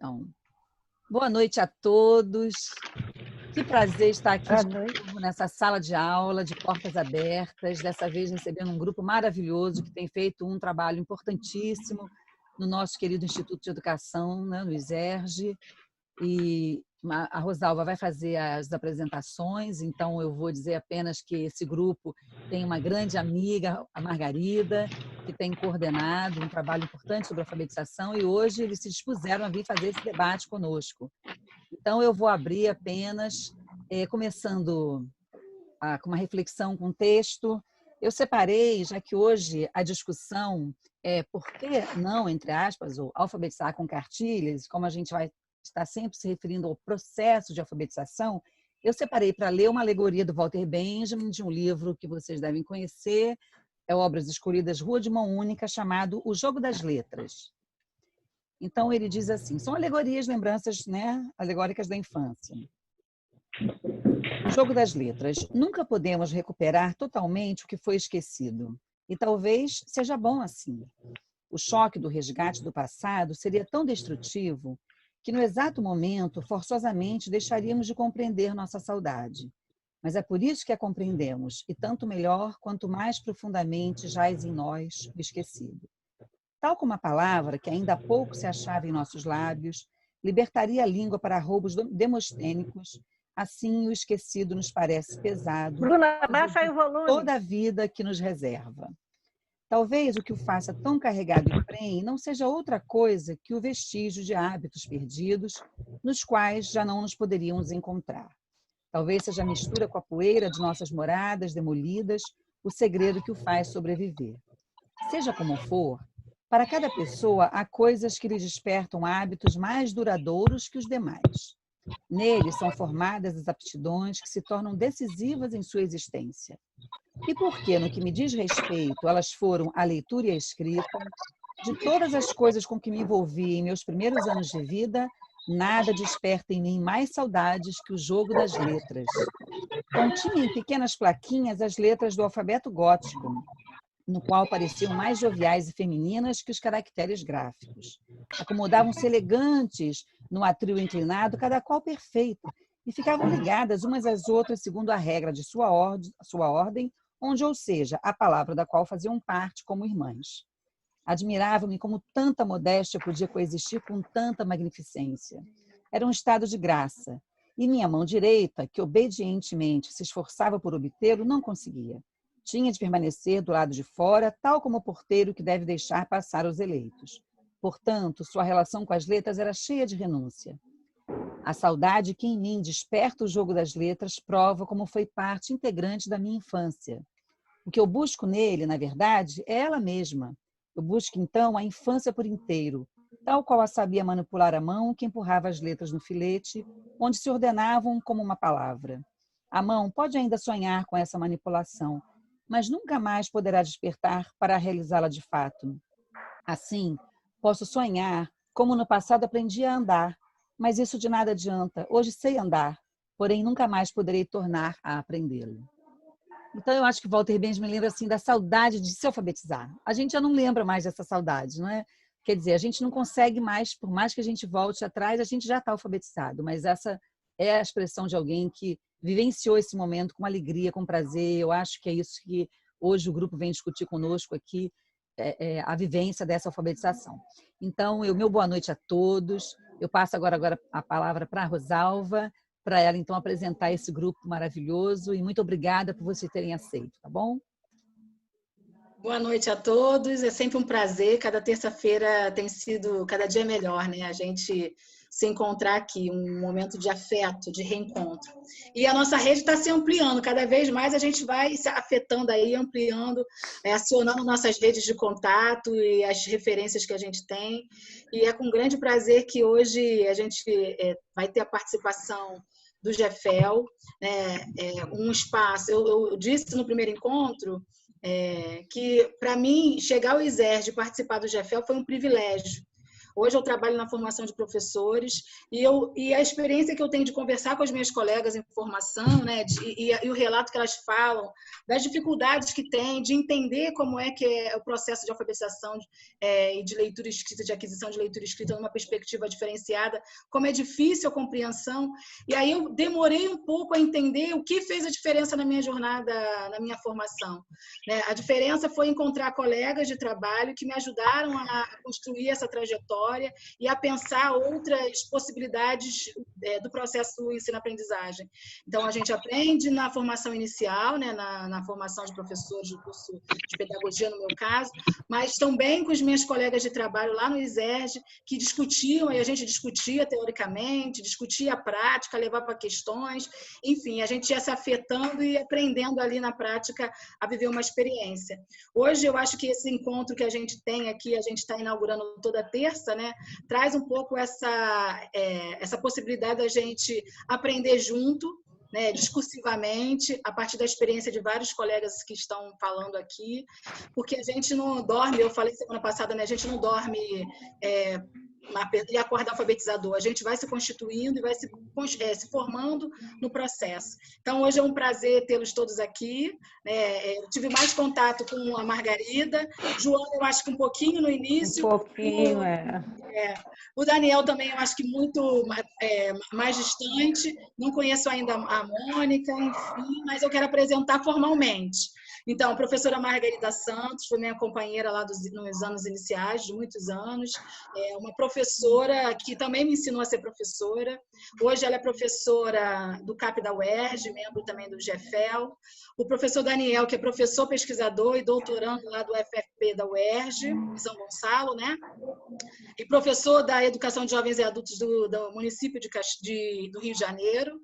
Então, boa noite a todos. Que prazer estar aqui Boa de noite. novo nessa sala de aula, de portas abertas, dessa vez recebendo um grupo maravilhoso que tem feito um trabalho importantíssimo no nosso querido Instituto de Educação, né, no ISERJ. E a Rosalva vai fazer as apresentações, então eu vou dizer apenas que esse grupo tem uma grande amiga, a Margarida, que tem coordenado um trabalho importante sobre alfabetização, e hoje eles se dispuseram a vir fazer esse debate conosco. Então, eu vou abrir apenas, começando com uma reflexão com texto. Eu separei, já que hoje a discussão é por que não, entre aspas, ou alfabetizar com cartilhas, como a gente vai estar sempre se referindo ao processo de alfabetização, eu separei para ler uma alegoria do Walter Benjamin, de um livro que vocês devem conhecer, é Obras Escolhidas, Rua de Mão Única, chamado O Jogo das Letras. Então, ele diz assim, são alegorias, lembranças, né, alegóricas da infância. O jogo das letras. Nunca podemos recuperar totalmente o que foi esquecido. E talvez seja bom assim. O choque do resgate do passado seria tão destrutivo que, no exato momento, forçosamente deixaríamos de compreender nossa saudade. Mas é por isso que a compreendemos, e tanto melhor quanto mais profundamente jaz em nós o esquecido. Tal como a palavra, que ainda há pouco se achava em nossos lábios, libertaria a língua para roubos demostênicos, assim o esquecido nos parece pesado, Bruna, baixa aí o volume. toda a vida que nos reserva. Talvez o que o faça tão carregado e prenhe não seja outra coisa que o vestígio de hábitos perdidos, nos quais já não nos poderíamos encontrar. Talvez seja a mistura com a poeira de nossas moradas demolidas, o segredo que o faz sobreviver. Seja como for, para cada pessoa há coisas que lhe despertam hábitos mais duradouros que os demais. Neles são formadas as aptidões que se tornam decisivas em sua existência. E porque, no que me diz respeito, elas foram a leitura e a escrita, de todas as coisas com que me envolvi em meus primeiros anos de vida, nada desperta em mim mais saudades que o jogo das letras. Continha em pequenas plaquinhas as letras do alfabeto gótico, no qual pareciam mais joviais e femininas que os caracteres gráficos. Acomodavam-se elegantes no atril inclinado, cada qual perfeita, e ficavam ligadas umas às outras segundo a regra de sua ordem, onde, ou seja, a palavra da qual faziam parte como irmãs. Admirava-me como tanta modéstia podia coexistir com tanta magnificência. Era um estado de graça, e minha mão direita, que obedientemente se esforçava por obtê-lo, não conseguia. Tinha de permanecer do lado de fora, tal como o porteiro que deve deixar passar os eleitos. Portanto, sua relação com as letras era cheia de renúncia. A saudade que em mim desperta o jogo das letras prova como foi parte integrante da minha infância. O que eu busco nele, na verdade, é ela mesma. Eu busco, então, a infância por inteiro, tal qual a sabia manipular a mão que empurrava as letras no filete, onde se ordenavam como uma palavra. A mão pode ainda sonhar com essa manipulação, mas nunca mais poderá despertar para realizá-la de fato. Assim, posso sonhar como no passado aprendi a andar, mas isso de nada adianta. Hoje sei andar, porém nunca mais poderei tornar a aprendê-lo. Então, eu acho que Walter Benjamin lembra assim da saudade de se alfabetizar. A gente já não lembra mais dessa saudade, não é? Quer dizer, a gente não consegue mais, por mais que a gente volte atrás, a gente já está alfabetizado, mas essa é a expressão de alguém que vivenciou esse momento com alegria, com prazer. Eu acho que é isso que hoje o grupo vem discutir conosco aqui, a vivência dessa alfabetização. Então, meu boa noite a todos. Eu passo agora a palavra para a Rosalva, para ela, então, apresentar esse grupo maravilhoso, e muito obrigada por vocês terem aceito, tá bom? Boa noite a todos, é sempre um prazer, cada terça-feira tem sido cada dia melhor, né? A gente se encontrar aqui, um momento de afeto, de reencontro. E a nossa rede está se ampliando, cada vez mais a gente vai se afetando aí, ampliando, acionando nossas redes de contato e as referências que a gente tem. E é com grande prazer que hoje a gente vai ter a participação do GEFEL, né? Um espaço, eu disse no primeiro encontro, que para mim chegar ao ISERJ e participar do GEFEL foi um privilégio. Hoje eu trabalho na formação de professores e a experiência que eu tenho de conversar com as minhas colegas em formação, né, e o relato que elas falam, das dificuldades que têm de entender como é que é o processo de alfabetização e de leitura escrita, de aquisição de leitura escrita numa perspectiva diferenciada, como é difícil a compreensão. E aí eu demorei um pouco a entender o que fez a diferença na minha jornada, na minha formação, né? A diferença foi encontrar colegas de trabalho que me ajudaram a construir essa trajetória e a pensar outras possibilidades do processo do ensino-aprendizagem. Então, a gente aprende na formação inicial, né, na formação de professores do curso de pedagogia, no meu caso, mas também com os meus colegas de trabalho lá no ISERJ, que discutiam, e a gente discutia teoricamente, discutia a prática, levava questões, enfim, a gente ia se afetando e aprendendo ali na prática a viver uma experiência. Hoje, eu acho que esse encontro que a gente tem aqui, a gente está inaugurando toda terça, né, traz um pouco essa possibilidade da gente aprender junto, né, discursivamente, a partir da experiência de vários colegas que estão falando aqui, porque a gente não dorme, eu falei semana passada, né, a gente não dorme e acorda alfabetizador, a gente vai se constituindo e vai se formando no processo. Então, hoje é um prazer tê-los todos aqui, né? Eu tive mais contato com a Margarida, Joana, eu acho que um pouquinho no início. Um pouquinho, O Daniel também, eu acho que muito mais distante, não conheço ainda a Mônica, enfim, mas eu quero apresentar formalmente. Então, a professora Margarida Santos foi minha companheira lá nos anos iniciais, de muitos anos, uma professora que também me ensinou a ser professora. Hoje ela é professora do CAP da UERJ, membro também do GEFEL. O professor Daniel, que é professor pesquisador e doutorando lá do FFP da UERJ, em São Gonçalo, né? E professor da Educação de Jovens e Adultos do município do Rio de Janeiro.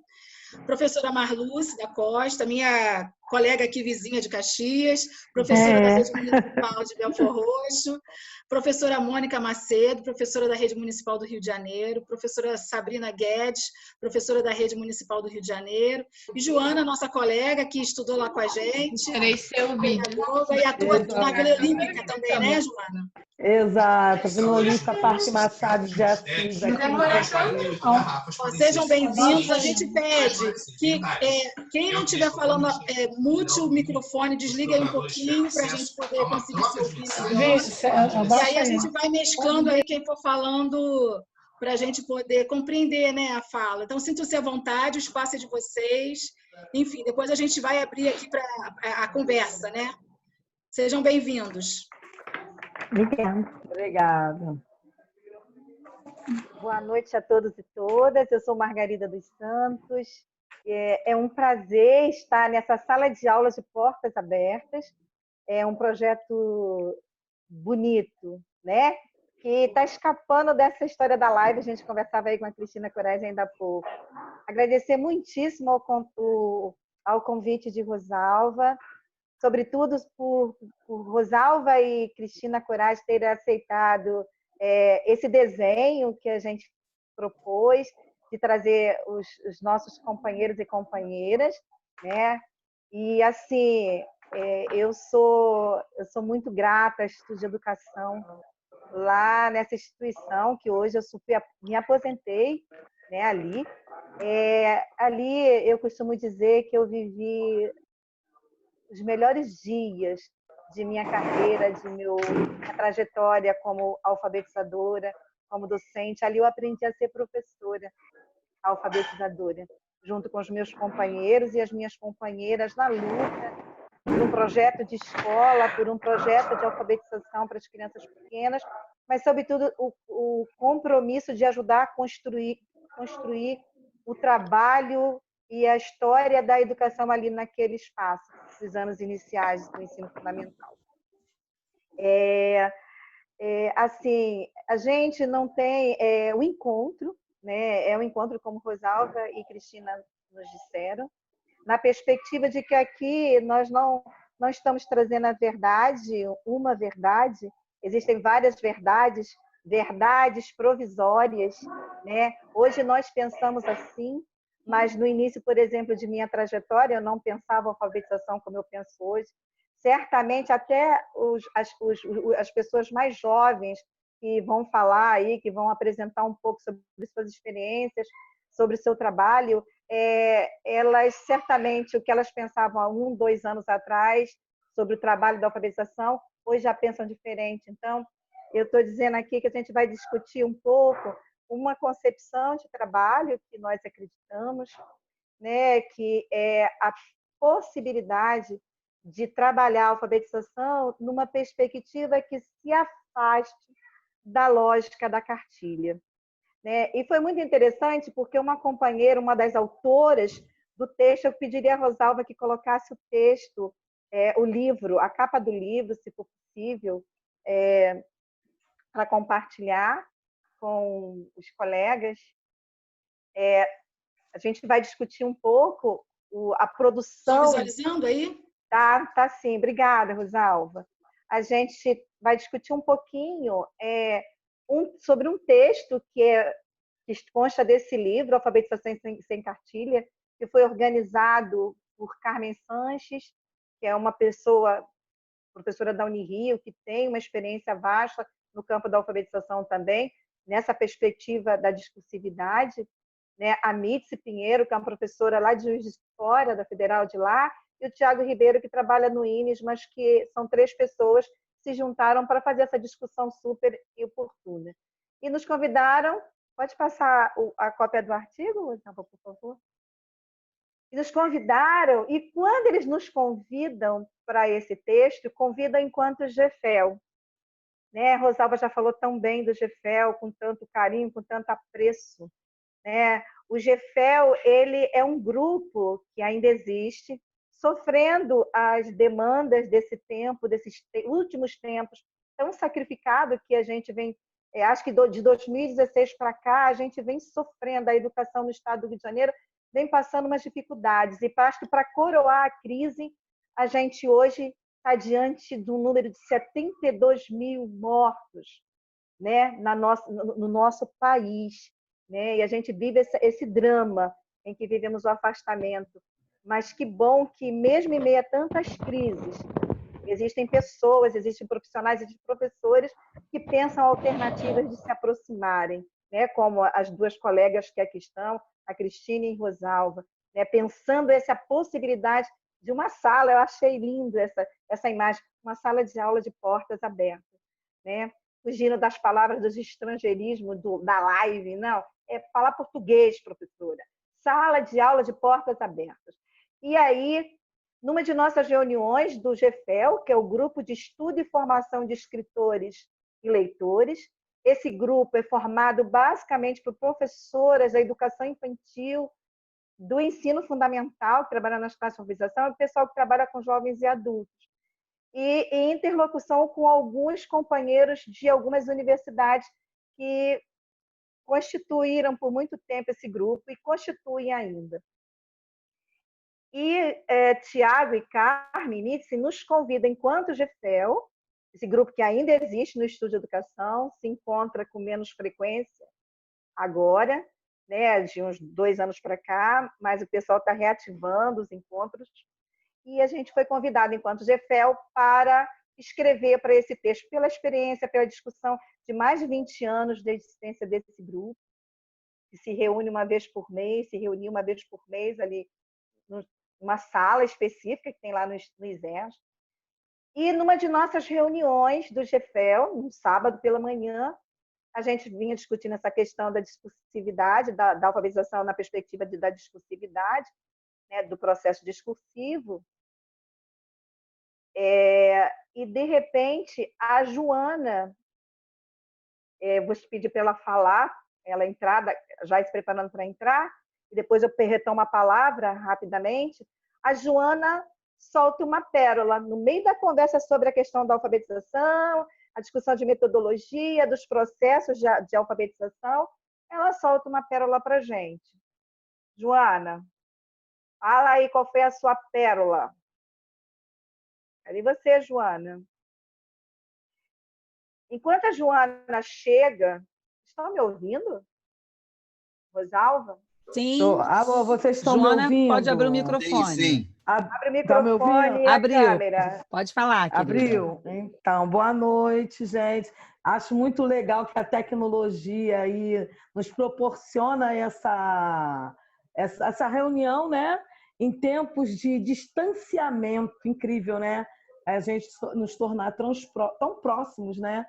Professora Marluce da Costa, minha colega aqui vizinha de Caxias, professora da Rede Municipal de Belford Roxo, professora Mônica Macedo, professora da Rede Municipal do Rio de Janeiro, professora Sabrina Guedes, professora da Rede Municipal do Rio de Janeiro, e Joana, nossa colega, que estudou lá com a gente, pedagoga, e atua na Vila Olímpica também, né, Joana? Exato, Vila Olímpica, Parque Machado de Assis. Sejam bem-vindos. A gente pede que quem não estiver falando, mute o microfone, desliga aí um pouquinho para a gente poder conseguir se ouvir melhor. E aí a gente vai mesclando aí quem for falando para a gente poder compreender, né, a fala. Então, sintam-se à vontade, o espaço é de vocês. Enfim, depois a gente vai abrir aqui para a conversa, né? Sejam bem-vindos. Obrigada. Boa noite a todos e todas. Eu sou Margarida dos Santos. É um prazer estar nessa sala de aulas de portas abertas. É um projeto bonito, né? Que está escapando dessa história da live. A gente conversava aí com a Cristina Coragem ainda há pouco. Agradecer muitíssimo ao convite de Rosalva, sobretudo por Rosalva e Cristina Coragem terem aceitado esse desenho que a gente propôs, de trazer os nossos companheiros e companheiras, né? E, assim, eu sou muito grata ao Instituto de Educação, lá nessa instituição, que hoje eu me aposentei, né, ali. Ali eu costumo dizer que eu vivi os melhores dias de minha carreira, minha trajetória como alfabetizadora, como docente. Ali eu aprendi a ser professora alfabetizadora, junto com os meus companheiros e as minhas companheiras na luta por um projeto de escola, por um projeto de alfabetização para as crianças pequenas, mas, sobretudo, o compromisso de ajudar a construir o trabalho e a história da educação ali naquele espaço, dos anos iniciais do ensino fundamental. Assim, a gente não tem o encontro, né? É um encontro, como Rosalva e Cristina nos disseram, na perspectiva de que aqui nós não estamos trazendo a verdade, uma verdade, existem várias verdades provisórias, né? Hoje nós pensamos assim, mas no início, por exemplo, de minha trajetória, eu não pensava a alfabetização como eu penso hoje. Certamente, até as pessoas mais jovens que vão falar aí, que vão apresentar um pouco sobre suas experiências, sobre o seu trabalho, elas certamente, o que elas pensavam há 1, 2 anos atrás sobre o trabalho da alfabetização, hoje já pensam diferente. Então, eu estou dizendo aqui que a gente vai discutir um pouco uma concepção de trabalho que nós acreditamos, né, que é a possibilidade de trabalhar a alfabetização numa perspectiva que se afaste da lógica da cartilha. Né? E foi muito interessante porque uma companheira, uma das autoras do texto, eu pediria a Rosalva que colocasse o texto, o livro, a capa do livro, se for possível, para compartilhar com os colegas. A gente vai discutir um pouco a produção. Estão visualizando aí? Tá sim. Obrigada, Rosalva. A gente vai discutir um pouquinho sobre um texto que consta desse livro, Alfabetização sem Cartilha, que foi organizado por Carmen Sanches, que é uma professora da Unirio, que tem uma experiência vasta no campo da alfabetização também, nessa perspectiva da discursividade, né? A Mitzi Pinheiro, que é uma professora lá de Juiz de Fora, da Federal de lá, e o Tiago Ribeiro, que trabalha no INES, mas que são 3 pessoas que se juntaram para fazer essa discussão super oportuna. E nos convidaram, pode passar a cópia do artigo, por favor? E nos convidaram, e quando eles nos convidam para esse texto, convidam enquanto GEFEL. Né? Rosalva já falou tão bem do GEFEL, com tanto carinho, com tanto apreço. Né? O GEFEL, ele é um grupo que ainda existe, sofrendo as demandas desse tempo, desses últimos tempos, tão sacrificado que a gente vem, acho que de 2016 para cá, a gente vem sofrendo, a educação no estado do Rio de Janeiro vem passando umas dificuldades. E acho que para coroar a crise, a gente hoje está diante de um número de 72 mil mortos, né, no nosso país. Né? E a gente vive esse drama em que vivemos o afastamento. Mas que bom que, mesmo em meio a tantas crises, existem pessoas, existem profissionais, existem professores que pensam alternativas de se aproximarem, né? Como as 2 colegas que aqui estão, a Cristina e a Rosalva, né? Pensando essa possibilidade de uma sala. Eu achei lindo essa imagem, uma sala de aula de portas abertas, né? Fugindo das palavras dos estrangeirismos da live, não, é falar português, professora. Sala de aula de portas abertas. E aí, numa de nossas reuniões do GEFEL, que é o Grupo de Estudo e Formação de Escritores e Leitores, esse grupo é formado basicamente por professoras da educação infantil, do ensino fundamental, que trabalha nas classes de alfabetização, e pessoal que trabalha com jovens e adultos. E em interlocução com alguns companheiros de algumas universidades que constituíram por muito tempo esse grupo e constituem ainda. E Tiago e Carmen Mitzi nos convidam, enquanto GEFEL, esse grupo que ainda existe no Estúdio de Educação, se encontra com menos frequência agora, né, de uns 2 anos para cá, mas o pessoal está reativando os encontros. E a gente foi convidado, enquanto GEFEL, para escrever para esse texto, pela experiência, pela discussão de mais de 20 anos da existência desse grupo, que se reúne uma vez por mês, se reuniu uma vez por mês ali numa sala específica que tem lá no ISERJ. E numa de nossas reuniões do GEFEL, no sábado pela manhã, a gente vinha discutindo essa questão da discursividade, da alfabetização na perspectiva da discursividade, né, do processo discursivo. E, de repente, a Joana, vou te pedir para ela falar, ela entrar, já se preparando para entrar, e depois eu retomo a palavra rapidamente. A Joana solta uma pérola no meio da conversa sobre a questão da alfabetização, a discussão de metodologia, dos processos de alfabetização. Ela solta uma pérola para a gente. Joana, fala aí qual foi a sua pérola. Cadê você, Joana? Enquanto a Joana chega... Estão me ouvindo? Rosalva? Sim. Alô, vocês estão Joana, me ouvindo? pode abrir o microfone. Sim. Abre o Tá me ouvindo? microfone e a Abriu. câmera. Pode falar, querida. Abriu? Então, boa noite, gente. Acho muito legal que a tecnologia aí nos proporciona essa reunião, né? Em tempos de distanciamento, incrível, né? A gente nos tornar tão próximos, né?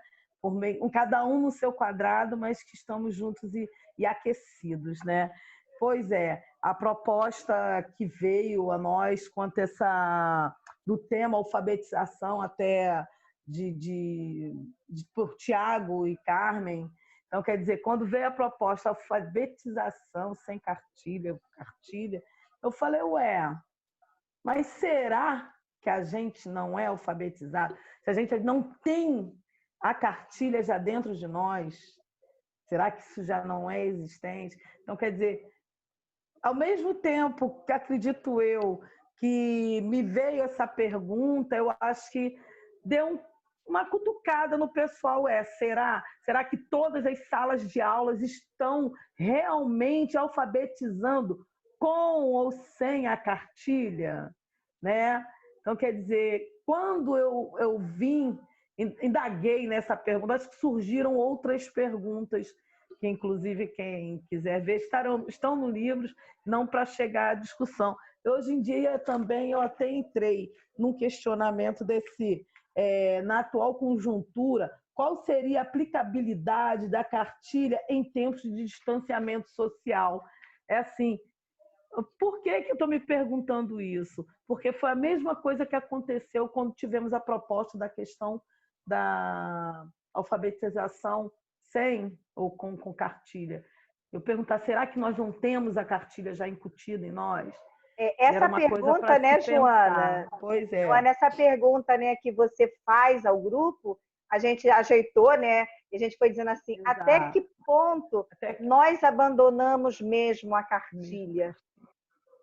Cada um no seu quadrado, mas que estamos juntos e aquecidos, né? Pois é, a proposta que veio a nós quanto do tema alfabetização até por Tiago e Carmen. Então, quer dizer, quando veio a proposta alfabetização sem cartilha, eu falei, ué, mas será que a gente não é alfabetizado? Se a gente não tem a cartilha já dentro de nós, será que isso já não é existente? Então, quer dizer, ao mesmo tempo que acredito eu que me veio essa pergunta, eu acho que deu uma cutucada no pessoal. Será que todas as salas de aulas estão realmente alfabetizando com ou sem a cartilha? Né? Então, quer dizer, quando eu indaguei nessa pergunta, acho que surgiram outras perguntas que, inclusive, quem quiser ver, estão no livro, não para chegar à discussão. Hoje em dia, também, eu até entrei num questionamento na atual conjuntura, qual seria a aplicabilidade da cartilha em tempos de distanciamento social? É assim, por que eu estou me perguntando isso? Porque foi a mesma coisa que aconteceu quando tivemos a proposta da questão da alfabetização sem ou com cartilha. Eu perguntar, será que nós não temos a cartilha já incutida em nós? Essa pergunta, né, Joana? Pois é. Joana, essa pergunta, né, que você faz ao grupo, a gente ajeitou, né? E a gente foi dizendo assim, Exato. até que ponto nós abandonamos mesmo a cartilha?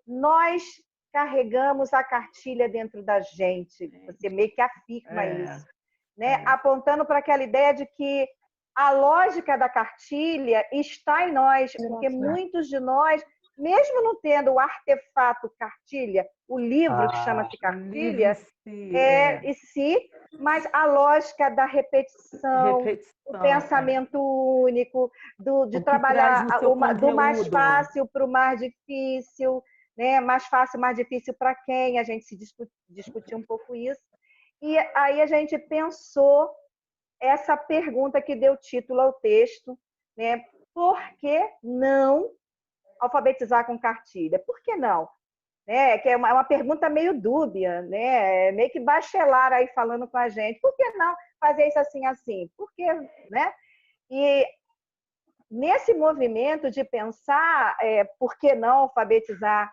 Nós carregamos a cartilha dentro da gente. Você meio que afirma isso, né? Apontando para aquela ideia de que a lógica da cartilha está em nós, porque muitos de nós, mesmo não tendo o artefato cartilha, o livro que chama-se cartilha, mas a lógica da repetição, o pensamento único, de trabalhar do mais fácil para o mais difícil, né? Mais fácil, mais difícil para quem? A gente se discutiu um pouco isso. E aí a gente pensou essa pergunta que deu título ao texto, né? Por que não alfabetizar com cartilha? Por que não? Né? Que é uma pergunta meio dúbia, né? Meio que bachelar aí falando com a gente. Por que não fazer isso assim, assim? Por que, né? E nesse movimento de pensar por que não alfabetizar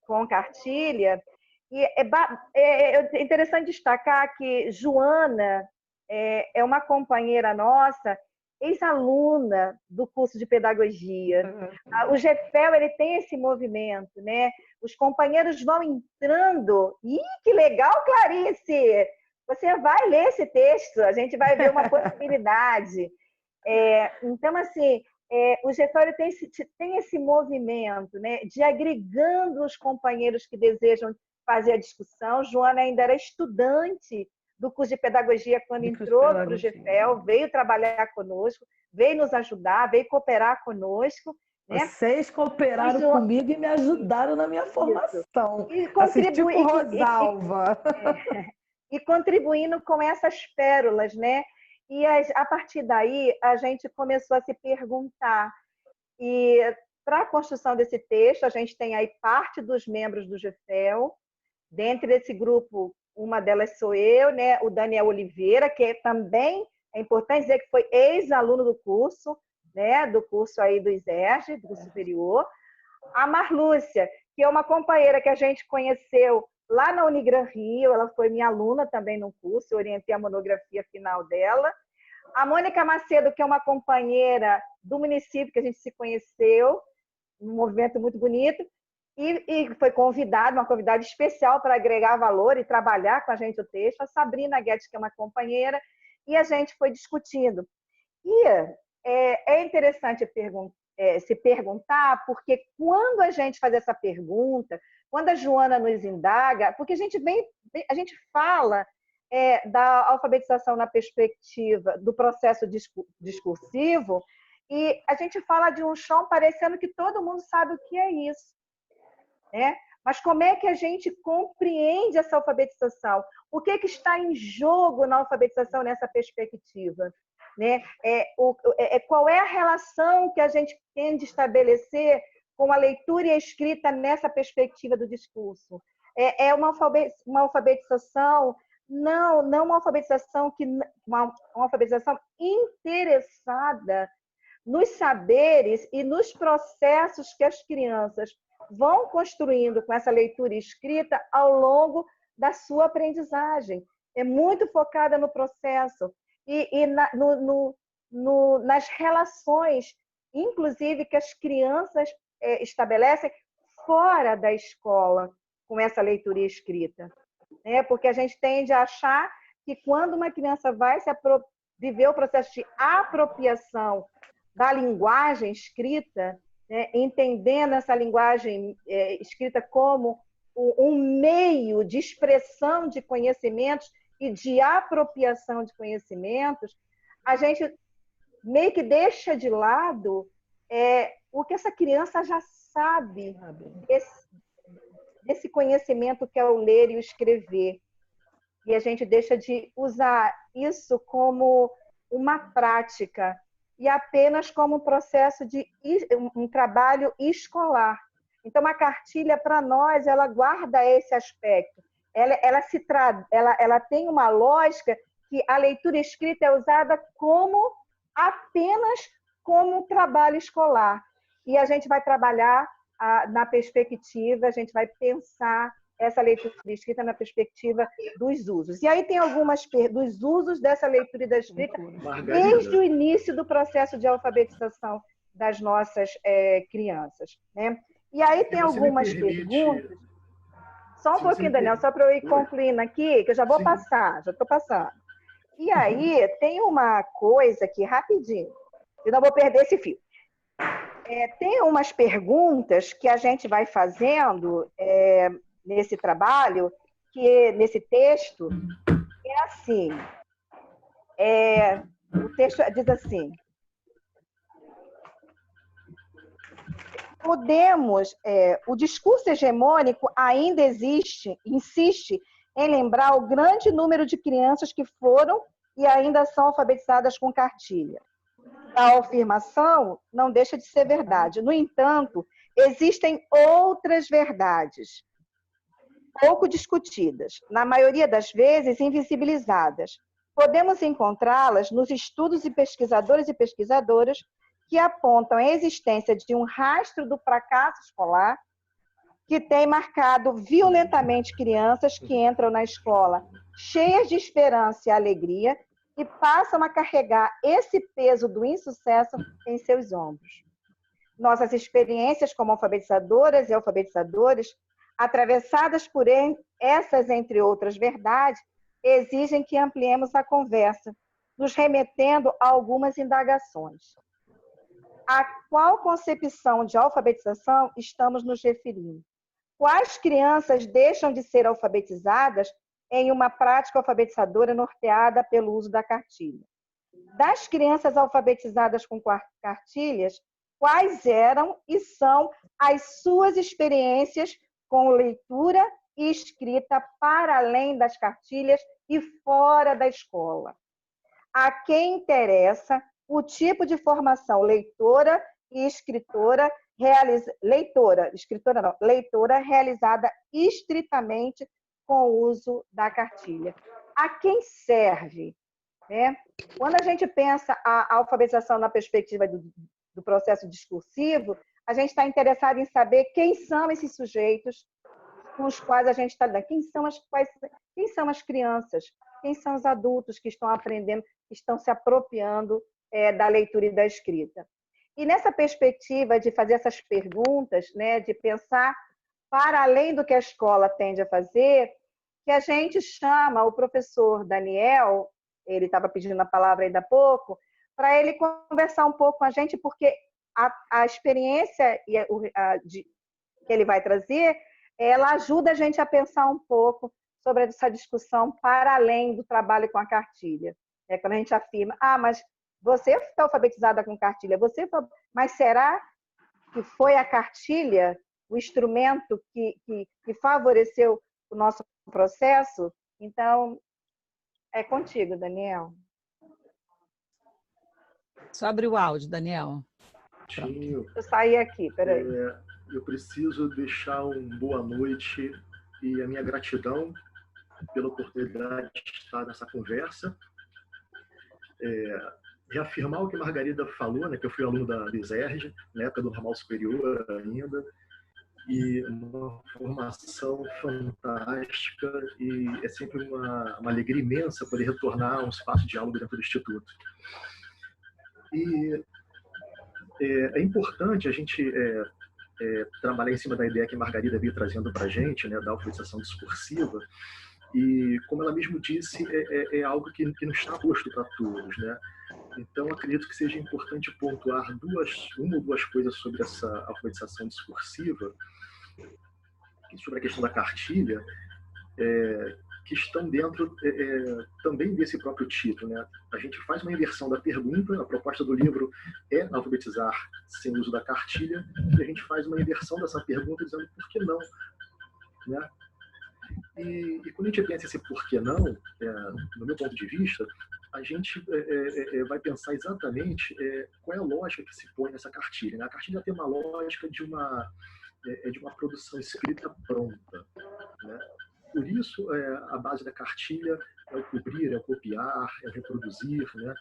com cartilha, e é interessante destacar que Joana é uma companheira nossa, ex-aluna do curso de pedagogia. O GEFEL, ele tem esse movimento, né? Os companheiros vão entrando. Ih, que legal, Clarice! Você vai ler esse texto, a gente vai ver uma possibilidade. Então, assim, o GEFEL tem esse movimento, né, de agregando os companheiros que desejam fazer a discussão. Joana ainda era estudante do curso de pedagogia quando entrou para o GEFEL, veio trabalhar conosco, veio nos ajudar, veio cooperar conosco. Né? Vocês cooperaram comigo e me ajudaram na minha formação. E contribuindo, Rosalva. E contribuindo com essas pérolas, né? E a partir daí a gente começou a se perguntar. E para a construção desse texto, a gente tem aí parte dos membros do GEFEL. Dentro desse grupo, uma delas sou eu, né? O Daniel Oliveira, que também é importante dizer que foi ex-aluno do curso, né? Do curso aí do ISERJ, do curso superior. A Marlúcia, que é uma companheira que a gente conheceu lá na Unigran Rio, ela foi minha aluna também no curso, eu orientei a monografia final dela. A Mônica Macedo, que é uma companheira do município que a gente se conheceu, um movimento muito bonito, e foi convidada, uma convidada especial para agregar valor e trabalhar com a gente o texto. A Sabrina Guedes, que é uma companheira, e a gente foi discutindo. E é interessante se perguntar, porque quando a gente faz essa pergunta, quando a Joana nos indaga, porque a gente fala da alfabetização na perspectiva do processo discursivo, e a gente fala de um chão parecendo que todo mundo sabe o que é isso, né? Mas como é que a gente compreende essa alfabetização? O que está em jogo na alfabetização nessa perspectiva? Né? Qual é a relação que a gente tem de estabelecer com a leitura e a escrita nessa perspectiva do discurso? É uma alfabetização, não uma alfabetização uma alfabetização interessada nos saberes e nos processos que as crianças vão construindo com essa leitura e escrita ao longo da sua aprendizagem. É muito focada no processo e nas relações, inclusive, que as crianças estabelecem fora da escola com essa leitura e escrita. Porque a gente tende a achar que quando uma criança vai viver o processo de apropriação da linguagem escrita, entendendo essa linguagem escrita como um meio de expressão de conhecimentos e de apropriação de conhecimentos, a gente meio que deixa de lado o que essa criança já sabe, esse conhecimento que é o ler e o escrever. E a gente deixa de usar isso como uma prática e apenas como um processo de um trabalho escolar. Então, a cartilha, para nós, ela guarda esse aspecto. Ela tem uma lógica que a leitura escrita é usada apenas como um trabalho escolar. E a gente vai trabalhar na perspectiva, a gente vai pensar essa leitura escrita na perspectiva dos usos. E aí tem algumas dos usos dessa leitura e da escrita desde o início do processo de alfabetização das nossas crianças, né? E aí tem algumas perguntas. Só um pouquinho, Daniel, só para eu ir concluindo aqui, que eu já vou passar, já estou passando. E aí tem uma coisa aqui, rapidinho, eu não vou perder esse fio. Tem umas perguntas que a gente vai fazendo nesse trabalho, nesse texto, é assim, o texto diz assim, o discurso hegemônico ainda insiste em lembrar o grande número de crianças que foram e ainda são alfabetizadas com cartilha. A afirmação não deixa de ser verdade. No entanto, existem outras verdades, pouco discutidas, na maioria das vezes invisibilizadas. Podemos encontrá-las nos estudos de pesquisadores e pesquisadoras que apontam a existência de um rastro do fracasso escolar que tem marcado violentamente crianças que entram na escola cheias de esperança e alegria e passam a carregar esse peso do insucesso em seus ombros. Nossas experiências como alfabetizadoras e alfabetizadores, atravessadas por essas, entre outras verdades, exigem que ampliemos a conversa, nos remetendo a algumas indagações. A qual concepção de alfabetização estamos nos referindo? Quais crianças deixam de ser alfabetizadas em uma prática alfabetizadora norteada pelo uso da cartilha? Das crianças alfabetizadas com cartilhas, quais eram e são as suas experiências com leitura e escrita para além das cartilhas e fora da escola? A quem interessa o tipo de formação leitora e escritora leitora realizada estritamente com o uso da cartilha? A quem serve? Quando a gente pensa a alfabetização na perspectiva do processo discursivo, a gente está interessado em saber quem são esses sujeitos com os quais a gente está lidando. Quem são as crianças? Quem são os adultos que estão aprendendo, que estão se apropriando da leitura e da escrita? E nessa perspectiva de fazer essas perguntas, de pensar para além do que a escola tende a fazer, que a gente chama o professor Daniel, ele estava pedindo a palavra ainda há pouco, para ele conversar um pouco com a gente, porque a experiência que ele vai trazer ela ajuda a gente a pensar um pouco sobre essa discussão para além do trabalho com a cartilha. É quando a gente afirma, mas você foi alfabetizada com cartilha, mas será que foi a cartilha o instrumento que favoreceu o nosso processo? Então, é contigo, Daniel. Só abrir o áudio, Daniel. Eu saí aqui, peraí. Eu preciso deixar boa noite e a minha gratidão pela oportunidade de estar nessa conversa. Reafirmar o que a Margarida falou, né, que eu fui aluno da Liserge, na época do normal superior ainda, e uma formação fantástica, e é sempre uma alegria imensa poder retornar a um espaço de diálogo dentro do Instituto. E é importante a gente trabalhar em cima da ideia que a Margarida veio trazendo para a gente, né, da alfabetização discursiva, e, como ela mesmo disse, é algo que não está posto para todos, né? Então, acredito que seja importante pontuar uma ou duas coisas sobre essa alfabetização discursiva, sobre a questão da cartilha, que estão dentro também desse próprio título, né? A gente faz uma inversão da pergunta, a proposta do livro é alfabetizar sem uso da cartilha, e a gente faz uma inversão dessa pergunta dizendo por que não, né? E quando a gente pensa esse por que não, no meu ponto de vista, a gente vai pensar exatamente qual é a lógica que se põe nessa cartilha, né? A cartilha tem uma lógica de uma produção escrita pronta, né? Por isso, a base da cartilha é o cobrir, é o copiar, é o reproduzir, né?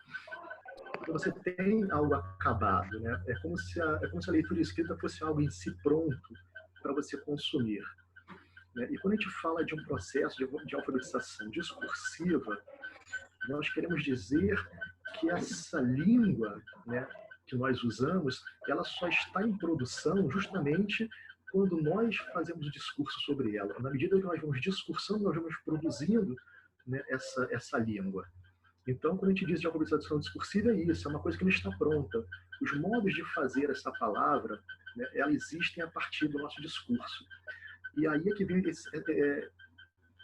Então, você tem algo acabado, né? É como se a leitura escrita fosse algo em si pronto para você consumir. E quando a gente fala de um processo de alfabetização discursiva, nós queremos dizer que essa língua, né, que nós usamos, ela só está em produção justamente quando nós fazemos o discurso sobre ela. Na medida que nós vamos discursando, nós vamos produzindo, né, essa língua. Então, quando a gente diz de alfabetização discursiva, é isso, é uma coisa que não está pronta. Os modos de fazer essa palavra, né, elas existem a partir do nosso discurso. E aí é que vem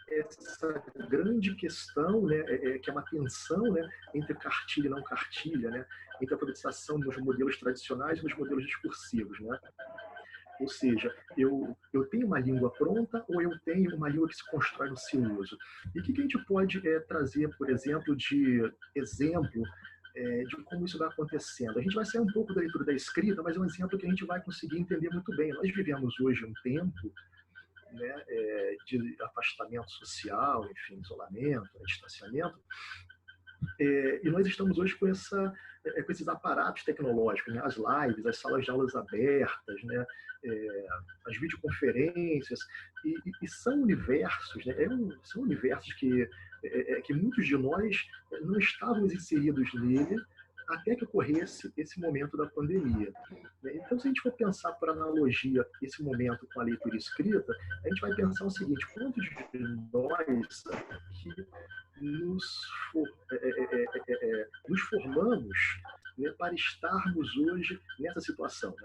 essa grande questão, né, que é uma tensão, né, entre cartilha e não cartilha, né, entre a alfabetização nos modelos tradicionais e nos modelos discursivos, né? Ou seja, eu tenho uma língua pronta ou eu tenho uma língua que se constrói no seu uso? E o que a gente pode trazer, por exemplo, de como isso vai acontecendo? A gente vai sair um pouco da leitura da escrita, mas é um exemplo que a gente vai conseguir entender muito bem. Nós vivemos hoje um tempo, né, de afastamento social, enfim, isolamento, distanciamento, e nós estamos hoje com esses aparatos tecnológicos, né, as lives, as salas de aulas abertas, né, as videoconferências, e são universos, né, são universos que muitos de nós não estávamos inseridos nele até que ocorresse esse momento da pandemia. Então, se a gente for pensar por analogia esse momento com a leitura escrita, a gente vai pensar o seguinte: quantos de nós aqui nos formamos, né, para estarmos hoje nessa situação?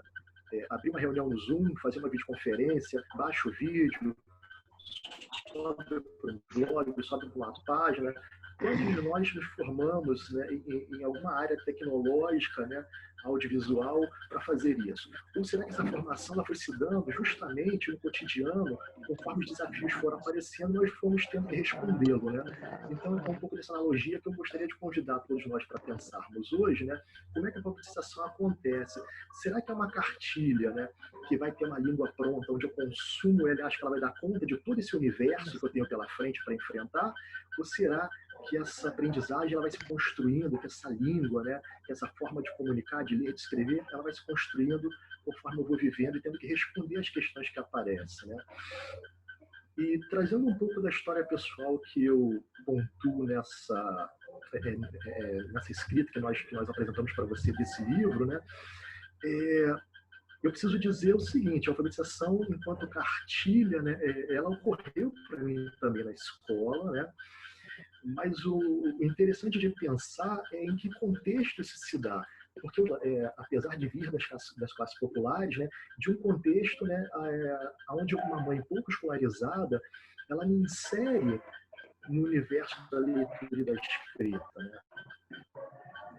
Abrir uma reunião no Zoom, fazer uma videoconferência, baixa o vídeo, sobe para um blog, sobe para uma página. Quantos de nós nos formamos, né, em alguma área tecnológica, né, audiovisual, para fazer isso? Ou será que essa formação ela foi se dando justamente no cotidiano, conforme os desafios foram aparecendo, nós fomos tendo que respondê-lo, né? Então, é um pouco dessa analogia que eu gostaria de convidar todos nós para pensarmos hoje, né? Como é que a alfabetização acontece? Será que é uma cartilha, né, que vai ter uma língua pronta, onde eu consumo ela, acho que ela vai dar conta de todo esse universo que eu tenho pela frente para enfrentar? Ou será que essa aprendizagem ela vai se construindo, que essa língua, né, que essa forma de comunicar, de ler, de escrever, ela vai se construindo conforme eu vou vivendo e tendo que responder às questões que aparecem, né? E trazendo um pouco da história pessoal que eu pontuo nessa escrita que nós apresentamos para você desse livro, né? Eu preciso dizer o seguinte: a alfabetização enquanto cartilha, né, ela ocorreu para mim também na escola, né? Mas o interessante de pensar é em que contexto isso se dá. porque apesar de vir das classes populares, né, de um contexto, né, onde uma mãe pouco escolarizada, ela me insere no universo da leitura e da escrita, né?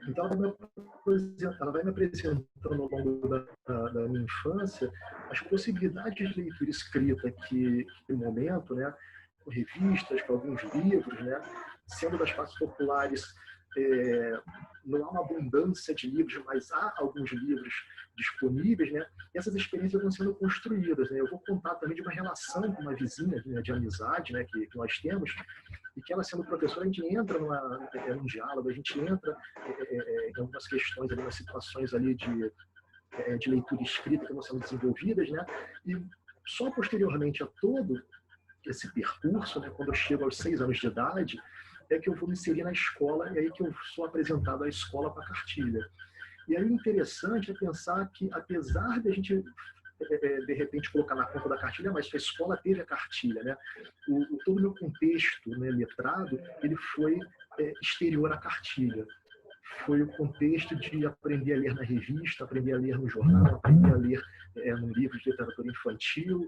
Então, ela vai me apresentando ao longo da minha infância as possibilidades de leitura escrita que no momento, né, com revistas, com alguns livros, né, sendo das classes populares, não há uma abundância de livros, mas há alguns livros disponíveis, né? E essas experiências vão sendo construídas, né? Eu vou contar também de uma relação com uma vizinha, né, de amizade, né, que nós temos, e que ela sendo professora, a gente entra num diálogo, a gente entra em algumas questões, algumas situações ali de leitura e escrita que vão sendo desenvolvidas, né? E só posteriormente a todo esse percurso, né, quando eu chego aos 6 anos de idade, é que eu vou me inserir na escola, e aí que eu sou apresentado à escola para a cartilha. E aí o interessante é pensar que, apesar de a gente, de repente, colocar na conta da cartilha, mas a escola teve a cartilha, né? Todo o meu contexto, né, letrado, ele foi exterior à cartilha. Foi o contexto de aprender a ler na revista, aprender a ler no jornal, aprender a ler num livro de literatura infantil,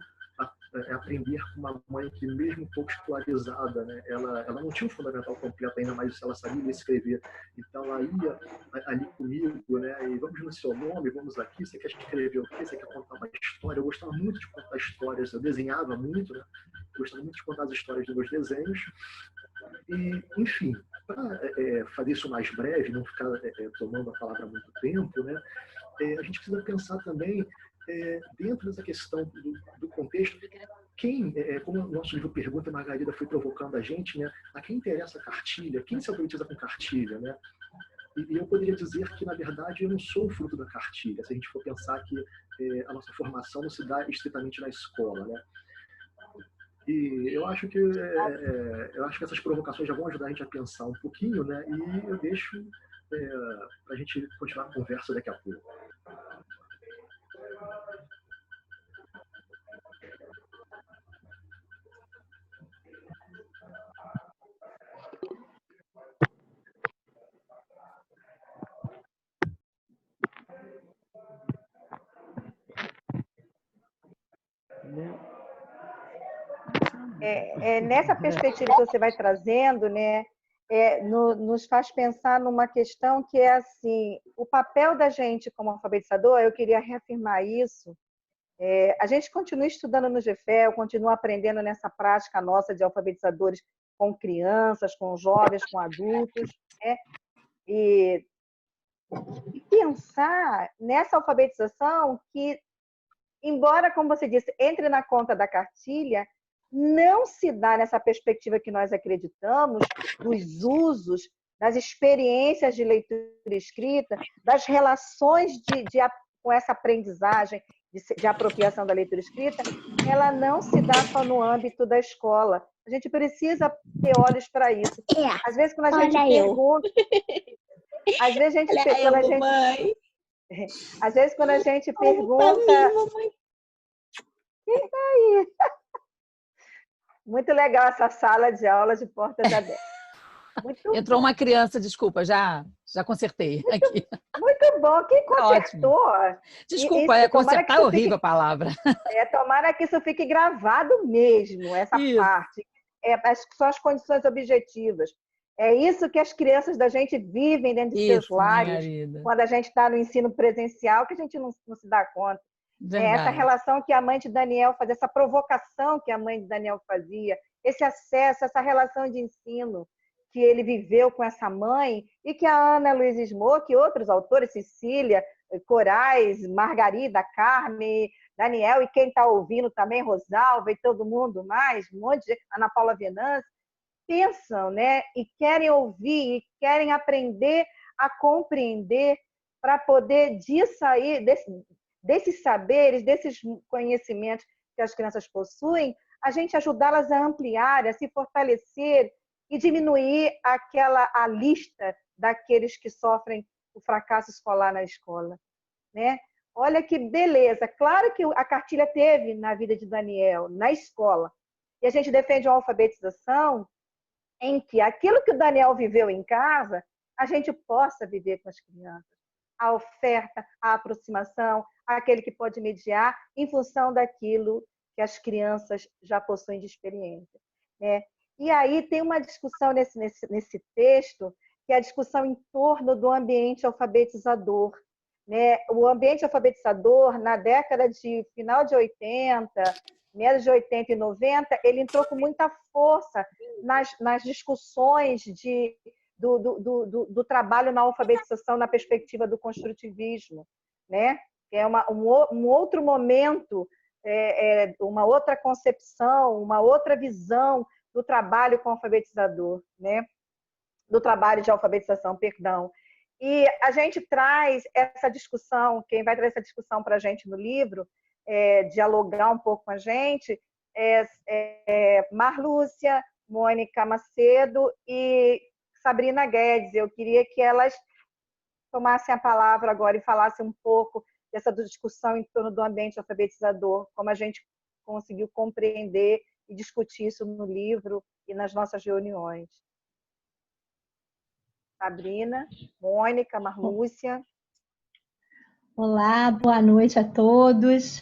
aprender com uma mãe que, mesmo pouco escolarizada, né, ela não tinha um fundamental completo ainda, mas ela sabia ler e escrever. Então, ela ia ali comigo, né, e vamos no seu nome, vamos aqui, você quer escrever o quê? Você quer contar uma história? Eu gostava muito de contar histórias, eu desenhava muito, né, gostava muito de contar as histórias dos meus desenhos. E, enfim, para fazer isso mais breve, não ficar tomando a palavra há muito tempo, né, a gente precisa pensar também dentro dessa questão do contexto, como o nosso livro pergunta, a Margarida foi provocando a gente, né, a quem interessa a cartilha, quem se alfabetiza com cartilha, né? E eu poderia dizer que, na verdade, eu não sou o fruto da cartilha, se a gente for pensar que a nossa formação não se dá estritamente na escola, né? E eu acho que essas provocações já vão ajudar a gente a pensar um pouquinho, né? E eu deixo para a gente continuar a conversa daqui a pouco. Nessa perspectiva que você vai trazendo, né, nos faz pensar numa questão que é assim, o papel da gente como alfabetizador, eu queria reafirmar isso, a gente continua estudando no GFEL, continua aprendendo nessa prática nossa de alfabetizadores com crianças, com jovens, com adultos, né? E pensar nessa alfabetização que, embora, como você disse, entre na conta da cartilha, não se dá nessa perspectiva que nós acreditamos, dos usos, das experiências de leitura e escrita, das relações com essa aprendizagem de apropriação da leitura escrita, ela não se dá só no âmbito da escola. A gente precisa ter olhos para isso. Às vezes, quando a gente pergunta... Às vezes, quando a gente pergunta... Quem está aí? Muito legal essa sala de aula de portas abertas. Entrou uma criança, desculpa, já consertei aqui. Muito bom, quem consertou? Desculpa, consertar é horrível a palavra. Tomara que isso fique gravado mesmo, essa parte. São as condições objetivas. É isso que as crianças da gente vivem dentro de seus lares, quando a gente está no ensino presencial, que a gente não se dá conta. Essa relação que a mãe de Daniel fazia, essa provocação que a mãe de Daniel fazia, esse acesso, essa relação de ensino que ele viveu com essa mãe e que a Ana Luísa Smoke e outros autores, Cecília, Corais, Margarida, Carmen, Daniel e quem está ouvindo também, Rosalva e todo mundo mais, um monte de Ana Paula Venâncio, pensam, né? E querem ouvir, e querem aprender a compreender para poder disso aí, desses saberes, desses conhecimentos que as crianças possuem, a gente ajudá-las a ampliar, a se fortalecer e diminuir a lista daqueles que sofrem o fracasso escolar na escola, né? Olha que beleza! Claro que a cartilha teve na vida de Daniel, na escola, e a gente defende uma alfabetização em que aquilo que o Daniel viveu em casa, a gente possa viver com as crianças. a oferta, a aproximação, aquele que pode mediar em função daquilo que as crianças já possuem de experiência, né? E aí tem uma discussão nesse texto, que é a discussão em torno do ambiente alfabetizador, né? O ambiente alfabetizador, na década de final de 80, meados de 80 e 90, ele entrou com muita força nas discussões do trabalho na alfabetização na perspectiva do construtivismo, né? Que é um outro momento, uma outra concepção, uma outra visão do trabalho com alfabetizador, né? Do trabalho de alfabetização, perdão. E a gente traz essa discussão, quem vai trazer essa discussão para a gente no livro, dialogar um pouco com a gente, Marlúcia, Mônica Macedo e Sabrina Guedes. Eu queria que elas tomassem a palavra agora e falassem um pouco dessa discussão em torno do ambiente alfabetizador, como a gente conseguiu compreender e discutir isso no livro e nas nossas reuniões. Sabrina, Mônica, Marlúcia. Olá, boa noite a todos.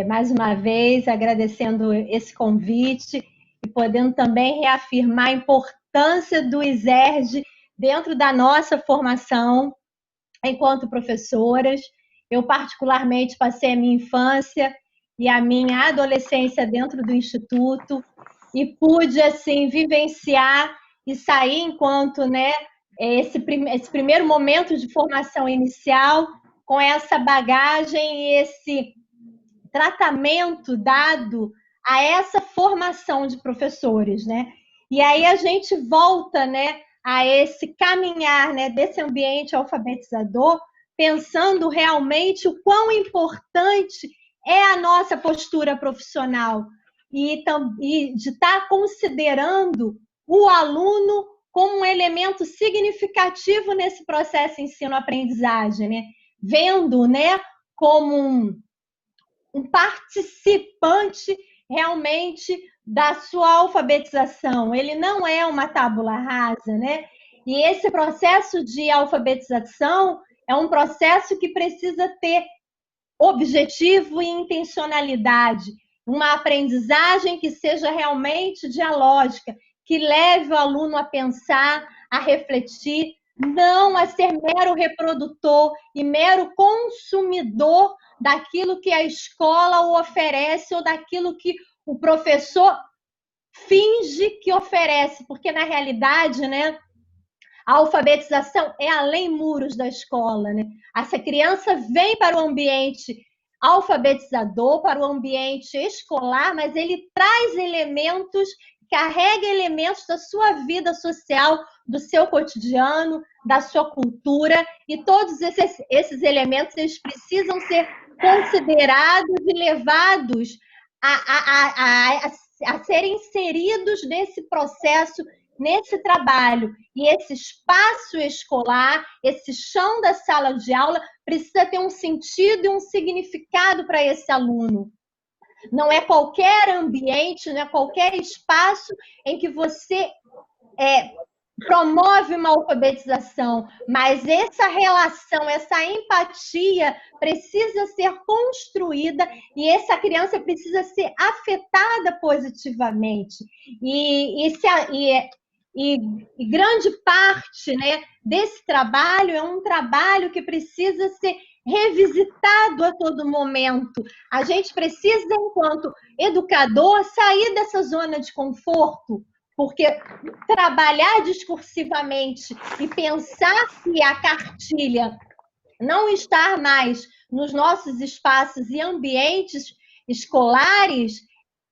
Mais uma vez, agradecendo esse convite e podendo também reafirmar a importância do ISERJ dentro da nossa formação enquanto professoras. Eu, particularmente, passei a minha infância e a minha adolescência dentro do Instituto e pude, assim, vivenciar e sair enquanto, né, esse primeiro momento de formação inicial com essa bagagem e esse tratamento dado a essa formação de professores, né? E aí a gente volta, né, a esse caminhar, né, desse ambiente alfabetizador, pensando realmente o quão importante é a nossa postura profissional e de estar considerando o aluno como um elemento significativo nesse processo ensino-aprendizagem, né? Vendo, né, como um participante realmente da sua alfabetização. Ele não é uma tábula rasa, né? E esse processo de alfabetização é um processo que precisa ter objetivo e intencionalidade, uma aprendizagem que seja realmente dialógica, que leve o aluno a pensar, a refletir, não a ser mero reprodutor e mero consumidor daquilo que a escola o oferece ou daquilo que o professor finge que oferece, porque na realidade, né, a alfabetização é além muros da escola, né? Essa criança vem para o ambiente alfabetizador, para o ambiente escolar, mas ele traz elementos, carrega elementos da sua vida social, do seu cotidiano, da sua cultura, e todos esses elementos eles precisam ser considerados e levados a serem inseridos nesse processo, nesse trabalho. E esse espaço escolar, esse chão da sala de aula, precisa ter um sentido e um significado para esse aluno. Não é qualquer ambiente, não é qualquer espaço em que você promove uma alfabetização, mas essa relação, essa empatia precisa ser construída e essa criança precisa ser afetada positivamente. E grande parte, né, desse trabalho é um trabalho que precisa ser revisitado a todo momento. A gente precisa, enquanto educador, sair dessa zona de conforto, porque trabalhar discursivamente e pensar que a cartilha não está mais nos nossos espaços e ambientes escolares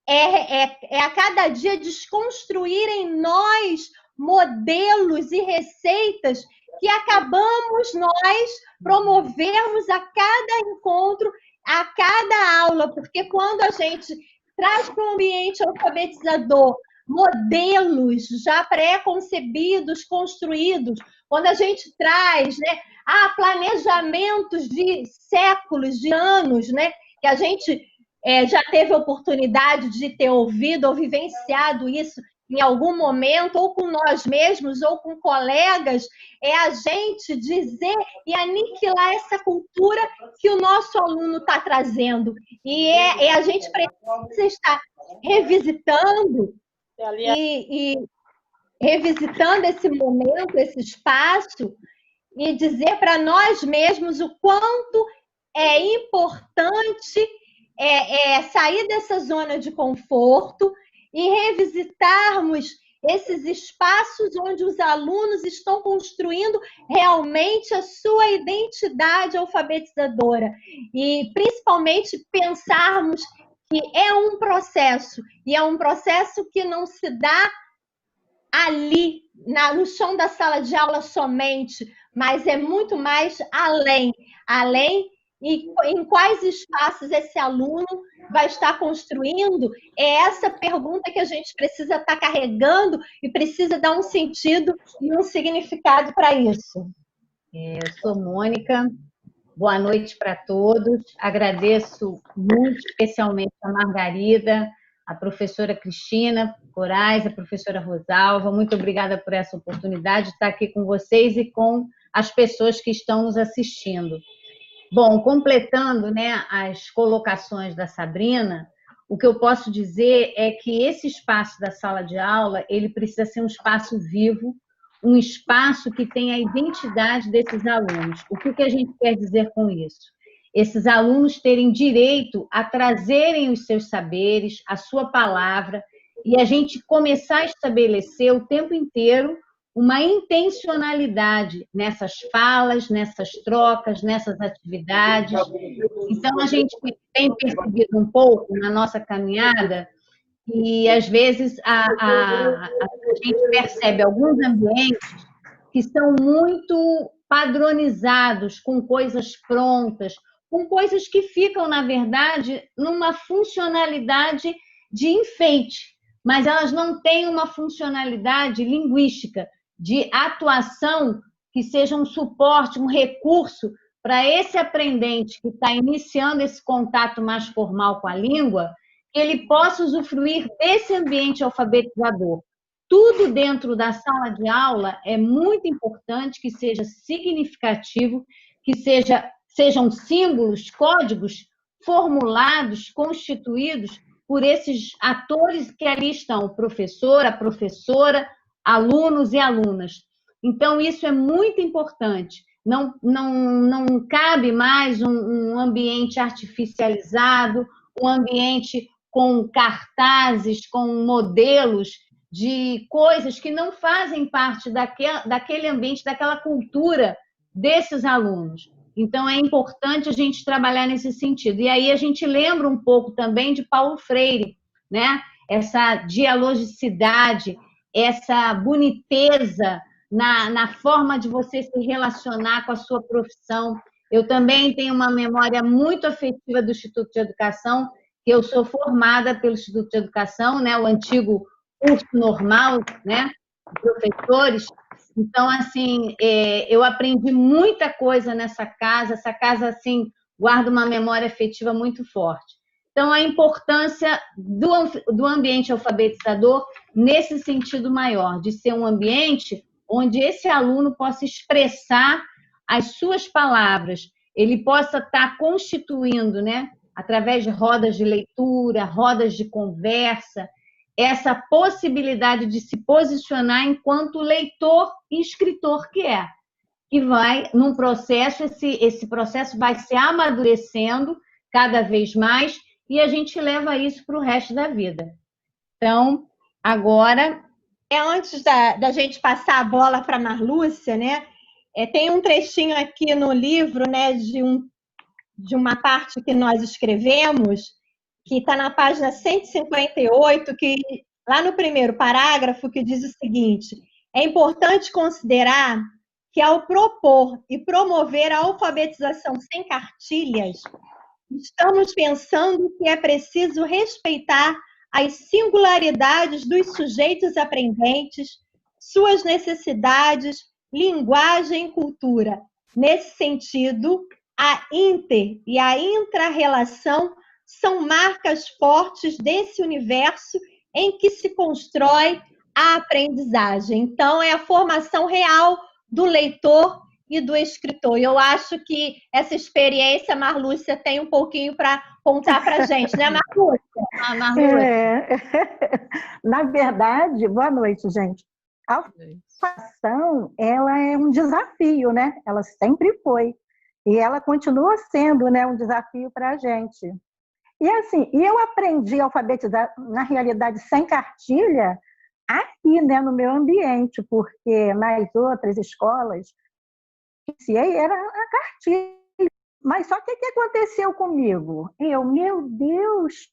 é a cada dia desconstruir em nós modelos e receitas que acabamos nós promovermos a cada encontro, a cada aula, porque quando a gente traz para o ambiente alfabetizador modelos já pré-concebidos, construídos, quando a gente traz, né, planejamentos de séculos, de anos, né, que a gente já teve a oportunidade de ter ouvido ou vivenciado isso em algum momento, ou com nós mesmos, ou com colegas, é a gente dizer e aniquilar essa cultura que o nosso aluno está trazendo. E a gente precisa estar revisitando e revisitando esse momento, esse espaço, e dizer para nós mesmos o quanto é importante sair dessa zona de conforto e revisitarmos esses espaços onde os alunos estão construindo realmente a sua identidade alfabetizadora. E, principalmente, pensarmos que é um processo, e é um processo que não se dá ali, no chão da sala de aula somente, mas é muito mais além. E em quais espaços esse aluno vai estar construindo, é essa pergunta que a gente precisa estar carregando e precisa dar um sentido e um significado para isso. Eu sou Mônica, boa noite para todos. Agradeço muito especialmente a Margarida, a professora Cristina Corais, a professora Rosalva. Muito obrigada por essa oportunidade de estar aqui com vocês e com as pessoas que estão nos assistindo. Bom, completando, né, as colocações da Sabrina, o que eu posso dizer é que esse espaço da sala de aula, ele precisa ser um espaço vivo, um espaço que tenha a identidade desses alunos. O que a gente quer dizer com isso? Esses alunos terem direito a trazerem os seus saberes, a sua palavra, e a gente começar a estabelecer o tempo inteiro uma intencionalidade nessas falas, nessas trocas, nessas atividades. Então, a gente tem percebido um pouco na nossa caminhada e, às vezes, a gente percebe alguns ambientes que são muito padronizados, com coisas prontas, com coisas que ficam, na verdade, numa funcionalidade de enfeite, mas elas não têm uma funcionalidade linguística, de atuação que seja um suporte, um recurso para esse aprendente que está iniciando esse contato mais formal com a língua, que ele possa usufruir desse ambiente alfabetizador. Tudo dentro da sala de aula é muito importante que seja significativo, que sejam símbolos, códigos formulados, constituídos por esses atores que ali estão, o professor, a professora, alunos e alunas. Então, isso é muito importante. Não cabe mais um ambiente artificializado, um ambiente com cartazes, com modelos de coisas que não fazem parte daquele ambiente, daquela cultura desses alunos. Então, é importante a gente trabalhar nesse sentido. E aí a gente lembra um pouco também de Paulo Freire, né? Essa dialogicidade, essa boniteza na forma de você se relacionar com a sua profissão. Eu também tenho uma memória muito afetiva do Instituto de Educação, que eu sou formada pelo Instituto de Educação, né, o antigo curso normal, né, de professores. Então, assim, eu aprendi muita coisa nessa casa. Essa casa, assim, guarda uma memória afetiva muito forte. Então, a importância do ambiente alfabetizador nesse sentido maior, de ser um ambiente onde esse aluno possa expressar as suas palavras, ele possa estar constituindo, né, através de rodas de leitura, rodas de conversa, essa possibilidade de se posicionar enquanto leitor e escritor que é. Que vai, num processo, esse processo vai se amadurecendo cada vez mais, e a gente leva isso para o resto da vida. Então, agora... Antes da gente passar a bola para a Marlúcia, né? Tem um trechinho aqui no livro, né, de uma parte que nós escrevemos, que está na página 158, que, lá no primeiro parágrafo, que diz o seguinte: é importante considerar que, ao propor e promover a alfabetização sem cartilhas, estamos pensando que é preciso respeitar as singularidades dos sujeitos aprendentes, suas necessidades, linguagem e cultura. Nesse sentido, a inter e a intra-relação são marcas fortes desse universo em que se constrói a aprendizagem. Então, é a formação real do leitor e do escritor. E eu acho que essa experiência, a Marlúcia tem um pouquinho para contar para a gente, né, Marlúcia? Na verdade, boa noite, gente. A alfabetização, ela é um desafio, né? Ela sempre foi. E ela continua sendo, né, um desafio para a gente. E assim, eu aprendi a alfabetizar, na realidade, sem cartilha, aqui, né, no meu ambiente, porque nas outras escolas, era a cartilha. Mas só que o que aconteceu comigo? Meu Deus,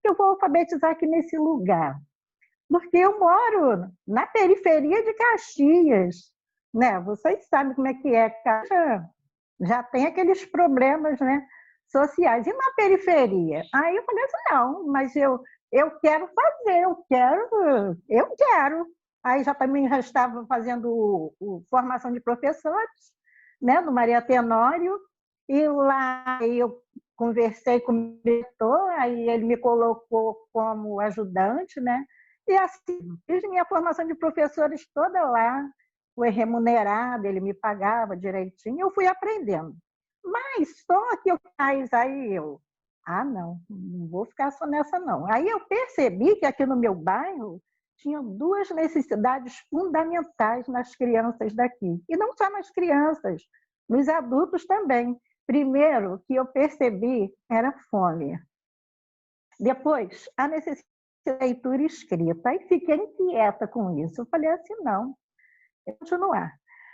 eu vou alfabetizar aqui nesse lugar? Porque eu moro na periferia de Caxias, né? Vocês sabem como é que é, já tem aqueles problemas, né, sociais. E na periferia? Aí eu falei assim, não, mas eu quero fazer, eu quero. Aí também já estava fazendo formação de professores, né, no Maria Tenório, e lá eu conversei com o diretor, aí ele me colocou como ajudante, né, e assim, fiz minha formação de professores toda lá, foi remunerada, ele me pagava direitinho, eu fui aprendendo. Mas só que não vou ficar só nessa não. Aí eu percebi que aqui no meu bairro tinha duas necessidades fundamentais nas crianças daqui. E não só nas crianças, nos adultos também. Primeiro, que eu percebi, era fome. Depois, a necessidade de leitura escrita. Aí fiquei inquieta com isso. Eu falei assim, não, eu vou continuar.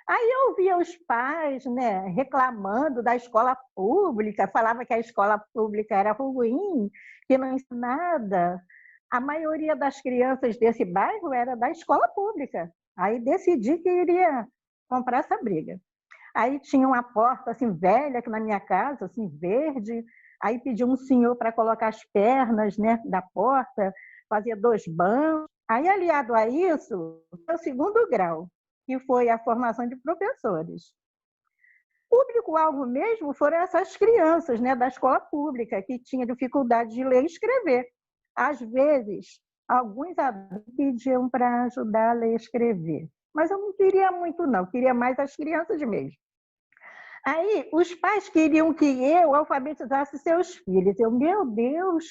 Aí eu via os pais, né, reclamando da escola pública, falava que a escola pública era ruim, que não ensinava nada. A maioria das crianças desse bairro era da escola pública. Aí decidi que iria comprar essa briga. Aí tinha uma porta assim velha aqui na minha casa, assim verde. Aí pedi um senhor para colocar as pernas, né, da porta, fazia 2 bancos. Aí, aliado a isso, o 2º grau, que foi a formação de professores. O público-alvo mesmo foram essas crianças, né, da escola pública, que tinham dificuldade de ler e escrever. Às vezes, alguns adultos pediam para ajudar a ler e escrever, mas eu não queria muito, não, eu queria mais as crianças mesmo. Aí, os pais queriam que eu alfabetizasse seus filhos. Meu Deus!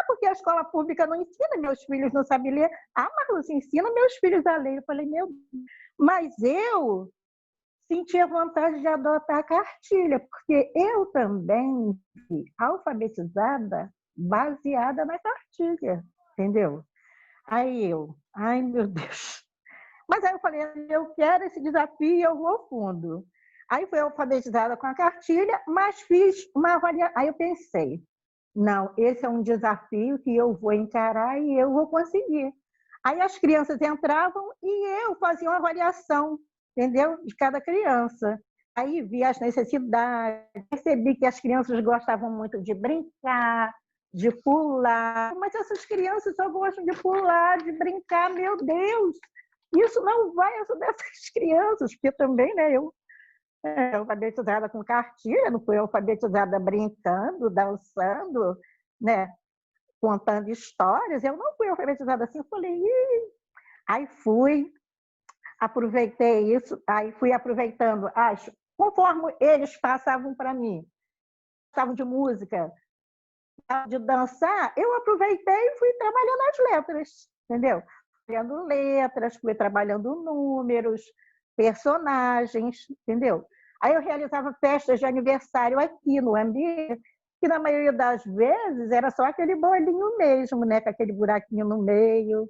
Porque a escola pública não ensina, meus filhos não sabem ler. Mas ensina meus filhos a ler. Eu falei, meu Deus. Mas eu sentia vontade de adotar a cartilha, porque eu também fui alfabetizada baseada na cartilha, entendeu? Aí ai meu Deus. Mas aí eu falei, eu quero esse desafio e eu vou fundo. Aí fui alfabetizada com a cartilha, mas fiz uma avaliação. Aí eu pensei, não, esse é um desafio que eu vou encarar e eu vou conseguir. Aí as crianças entravam e eu fazia uma avaliação, entendeu? De cada criança. Aí vi as necessidades, percebi que as crianças gostavam muito de brincar, de pular. Mas essas crianças só gostam de pular, de brincar, meu Deus! Isso não vai ajudar essas crianças, porque também, né, eu alfabetizada com cartilha, não fui alfabetizada brincando, dançando, né, contando histórias, eu não fui alfabetizada assim, eu falei, aí aproveitei isso, aí fui aproveitando, conforme eles passavam para mim, passavam de música, de dançar, eu aproveitei e fui trabalhando as letras, entendeu? Trabalhando letras, fui trabalhando números, personagens, entendeu? Aí eu realizava festas de aniversário aqui no ambiente, que na maioria das vezes era só aquele bolinho mesmo, né, com aquele buraquinho no meio.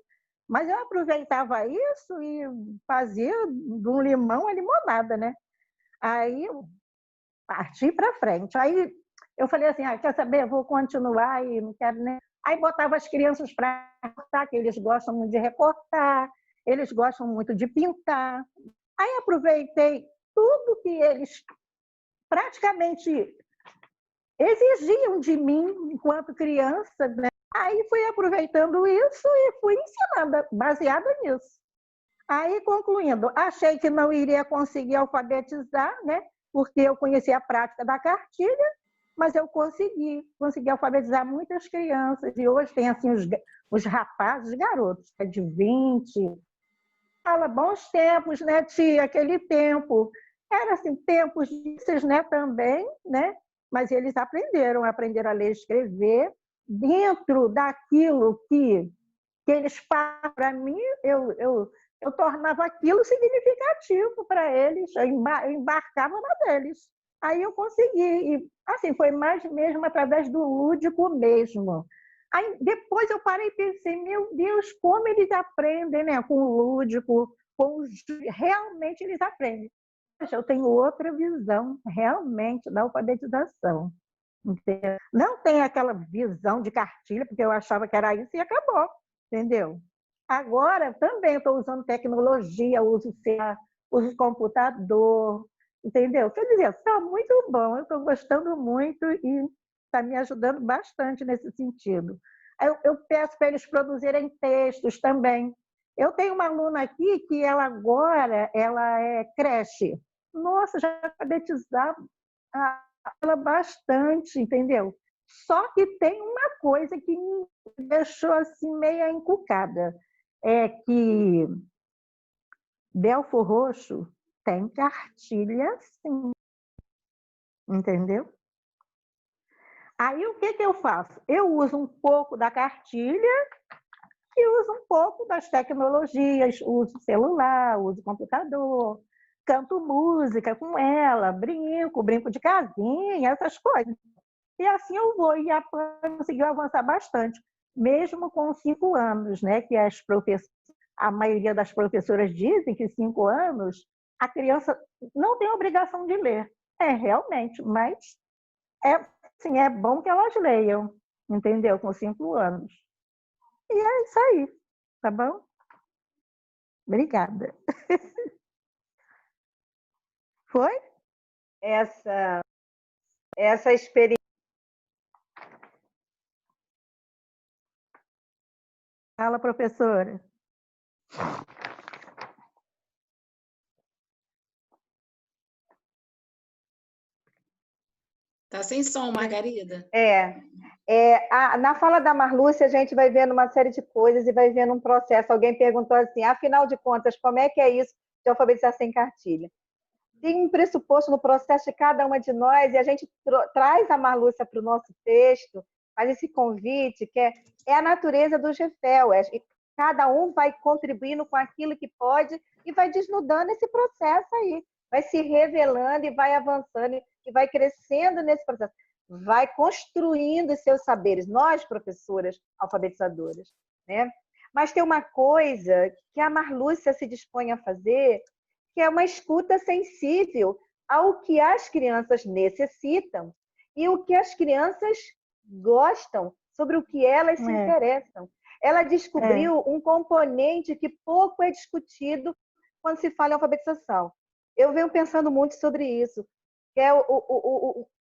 Mas eu aproveitava isso e fazia de um limão a limonada, né? Aí eu parti para frente. Aí eu falei assim, quer saber, vou continuar e não quero nem... Aí botava as crianças para recortar, que eles gostam muito de recortar, eles gostam muito de pintar. Aí aproveitei tudo que eles praticamente exigiam de mim enquanto criança, né? Aí fui aproveitando isso e fui ensinando, baseada nisso. Aí, concluindo, achei que não iria conseguir alfabetizar, né? Porque eu conhecia a prática da cartilha, mas eu consegui alfabetizar muitas crianças. E hoje tem assim os rapazes, os garotos, que é de 20. Fala, bons tempos, né, tia? Aquele tempo. Era assim, tempos difíceis, né, também, né? Mas eles aprenderam a ler e escrever dentro daquilo que eles falam para mim, eu tornava aquilo significativo para eles, eu embarcava na deles. Aí eu consegui, e assim, foi mais mesmo através do lúdico mesmo. Aí depois eu parei e pensei, meu Deus, como eles aprendem, né? Com o lúdico, realmente eles aprendem. Eu tenho outra visão, realmente, da alfabetização. Entendeu? Não tem aquela visão de cartilha, porque eu achava que era isso e acabou, entendeu? Agora também estou usando tecnologia, uso computador, entendeu? Quer dizer, está muito bom, eu estou gostando muito e está me ajudando bastante nesse sentido. Eu peço para eles produzirem textos também. Eu tenho uma aluna aqui que ela agora é creche. Nossa, já alfabetizava ela bastante, entendeu? Só que tem uma coisa que me deixou assim meia encucada, é que Belfor Roxo tem cartilha sim, entendeu? Aí o que eu faço? Eu uso um pouco da cartilha e uso um pouco das tecnologias, uso celular, uso computador, canto música com ela, brinco de casinha, essas coisas. E assim eu vou, e a PAN conseguiu avançar bastante, mesmo com 5 anos, né? Que a maioria das professoras dizem que 5 anos a criança não tem obrigação de ler. É, realmente, mas assim, é bom que elas leiam, entendeu? Com 5 anos. E é isso aí, tá bom? Obrigada. Foi? Essa experiência. Fala, professora. Tá sem som, Margarida. Na fala da Marlúcia, a gente vai vendo uma série de coisas e vai vendo um processo. Alguém perguntou assim, afinal de contas, como é que é isso de alfabetizar sem cartilha? Tem um pressuposto no processo de cada uma de nós, e a gente traz a Marlúcia para o nosso texto, faz esse convite, que é a natureza do GFEL. Cada um vai contribuindo com aquilo que pode e vai desnudando esse processo aí. Vai se revelando e vai avançando e vai crescendo nesse processo. Vai construindo os seus saberes. Nós, professoras alfabetizadoras, né? Mas tem uma coisa que a Marlúcia se dispõe a fazer, que é uma escuta sensível ao que as crianças necessitam e o que as crianças gostam, sobre o que elas se interessam. Ela descobriu um componente que pouco é discutido quando se fala em alfabetização. Eu venho pensando muito sobre isso, que é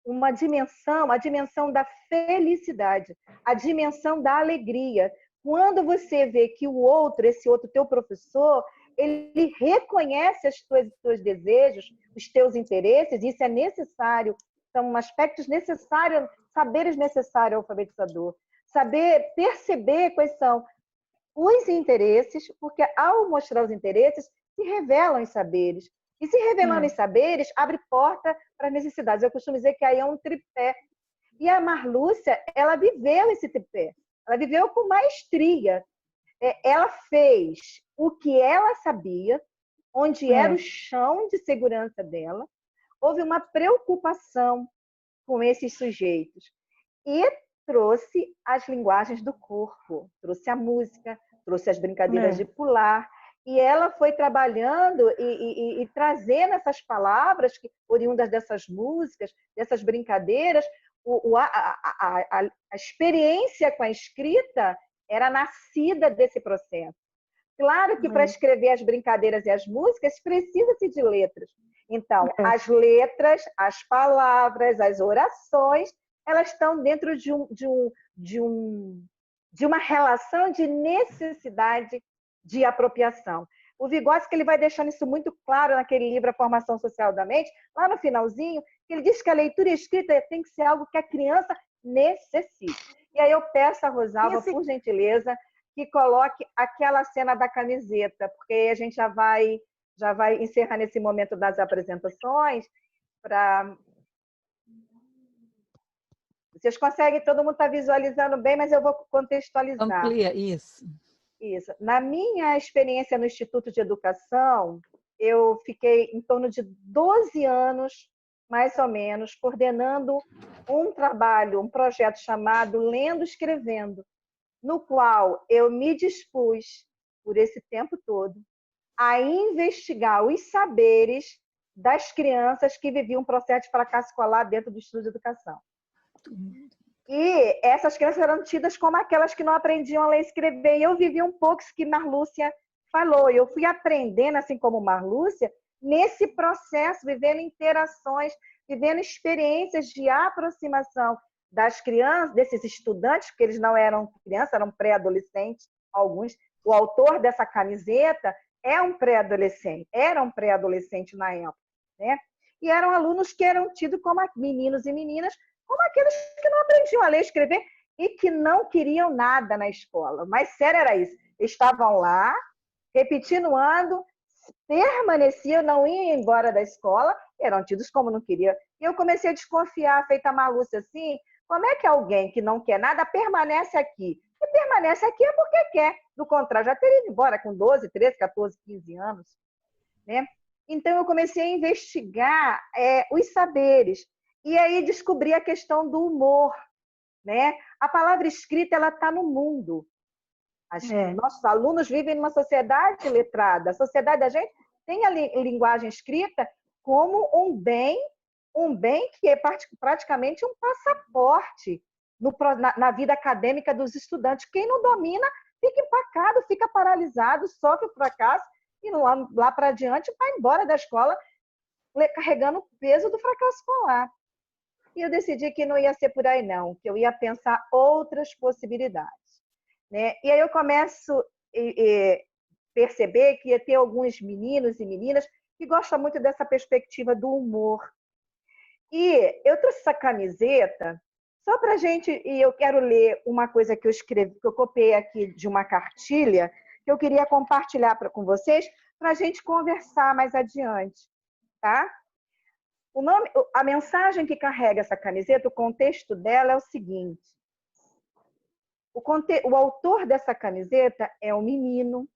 uma dimensão, a dimensão da felicidade, a dimensão da alegria. Quando você vê que o outro, esse outro teu professor, ele reconhece os teus desejos, os teus interesses, isso é necessário, são aspectos necessários, saberes necessários ao alfabetizador. Saber perceber quais são os interesses, porque ao mostrar os interesses, se revelam os saberes. E se revelando os saberes, abre porta para as necessidades. Eu costumo dizer que aí é um tripé. E a Marlúcia, ela viveu esse tripé. Ela viveu com maestria. Ela fez o que ela sabia, onde era o chão de segurança dela. Houve uma preocupação com esses sujeitos. E trouxe as linguagens do corpo, trouxe a música, trouxe as brincadeiras de pular. E ela foi trabalhando e trazendo essas palavras oriundas dessas músicas, dessas brincadeiras. A experiência com a escrita era nascida desse processo. Claro que para escrever as brincadeiras e as músicas precisa-se de letras. Então, as letras, as palavras, as orações, elas estão dentro de uma relação de necessidade de apropriação. O Vygotsky, ele vai deixando isso muito claro naquele livro A Formação Social da Mente, lá no finalzinho, ele diz que a leitura e a escrita tem que ser algo que a criança necessita. E aí eu peço a Rosalva, por gentileza, que coloque aquela cena da camiseta, porque aí a gente já vai encerrar nesse momento das apresentações. Vocês conseguem, todo mundo está visualizando bem, mas eu vou contextualizar. Amplia, isso. Isso. Na minha experiência no Instituto de Educação, eu fiquei em torno de 12 anos, mais ou menos, coordenando um trabalho, um projeto chamado Lendo Escrevendo, no qual eu me dispus, por esse tempo todo, a investigar os saberes das crianças que viviam um processo de fracasso escolar dentro do Instituto de Educação. E essas crianças eram tidas como aquelas que não aprendiam a ler e escrever. E eu vivi um pouco isso que Marlúcia falou. Eu fui aprendendo, assim como Marlúcia, nesse processo, vivendo interações, vivendo experiências de aproximação das crianças, desses estudantes, porque eles não eram crianças, eram pré-adolescentes, alguns. O autor dessa camiseta era um pré-adolescente na época, né? E eram alunos que eram tidos como meninos e meninas, como aqueles que não aprendiam a ler e escrever e que não queriam nada na escola. Mas sério era isso. Estavam lá, repetindo o ano, permaneciam, não iam embora da escola, eram tidos como não queriam. E eu comecei a desconfiar, feita a Marlúcia assim, como é que alguém que não quer nada permanece aqui? E permanece aqui é porque quer. Do contrário, já teria ido embora com 12, 13, 14, 15 anos. Né? Então, eu comecei a investigar os saberes. E aí descobri a questão do humor. Né? A palavra escrita está no mundo. Nossos alunos vivem numa sociedade letrada. A sociedade da gente tem a linguagem escrita como um bem que é praticamente um passaporte na vida acadêmica dos estudantes. Quem não domina fica empacado, fica paralisado, sofre o fracasso e lá para adiante vai embora da escola carregando o peso do fracasso escolar. E eu decidi que não ia ser por aí não, que eu ia pensar outras possibilidades. Né? E aí eu começo a perceber que ia ter alguns meninos e meninas que gostam muito dessa perspectiva do humor. E eu trouxe essa camiseta só para a gente, e eu quero ler uma coisa que eu escrevi, que eu copiei aqui de uma cartilha, que eu queria compartilhar com vocês, para a gente conversar mais adiante. Tá? A mensagem que carrega essa camiseta, o contexto dela é o seguinte. O autor dessa camiseta é um menino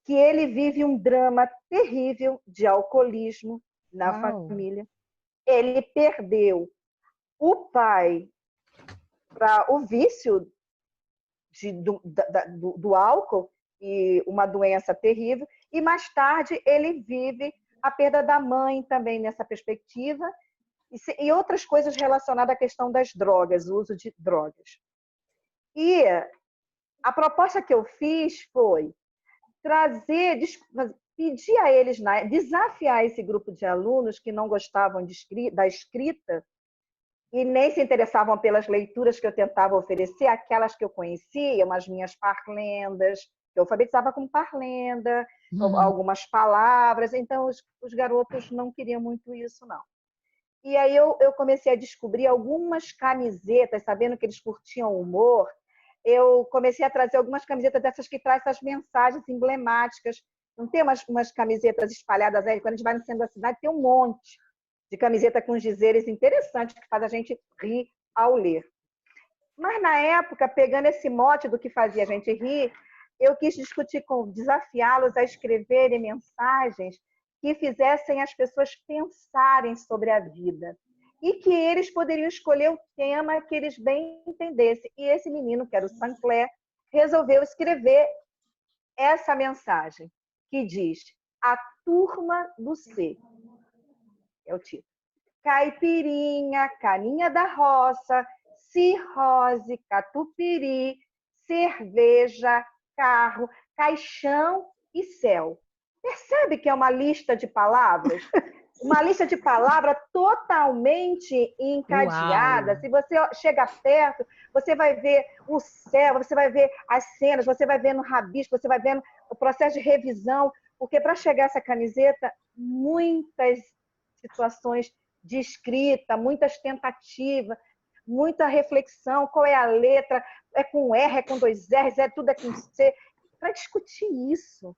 que ele vive um drama terrível de alcoolismo na família. Ele perdeu o pai para o vício do álcool e uma doença terrível. E mais tarde ele vive a perda da mãe também nessa perspectiva e outras coisas relacionadas à questão das drogas, o uso de drogas. E a proposta que eu fiz foi pedir a eles, desafiar esse grupo de alunos que não gostavam da escrita e nem se interessavam pelas leituras que eu tentava oferecer, aquelas que eu conhecia, as minhas parlendas, que eu alfabetizava com parlenda, algumas palavras, então os garotos não queriam muito isso, não. E aí eu comecei a descobrir algumas camisetas, sabendo que eles curtiam humor, eu comecei a trazer algumas camisetas dessas que trazem essas mensagens emblemáticas. Não tem umas camisetas espalhadas aí? Quando a gente vai no centro da cidade, tem um monte de camiseta com dizeres interessantes que faz a gente rir ao ler. Mas, na época, pegando esse mote do que fazia a gente rir, eu quis desafiá-los a escreverem mensagens que fizessem as pessoas pensarem sobre a vida. E que eles poderiam escolher o tema que eles bem entendessem. E esse menino, que era o Sancler, resolveu escrever essa mensagem, que diz: A Turma do C. É o título. Caipirinha, caninha da roça, cirrose, catupiry, cerveja, carro, caixão e céu. Percebe que é uma lista de palavras? Uma lista de palavras totalmente encadeada. Uau. Se você chega perto, você vai ver o céu, você vai ver as cenas, você vai vendo o rabisco, você vai vendo o processo de revisão, Porque para chegar a essa camiseta, muitas situações de escrita, muitas tentativas, muita reflexão, qual é a letra, é com R, é com 2 R's, é tudo é com C, para discutir isso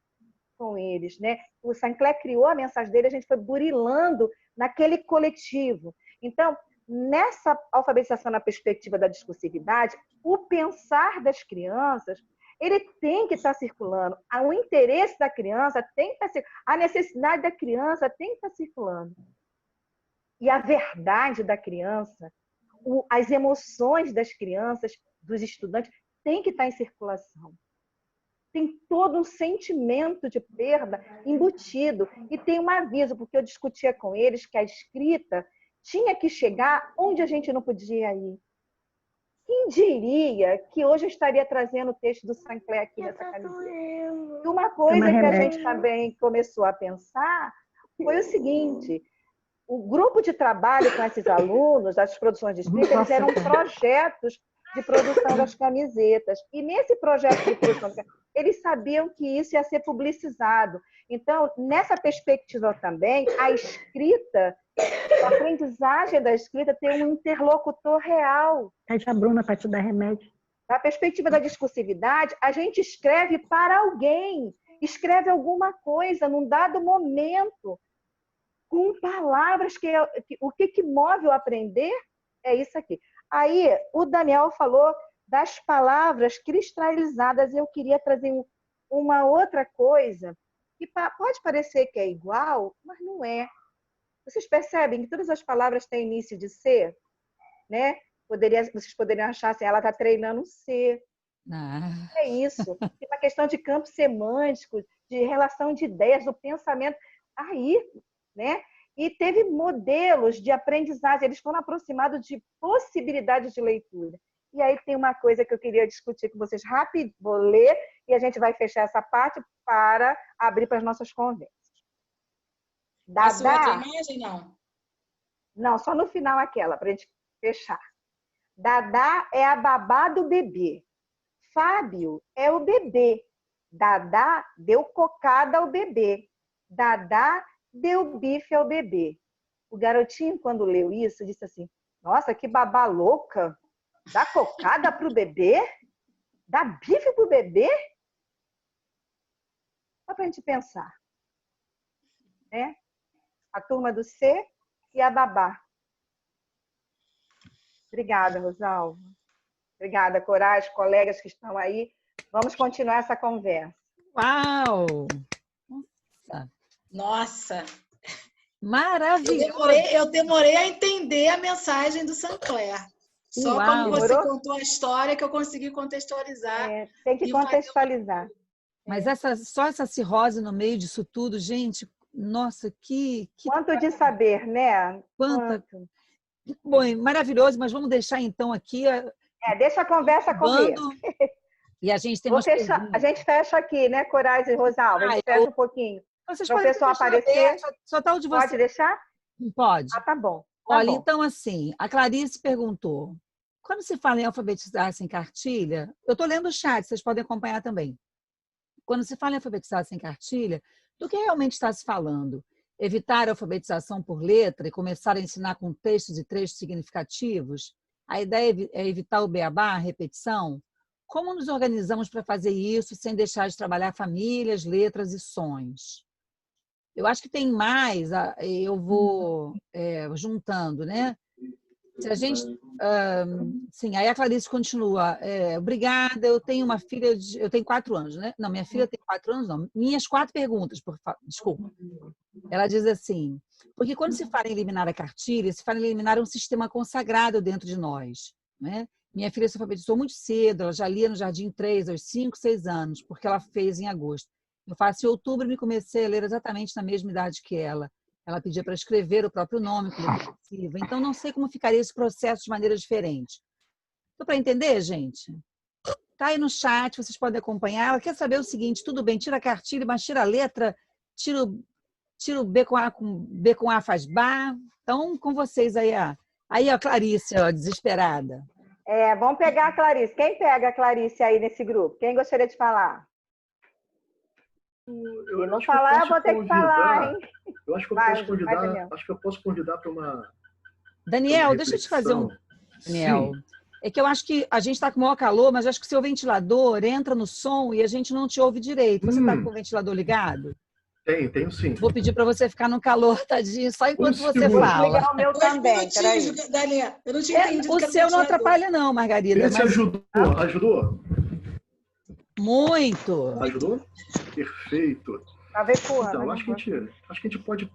com eles, né? O Saint-Clair criou a mensagem dele, a gente foi burilando naquele coletivo. Então, nessa alfabetização na perspectiva da discursividade, o pensar das crianças, ele tem que estar circulando. O interesse da criança tem que estar circulando. A necessidade da criança tem que estar circulando. E a verdade da criança, as emoções das crianças, dos estudantes, tem que estar em circulação. Tem todo um sentimento de perda embutido. E tem um aviso, porque eu discutia com eles que a escrita tinha que chegar onde a gente não podia ir. Quem diria que hoje eu estaria trazendo o texto do Saint-Clair aqui nessa camiseta? E uma coisa que a gente também começou a pensar foi o seguinte: o grupo de trabalho com esses alunos, das produções de escrita, eles eram projetos de produção das camisetas. E nesse projeto de produção, eles sabiam que isso ia ser publicizado. Então, nessa perspectiva também, a escrita, a aprendizagem da escrita tem um interlocutor real. Pede a Bruna para te dar remédio. Da perspectiva da discursividade, a gente escreve para alguém, escreve alguma coisa num dado momento, com palavras o que move o aprender é isso aqui. Aí, o Daniel falou das palavras cristalizadas, e eu queria trazer uma outra coisa, que pode parecer que é igual, mas não é. Vocês percebem que todas as palavras têm início de C? Né? Vocês poderiam achar assim, ela está treinando um C. É isso. Tem uma questão de campo semântico, de relação de ideias, do pensamento. Aí, né? E teve modelos de aprendizagem, eles foram aproximados de possibilidades de leitura. E aí tem uma coisa que eu queria discutir com vocês rápido, vou ler, e a gente vai fechar essa parte para abrir para as nossas conversas. A sua outra imagem, não? Não, só no final aquela, para a gente fechar. Dadá é a babá do bebê. Fábio é o bebê. Dadá deu cocada ao bebê. Dadá deu bife ao bebê. O garotinho, quando leu isso, disse assim: nossa, que babá louca! Dá cocada para o bebê? Dá bife para o bebê? Só para a gente pensar. Né? A turma do C e a babá. Obrigada, Rosalva. Obrigada, Coragem, colegas que estão aí. Vamos continuar essa conversa. Uau! Nossa! Maravilhoso! Eu demorei a entender a mensagem do Saint-Clair. Só quando você contou a história que eu consegui contextualizar. Tem que contextualizar. Mas só essa cirrose no meio disso tudo, gente, nossa, que... Quanto de saber, né? Quanto. Bom, maravilhoso, mas vamos deixar então aqui... deixa a conversa correr. E a gente tem a gente fecha aqui, né, Corais e Rosalva? A gente fecha um pouquinho. Para o pessoal aparecer. Só tal de você. Pode deixar? Pode. Ah, tá bom. Olha, então assim, a Clarice perguntou, quando se fala em alfabetizar sem cartilha, eu estou lendo o chat, vocês podem acompanhar também. Quando se fala em alfabetizar sem cartilha, do que realmente está se falando? Evitar a alfabetização por letra e começar a ensinar com textos e trechos significativos? A ideia é evitar o beabá, a repetição? Como nos organizamos para fazer isso sem deixar de trabalhar famílias, letras e sons? Eu acho que tem mais, eu vou juntando, né? Se a gente... sim, aí a Clarice continua. Obrigada, eu tenho uma filha eu tenho 4 anos, né? Não, minha filha tem 4 anos, não. Minhas 4 perguntas, desculpa. Ela diz assim, porque quando se fala em eliminar a cartilha, se fala em eliminar um sistema consagrado dentro de nós, né? Minha filha se alfabetizou muito cedo, ela já lia no Jardim 3, aos 5, 6 anos, porque ela fez em agosto. Eu faço em outubro e me comecei a ler exatamente na mesma idade que ela. Ela pedia para escrever o próprio nome, com letra cursiva. Então, não sei como ficaria esse processo de maneira diferente. Deu para entender, gente? Está aí no chat, vocês podem acompanhar. Ela quer saber o seguinte, tudo bem, tira a cartilha, mas tira a letra, tira o B com A faz Bá. Então, com vocês aí, aí a Clarice, desesperada. Vamos pegar a Clarice. Quem pega a Clarice aí nesse grupo? Quem gostaria de falar? Se não falar, eu vou ter que falar, hein? Eu acho que eu posso convidar para uma... Daniel, deixa eu te fazer um... Daniel, é que eu acho que a gente está com o maior calor, mas acho que o seu ventilador entra no som e a gente não te ouve direito. Você está com o ventilador ligado? Tenho sim. Vou pedir para você ficar no calor, tadinho, só enquanto você Vou fala. ligar o meu também, peraí. Daniel, eu não tinha entendido. O seu não atrapalha não, Margarida. Esse ajudou? Ajudou? Muito. Ajudou? Perfeito. Tá ecoando, Então, acho que a gente pode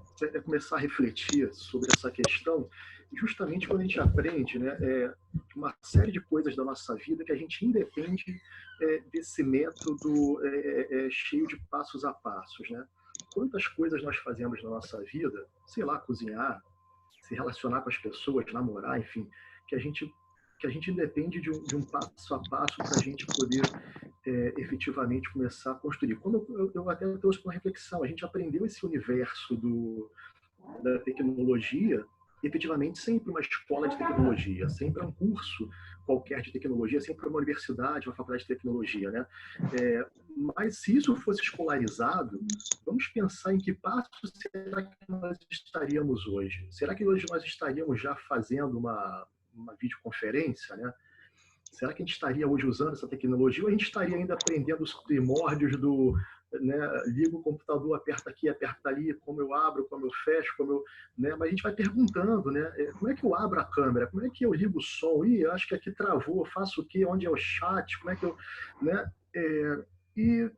começar a refletir sobre essa questão justamente quando a gente aprende, né, uma série de coisas da nossa vida que a gente independe desse método cheio de passos a passos, né? Quantas coisas nós fazemos na nossa vida, sei lá, cozinhar, se relacionar com as pessoas, namorar, enfim, que a gente depende de um passo a passo para a gente poder efetivamente começar a construir. Como eu até trouxe uma reflexão, a gente aprendeu esse universo da tecnologia, efetivamente sempre uma escola de tecnologia, sempre um curso qualquer de tecnologia, sempre uma universidade, uma faculdade de tecnologia, né? Mas se isso fosse escolarizado, vamos pensar em que passo será que nós estaríamos hoje? Será que hoje nós estaríamos já fazendo uma videoconferência, né? Será que a gente estaria hoje usando essa tecnologia ou a gente estaria ainda aprendendo os primórdios do, né, liga o computador, aperta aqui, aperta ali, como eu abro, como eu fecho, né? Mas a gente vai perguntando, né? Como é que eu abro a câmera? Como é que eu ligo o som? Ih, eu acho que aqui travou, eu faço o quê? Onde é o chat? Como é que eu... Né? E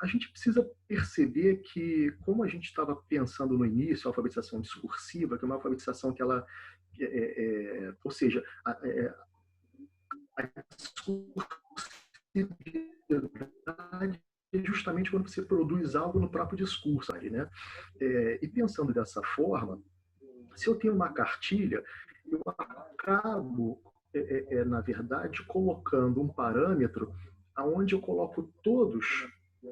a gente precisa perceber que, como a gente estava pensando no início, a alfabetização discursiva, que é uma alfabetização que ela... ou seja, a discursividade é justamente quando você produz algo no próprio discurso, né? E pensando dessa forma, se eu tenho uma cartilha, eu acabo, na verdade, colocando um parâmetro aonde eu coloco todos,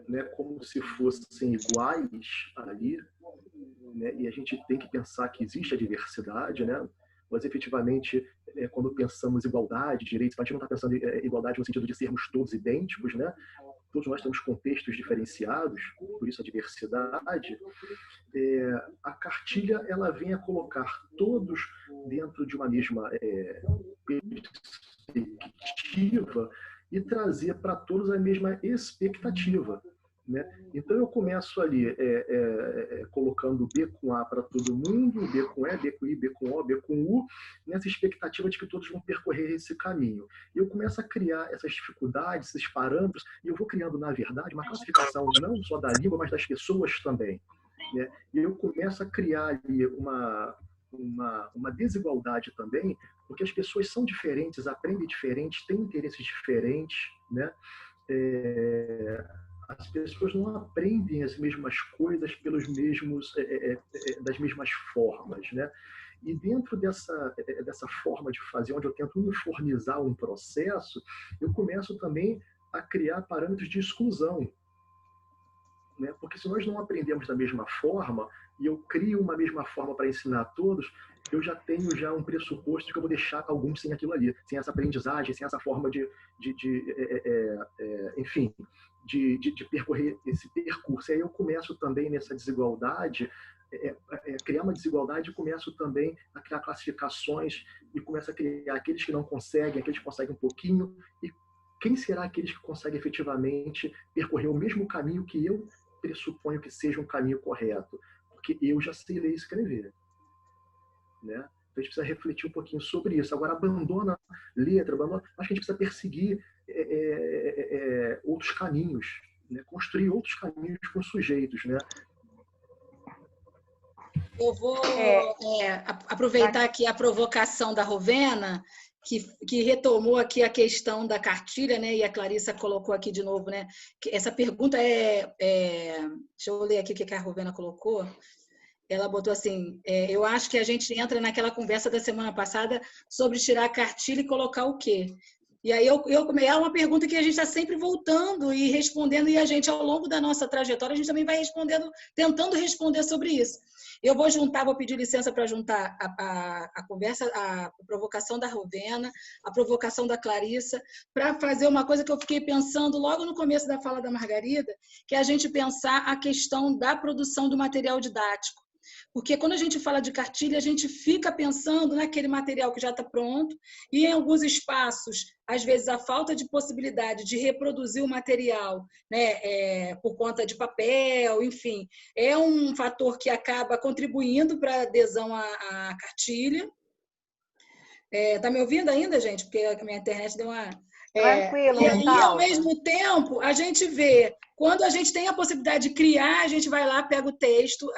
né, como se fossem iguais ali, né? E a gente tem que pensar que existe a diversidade, né? Mas efetivamente, quando pensamos igualdade, direitos, a gente não está pensando em igualdade no sentido de sermos todos idênticos, né? Todos nós temos contextos diferenciados, por isso a diversidade. A cartilha, ela vem a colocar todos dentro de uma mesma perspectiva e trazer para todos a mesma expectativa, né? Então eu começo ali colocando B com A para todo mundo, B com E, B com I, B com O, B com U, nessa expectativa de que todos vão percorrer esse caminho. E eu começo a criar essas dificuldades, esses parâmetros, e eu vou criando, na verdade, uma classificação não só da língua, mas das pessoas também, né? E eu começo a criar ali uma desigualdade também, porque as pessoas são diferentes, aprendem diferentes, têm interesses diferentes, né? As pessoas não aprendem as mesmas coisas pelos mesmos, das mesmas formas, né? E dentro dessa forma de fazer, onde eu tento uniformizar um processo, eu começo também a criar parâmetros de exclusão, né? Porque se nós não aprendemos da mesma forma, e eu crio uma mesma forma para ensinar a todos, eu já tenho um pressuposto de que eu vou deixar alguns sem aquilo ali, sem essa aprendizagem, sem essa forma enfim, de percorrer esse percurso. E aí eu começo também nessa desigualdade, criar uma desigualdade, e começo também a criar classificações, e começo a criar aqueles que não conseguem, aqueles que conseguem um pouquinho, e quem será aqueles que conseguem efetivamente percorrer o mesmo caminho que eu pressuponho que seja um caminho correto, porque eu já sei ler e escrever, né? Então a gente precisa refletir um pouquinho sobre isso. Agora, abandona letra, acho que a gente precisa perseguir outros caminhos, né? Construir outros caminhos com sujeitos, né? Eu vou aproveitar aqui a provocação da Rovena, que retomou aqui a questão da cartilha, né? E a Clarissa colocou aqui de novo, né? Essa pergunta deixa eu ler aqui o que a Rovena colocou. Ela botou assim, eu acho que a gente entra naquela conversa da semana passada sobre tirar a cartilha e colocar o quê? E aí é uma pergunta que a gente está sempre voltando e respondendo, e a gente, ao longo da nossa trajetória, a gente também vai respondendo, tentando responder sobre isso. Eu vou pedir licença para juntar a conversa, a provocação da Rovena, a provocação da Clarissa, para fazer uma coisa que eu fiquei pensando logo no começo da fala da Margarida, que é a gente pensar a questão da produção do material didático. Porque quando a gente fala de cartilha, a gente fica pensando naquele material que já está pronto, e em alguns espaços, às vezes, a falta de possibilidade de reproduzir o material, né, por conta de papel, enfim, é um fator que acaba contribuindo para a adesão à cartilha. Tá me ouvindo ainda, gente? Porque a minha internet deu uma... Tranquilo, e aí, ao mesmo tempo, a gente vê, quando a gente tem a possibilidade de criar, a gente vai lá, pega o texto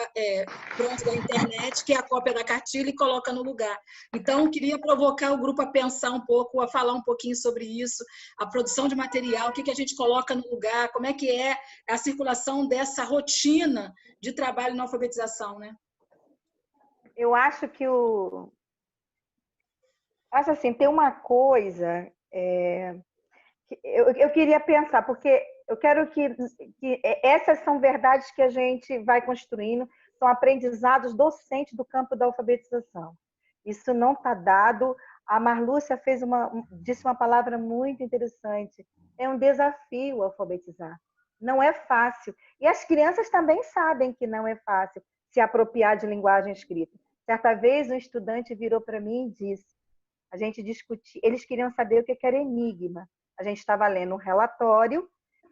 pronto da internet, que é a cópia da cartilha, e coloca no lugar. Então, queria provocar o grupo a pensar um pouco, a falar um pouquinho sobre isso, a produção de material, o que a gente coloca no lugar, como é que é a circulação dessa rotina de trabalho na alfabetização, né? Eu acho que acho assim, tem uma coisa que eu queria pensar, porque eu quero que essas são verdades que a gente vai construindo, são aprendizados docentes do campo da alfabetização. Isso não está dado. A Marlúcia disse uma palavra muito interessante. É um desafio alfabetizar. Não é fácil. E as crianças também sabem que não é fácil se apropriar de linguagem escrita. Certa vez, um estudante virou para mim e disse, a gente discutia, eles queriam saber o que era enigma. A gente estava lendo um relatório,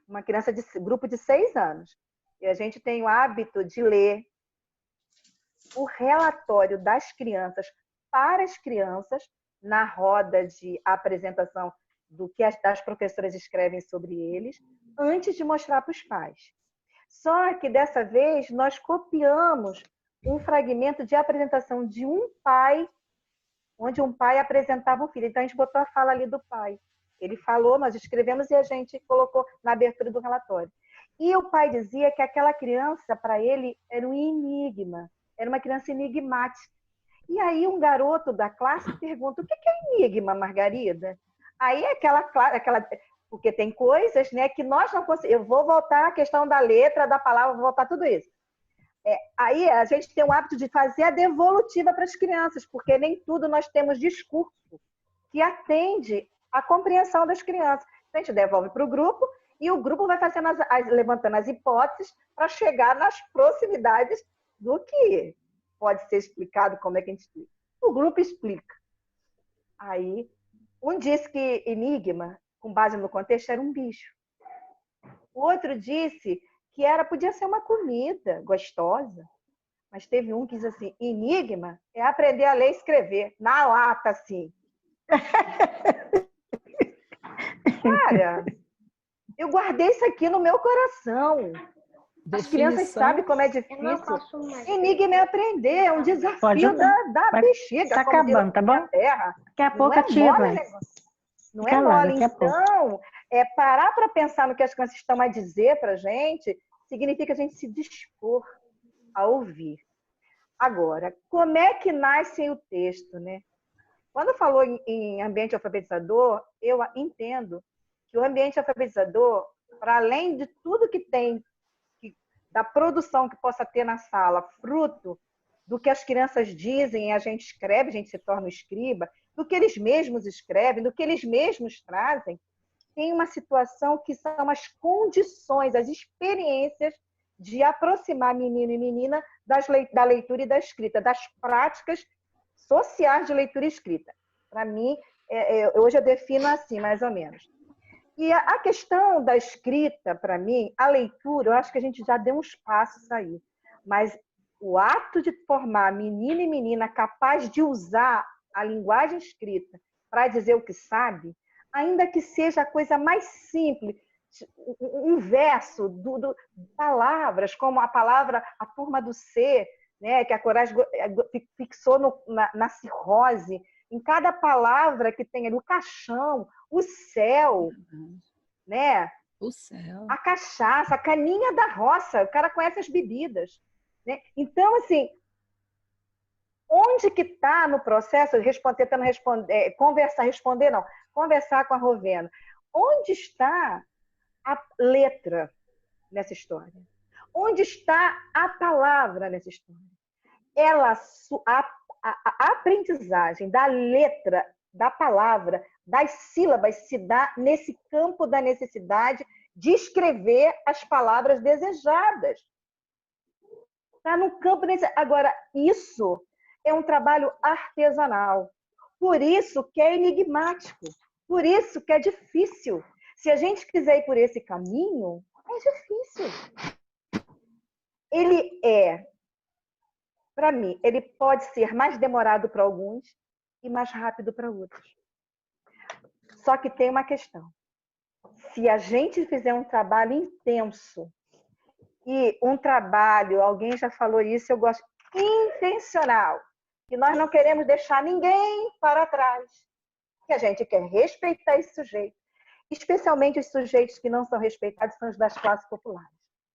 uma criança de grupo de 6 anos. E a gente tem o hábito de ler o relatório das crianças para as crianças na roda de apresentação do que as professoras escrevem sobre eles, antes de mostrar para os pais. Só que dessa vez nós copiamos um fragmento de apresentação de um pai, onde um pai apresentava um filho. Então a gente botou a fala ali do pai. Ele falou, nós escrevemos e a gente colocou na abertura do relatório. E o pai dizia que aquela criança, para ele, era um enigma. Era uma criança enigmática. E aí um garoto da classe pergunta, o que é enigma, Margarida? Aí aquela porque tem coisas, né, que nós não conseguimos. Eu vou voltar à questão da letra, da palavra, vou voltar tudo isso. Aí a gente tem o hábito de fazer a devolutiva para as crianças, porque nem tudo nós temos discurso que atende à compreensão das crianças. Então, a gente devolve para o grupo e o grupo vai fazendo levantando as hipóteses para chegar nas proximidades do que pode ser explicado, como é que a gente explica. O grupo explica. Aí, um disse que enigma, com base no contexto, era um bicho. O outro disse que podia ser uma comida gostosa. Mas teve um que disse assim, enigma é aprender a ler e escrever, na lata, assim. Cara, eu guardei isso aqui no meu coração. As crianças sabem como é difícil. Enigma é aprender, é um desafio da bexiga. Está acabando, tá bom? Terra. Daqui a pouco ativa. Não é mole. Então, parar para pensar no que as crianças estão a dizer para a gente, significa a gente se dispor a ouvir. Agora, como é que nasce o texto, né? Quando falou em ambiente alfabetizador, eu entendo que o ambiente alfabetizador, para além de tudo que tem, da produção que possa ter na sala, fruto do que as crianças dizem e a gente escreve, a gente se torna escriba, do que eles mesmos escrevem, do que eles mesmos trazem, tem uma situação que são as condições, as experiências de aproximar menino e menina da leitura e da escrita, das práticas sociais de leitura e escrita. Para mim, hoje eu defino assim, mais ou menos. E a questão da escrita, para mim, a leitura, eu acho que a gente já deu uns passos aí. Mas o ato de formar menino e menina capaz de usar a linguagem escrita para dizer o que sabe, ainda que seja a coisa mais simples, um verso, palavras, como a palavra a turma do C, né, que a Coragem fixou na cirrose, em cada palavra que tem ali, o caixão, o céu, né? O céu. A cachaça, a caninha da roça, o cara conhece as bebidas, né? Então, assim, Onde que está no processo, tentando conversar com a Rovena, onde está a letra nessa história? Onde está a palavra nessa história? A aprendizagem da letra, da palavra, das sílabas se dá nesse campo da necessidade de escrever as palavras desejadas. Está no campo desse... Agora, isso é um trabalho artesanal. Por isso que é enigmático. Por isso que é difícil. Se a gente quiser ir por esse caminho, é difícil. Ele para mim, ele pode ser mais demorado para alguns e mais rápido para outros. Só que tem uma questão. Se a gente fizer um trabalho intenso, e um trabalho, alguém já falou isso, eu gosto, intencional, que nós não queremos deixar ninguém para trás, que a gente quer respeitar esse sujeito, especialmente os sujeitos que não são respeitados são os das classes populares.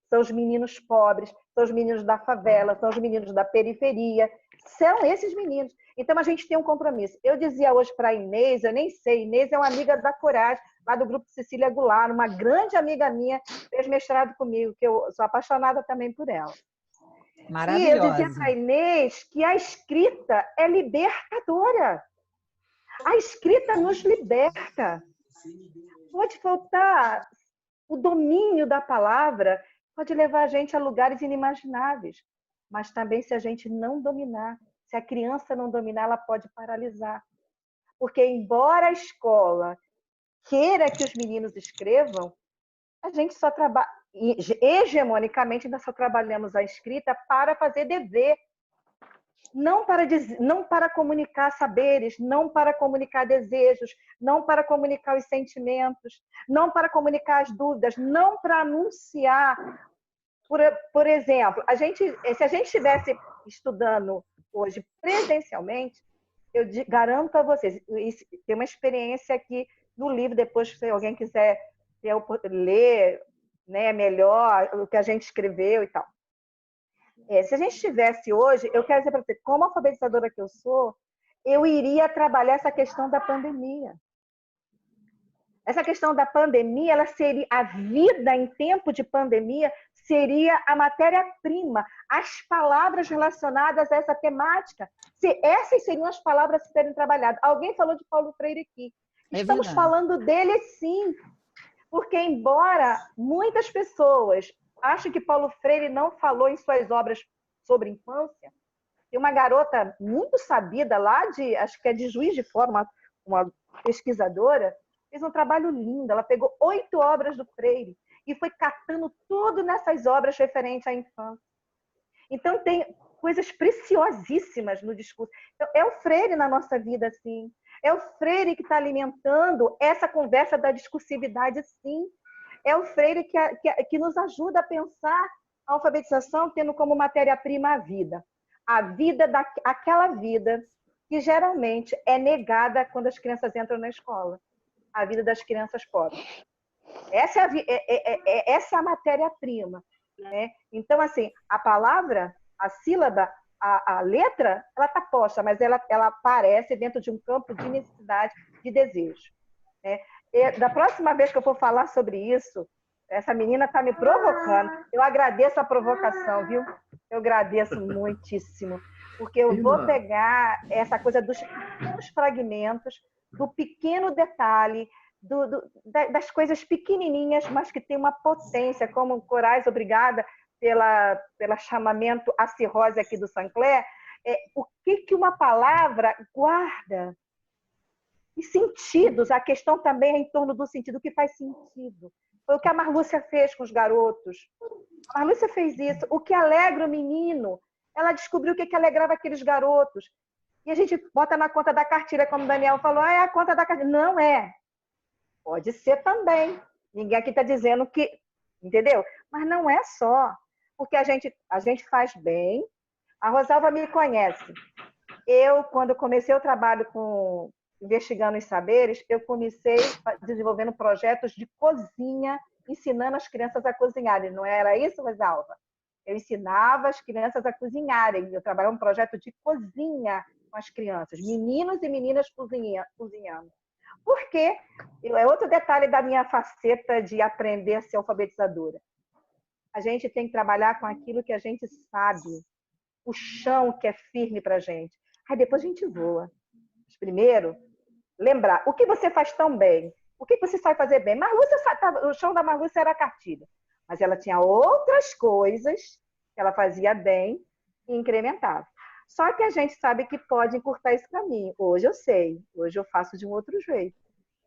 São os meninos pobres, são os meninos da favela, são os meninos da periferia, são esses meninos. Então, a gente tem um compromisso. Eu dizia hoje para a Inês, eu nem sei, Inês é uma amiga da Coragem, lá do Grupo Cecília Goulart, uma grande amiga minha, fez mestrado comigo, que eu sou apaixonada também por ela. Maravilhosa. E eu dizia para a Inês que a escrita é libertadora. A escrita nos liberta. Pode faltar o domínio da palavra, pode levar a gente a lugares inimagináveis. Mas também, se a gente não dominar, se a criança não dominar, ela pode paralisar. Porque, embora a escola queira que os meninos escrevam, a gente só trabalha, hegemonicamente, ainda só trabalhamos a escrita para fazer dever. Não para comunicar saberes, não para comunicar desejos, não para comunicar os sentimentos, não para comunicar as dúvidas, não para anunciar. Por exemplo, se a gente estivesse estudando hoje presencialmente, eu garanto a vocês, tem uma experiência aqui no livro, depois, se alguém quiser ler, né, melhor o que a gente escreveu e tal. Se a gente estivesse hoje, eu quero dizer para você, como alfabetizadora que eu sou, eu iria trabalhar essa questão da pandemia. Essa questão da pandemia, ela seria a vida em tempo de pandemia, seria a matéria-prima, as palavras relacionadas a essa temática. Essas seriam as palavras a serem trabalhadas. Alguém falou de Paulo Freire aqui. Estamos falando dele, sim. Porque, embora muitas pessoas achem que Paulo Freire não falou em suas obras sobre infância, tem uma garota muito sabida lá, acho que é de Juiz de Fora, uma pesquisadora, fez um trabalho lindo. Ela pegou 8 obras do Freire e foi catando tudo nessas obras referentes à infância. Então, tem coisas preciosíssimas no discurso. Então, é o Freire na nossa vida, sim. É o Freire que está alimentando essa conversa da discursividade, sim. É o Freire que nos ajuda a pensar a alfabetização tendo como matéria-prima a vida. A vida, aquela vida que geralmente é negada quando as crianças entram na escola. A vida das crianças pobres. Essa é a matéria-prima. Né? Então, assim, a palavra, a sílaba, a letra, ela está posta, mas ela aparece dentro de um campo de necessidade, de desejo. Né? Da próxima vez que eu for falar sobre isso, essa menina está me provocando. Eu agradeço a provocação, viu? Eu agradeço muitíssimo. Porque eu vou pegar essa coisa dos fragmentos, do pequeno detalhe, das coisas pequenininhas, mas que tem uma potência, como Corais, obrigada pela chamamento a cirrose aqui do Sancler, o que uma palavra guarda. E sentidos, a questão também é em torno do sentido, o que faz sentido. Foi o que a Marlúcia fez com os garotos. A Marlúcia fez isso. O que alegra o menino, ela descobriu o que alegrava aqueles garotos. E a gente bota na conta da cartilha, como o Daniel falou, é a conta da cartilha. Não é. Pode ser também. Ninguém aqui está dizendo que... Entendeu? Mas não é só. Porque a gente faz bem. A Rosalva me conhece. Quando comecei o trabalho investigando os saberes, eu comecei desenvolvendo projetos de cozinha, ensinando as crianças a cozinharem. Não era isso, Rosalva? Eu ensinava as crianças a cozinharem. Eu trabalhava um projeto de cozinha com as crianças, meninos e meninas cozinhando. Porque é outro detalhe da minha faceta de aprender a ser alfabetizadora. A gente tem que trabalhar com aquilo que a gente sabe, o chão que é firme para a gente. Aí depois a gente voa. Mas primeiro, lembrar o que você faz tão bem, o que você sabe fazer bem. O chão da Marlúcia era a cartilha, mas ela tinha outras coisas que ela fazia bem e incrementava. Só que a gente sabe que pode encurtar esse caminho. Hoje eu sei, hoje eu faço de um outro jeito,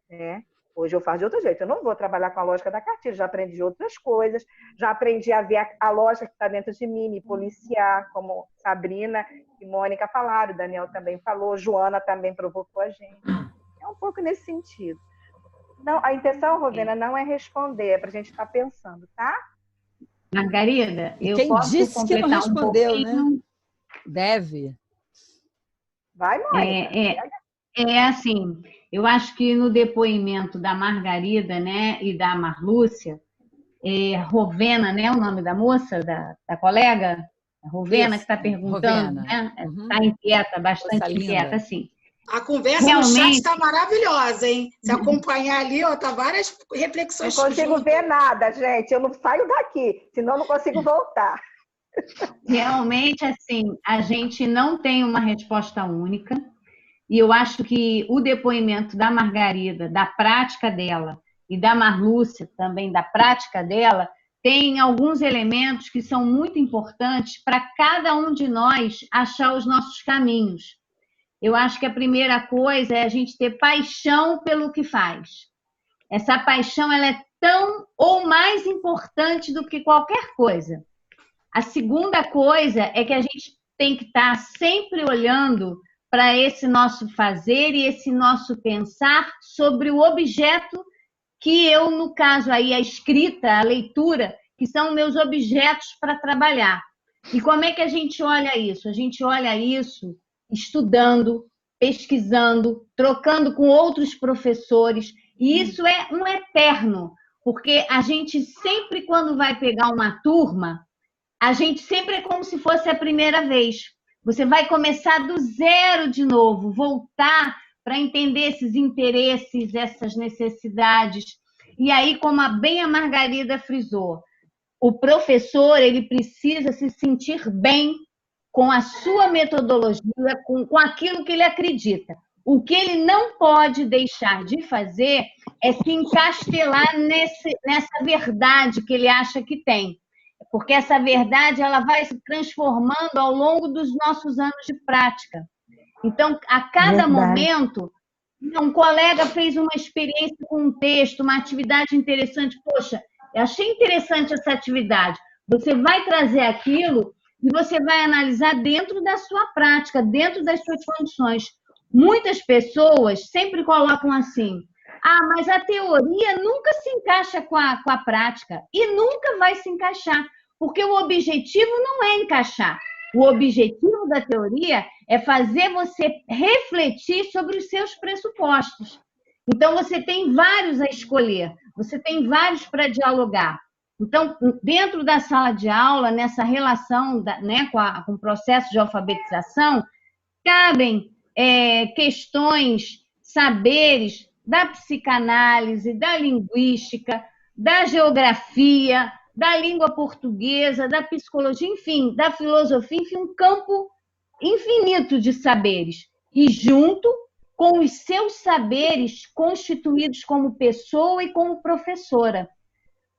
né? Hoje eu faço de outro jeito. Eu não vou trabalhar com a lógica da cartilha, já aprendi outras coisas, já aprendi a ver a lógica que está dentro de mim, me policiar, como Sabrina e Mônica falaram, o Daniel também falou, Joana também provocou a gente. É um pouco nesse sentido. Não, a intenção, Rovena, não é responder, é para a gente estar pensando, tá? Margarida, eu quem posso disse completar que não respondeu, um pouquinho? né? Deve. Vai, Mônica. Assim, eu acho que no depoimento da Margarida, né, e da Marlúcia, Rovena, né, o nome da moça, da colega, Rovena, que está perguntando, Rovena. né? Está inquieta, bastante inquieta, assim. A conversa realmente no chat está maravilhosa, hein? Se acompanhar ali, ó, tá várias reflexões. Não consigo ver nada, gente. Eu não saio daqui, senão não consigo voltar. Realmente, assim, a gente não tem uma resposta única. E eu acho que o depoimento da Margarida, da prática dela, e da Marlúcia também, da prática dela, tem alguns elementos que são muito importantes para cada um de nós achar os nossos caminhos. Eu acho que a primeira coisa é a gente ter paixão pelo que faz. Essa paixão ela é tão ou mais importante do que qualquer coisa. A segunda coisa é que a gente tem que estar sempre olhando para esse nosso fazer e esse nosso pensar sobre o objeto que eu, no caso aí, a escrita, a leitura, que são meus objetos para trabalhar. E como é que a gente olha isso? A gente olha isso estudando, pesquisando, trocando com outros professores, e isso é um eterno, porque a gente sempre, quando vai pegar uma turma, a gente sempre é como se fosse a primeira vez. Você vai começar do zero de novo, voltar para entender esses interesses, essas necessidades. E aí, como bem a Margarida frisou, o professor ele precisa se sentir bem com a sua metodologia, com aquilo que ele acredita. O que ele não pode deixar de fazer é se encastelar nessa verdade que ele acha que tem. Porque essa verdade ela vai se transformando ao longo dos nossos anos de prática. Então, a cada momento, um colega fez uma experiência com um texto, uma atividade interessante. Poxa, eu achei interessante essa atividade. Você vai trazer aquilo e você vai analisar dentro da sua prática, dentro das suas condições. Muitas pessoas sempre colocam assim: mas a teoria nunca se encaixa com a prática. E nunca vai se encaixar, porque o objetivo não é encaixar. O objetivo da teoria é fazer você refletir sobre os seus pressupostos. Então, você tem vários a escolher, você tem vários para dialogar. Então, dentro da sala de aula, nessa relação né, com o processo de alfabetização, cabem questões, saberes da psicanálise, da linguística, da geografia, da língua portuguesa, da psicologia, enfim, da filosofia, enfim, um campo infinito de saberes. E junto com os seus saberes constituídos como pessoa e como professora,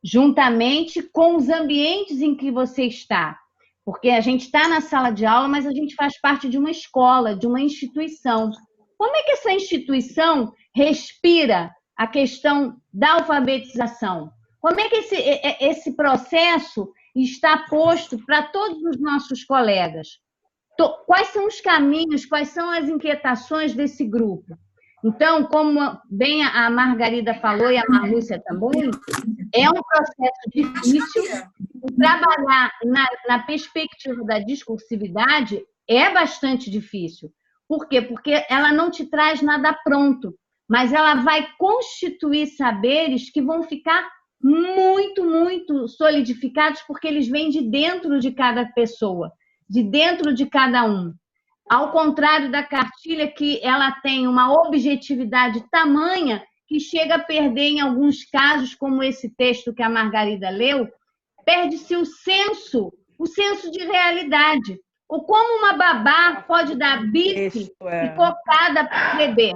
juntamente com os ambientes em que você está. Porque a gente está na sala de aula, mas a gente faz parte de uma escola, de uma instituição. Como é que essa instituição respira a questão da alfabetização? Como é que esse processo está posto para todos os nossos colegas? Quais são os caminhos, quais são as inquietações desse grupo? Então, como bem a Margarida falou e a Marlúcia também, é um processo difícil. Trabalhar na perspectiva da discursividade é bastante difícil. Por quê? Porque ela não te traz nada pronto, mas ela vai constituir saberes que vão ficar muito, muito solidificados, porque eles vêm de dentro de cada pessoa, de dentro de cada um. Ao contrário da cartilha, que ela tem uma objetividade tamanha que chega a perder, em alguns casos, como esse texto que a Margarida leu, perde-se o senso de realidade. Ou como uma babá pode dar bife e cocada para o bebê.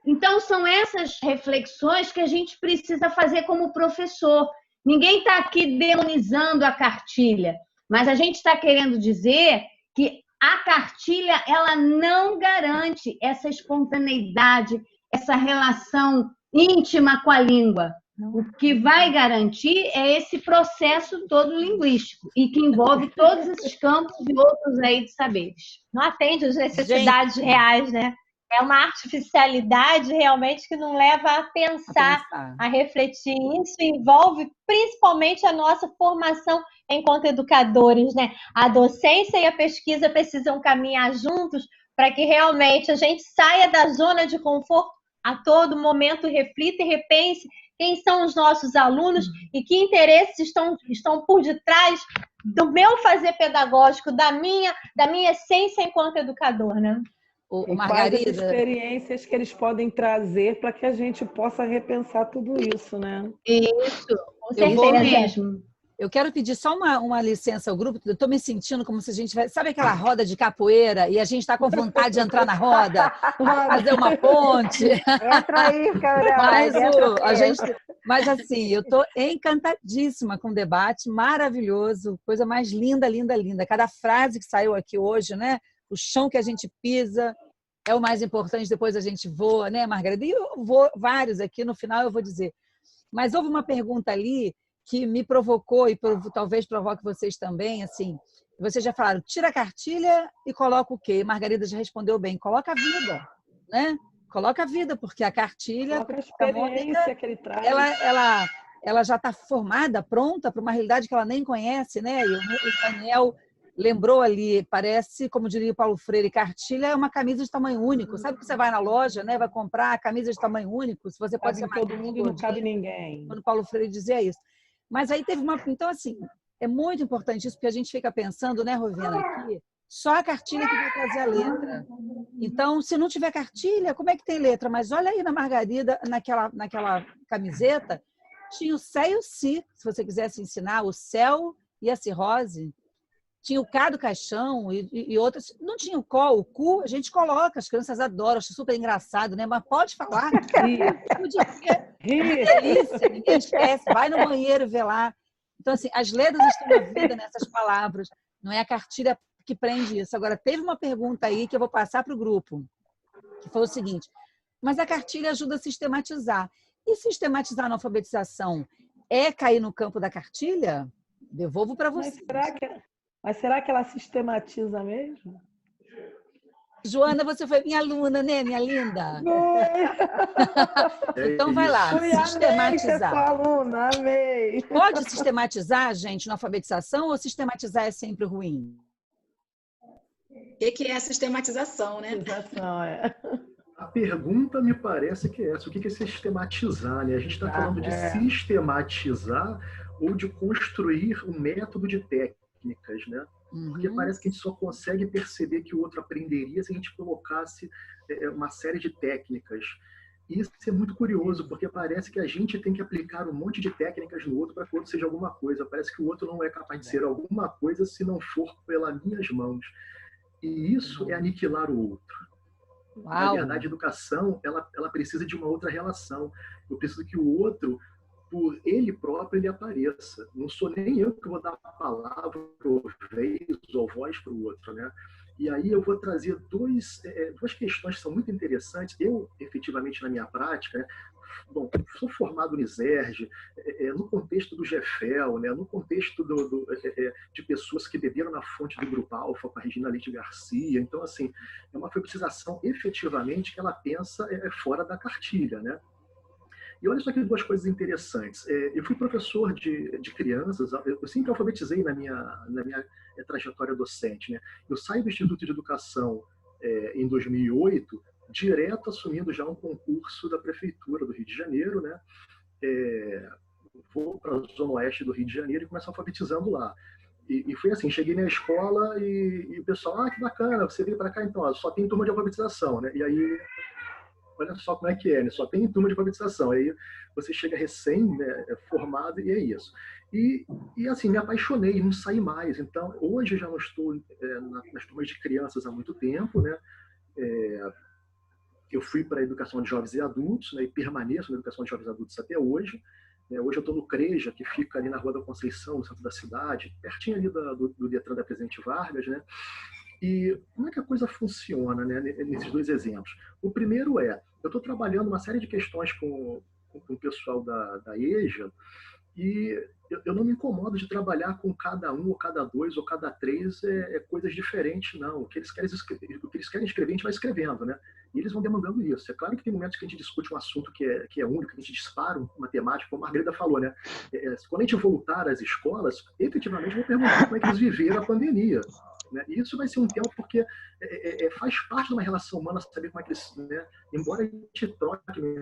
Então, são essas reflexões que a gente precisa fazer como professor. Ninguém está aqui demonizando a cartilha, mas a gente está querendo dizer que a cartilha ela não garante essa espontaneidade, essa relação íntima com a língua. O que vai garantir é esse processo todo linguístico e que envolve todos esses campos e outros aí de saberes. Não atende às necessidades reais, né? É uma artificialidade realmente que não leva a pensar, a refletir. Isso envolve principalmente a nossa formação enquanto educadores, né? A docência e a pesquisa precisam caminhar juntos para que realmente a gente saia da zona de conforto a todo momento, reflita e repense quem são os nossos alunos e que interesses estão por detrás do meu fazer pedagógico, da minha essência enquanto educador, né? Margarida, quais as experiências que eles podem trazer para que a gente possa repensar tudo isso, né? Isso, com certeza mesmo. Eu quero pedir só uma licença ao grupo, eu estou me sentindo como se a gente tivesse... Sabe aquela roda de capoeira e a gente está com vontade de entrar na roda, fazer uma ponte? Entra aí, Carol. Mas assim, eu estou encantadíssima com o debate, maravilhoso, coisa mais linda, linda, linda. Cada frase que saiu aqui hoje, né? O chão que a gente pisa é o mais importante, depois a gente voa, né, Margarida? E eu vou vários aqui, no final eu vou dizer. Mas houve uma pergunta ali que me provocou e talvez provoque vocês também, assim, vocês já falaram, tira a cartilha e coloca o quê? Margarida já respondeu bem, coloca a vida, né? Coloca a vida, porque a cartilha, coloca a experiência que ele traz. Ela já está formada, pronta para uma realidade que ela nem conhece, né? E o Daniel lembrou ali, parece, como diria o Paulo Freire, cartilha é uma camisa de tamanho único. Sabe que você vai na loja, né? Vai comprar a camisa de tamanho único, se você pode ser todo mundo e não cabe ninguém. Quando o Paulo Freire dizia isso. Mas aí teve uma... Então, assim, é muito importante isso, porque a gente fica pensando, né, Rovina, aqui, só a cartilha que vai trazer a letra. Então, se não tiver cartilha, como é que tem letra? Mas olha aí na Margarida, naquela camiseta, tinha o Sé e o Si, se você quisesse ensinar, o céu e a cirrose. Tinha o K do caixão e outras. Não tinha o có, o cu, a gente coloca, as crianças adoram, acho super engraçado, né? Mas pode falar. Delícia, ninguém esquece. Vai no banheiro ver lá. Então, assim, as letras estão na vida nessas palavras. Não é a cartilha que prende isso. Agora, teve uma pergunta aí que eu vou passar para o grupo, que foi o seguinte: mas a cartilha ajuda a sistematizar. E sistematizar na alfabetização é cair no campo da cartilha? Devolvo para você. Mas será que ela sistematiza mesmo? Joana, você foi minha aluna, né, minha linda? Então vai lá, sistematizar. Amei, aluna, amei. Pode sistematizar, gente, na alfabetização, ou sistematizar é sempre ruim? O que é a sistematização, né? A pergunta me parece que é essa. O que é sistematizar, né? A gente está falando de sistematizar ou de construir um método de técnicas, né? Porque parece que a gente só consegue perceber que o outro aprenderia se a gente colocasse uma série de técnicas. E isso é muito curioso, porque parece que a gente tem que aplicar um monte de técnicas no outro para que o outro seja alguma coisa. Parece que o outro não é capaz de ser alguma coisa se não for pelas minhas mãos. E isso é aniquilar o outro. Uau. Na verdade, a educação ela precisa de uma outra relação. Eu preciso que o outro, por ele próprio, ele apareça. Não sou nem eu que vou dar a palavra, ou vez, ou voz para o outro, né? E aí eu vou trazer duas questões que são muito interessantes. Eu, efetivamente, na minha prática, bom, sou formado no ISERJ, no contexto do GEFEL, né? No contexto de pessoas que beberam na fonte do Grupo Alfa, com a Regina Leite Garcia. Então, assim, é uma alfabetização, efetivamente, que ela pensa fora da cartilha, né? E olha só que duas coisas interessantes. Eu fui professor de crianças, eu sempre alfabetizei na minha trajetória docente, né? Eu saí do Instituto de Educação em 2008, direto assumindo já um concurso da Prefeitura do Rio de Janeiro, né? vou para a Zona Oeste do Rio de Janeiro e começo alfabetizando lá. E foi assim, cheguei na escola e o pessoal, que bacana, você veio para cá, então, ó, só tem turma de alfabetização, né? E aí, olha só como é que é, né? Só tem turma de alfabetização. Aí você chega recém, né, formado e é isso. E assim, me apaixonei, não saí mais. Então, hoje eu já não estou nas turmas de crianças há muito tempo, né? Eu fui para a educação de jovens e adultos, né, e permaneço na educação de jovens e adultos até hoje. Hoje eu estou no CREJA, que fica ali na Rua da Conceição, no centro da cidade, pertinho ali do Detran da Presidente Vargas, né? E como é que a coisa funciona, né, nesses dois exemplos? O primeiro eu estou trabalhando uma série de questões com o pessoal da EJA, e eu não me incomodo de trabalhar com cada um, ou cada dois, ou cada três, coisas diferentes, não. O que eles querem escrever, a gente vai escrevendo, né? E eles vão demandando isso. É claro que tem momentos que a gente discute um assunto que é único, que a gente dispara uma temática, como a Margarida falou, né? Quando a gente voltar às escolas, efetivamente, eu vou perguntar como é que eles viveram a pandemia. Né? E isso vai ser um tema porque faz parte de uma relação humana saber como é que eles... Né? Embora a gente troque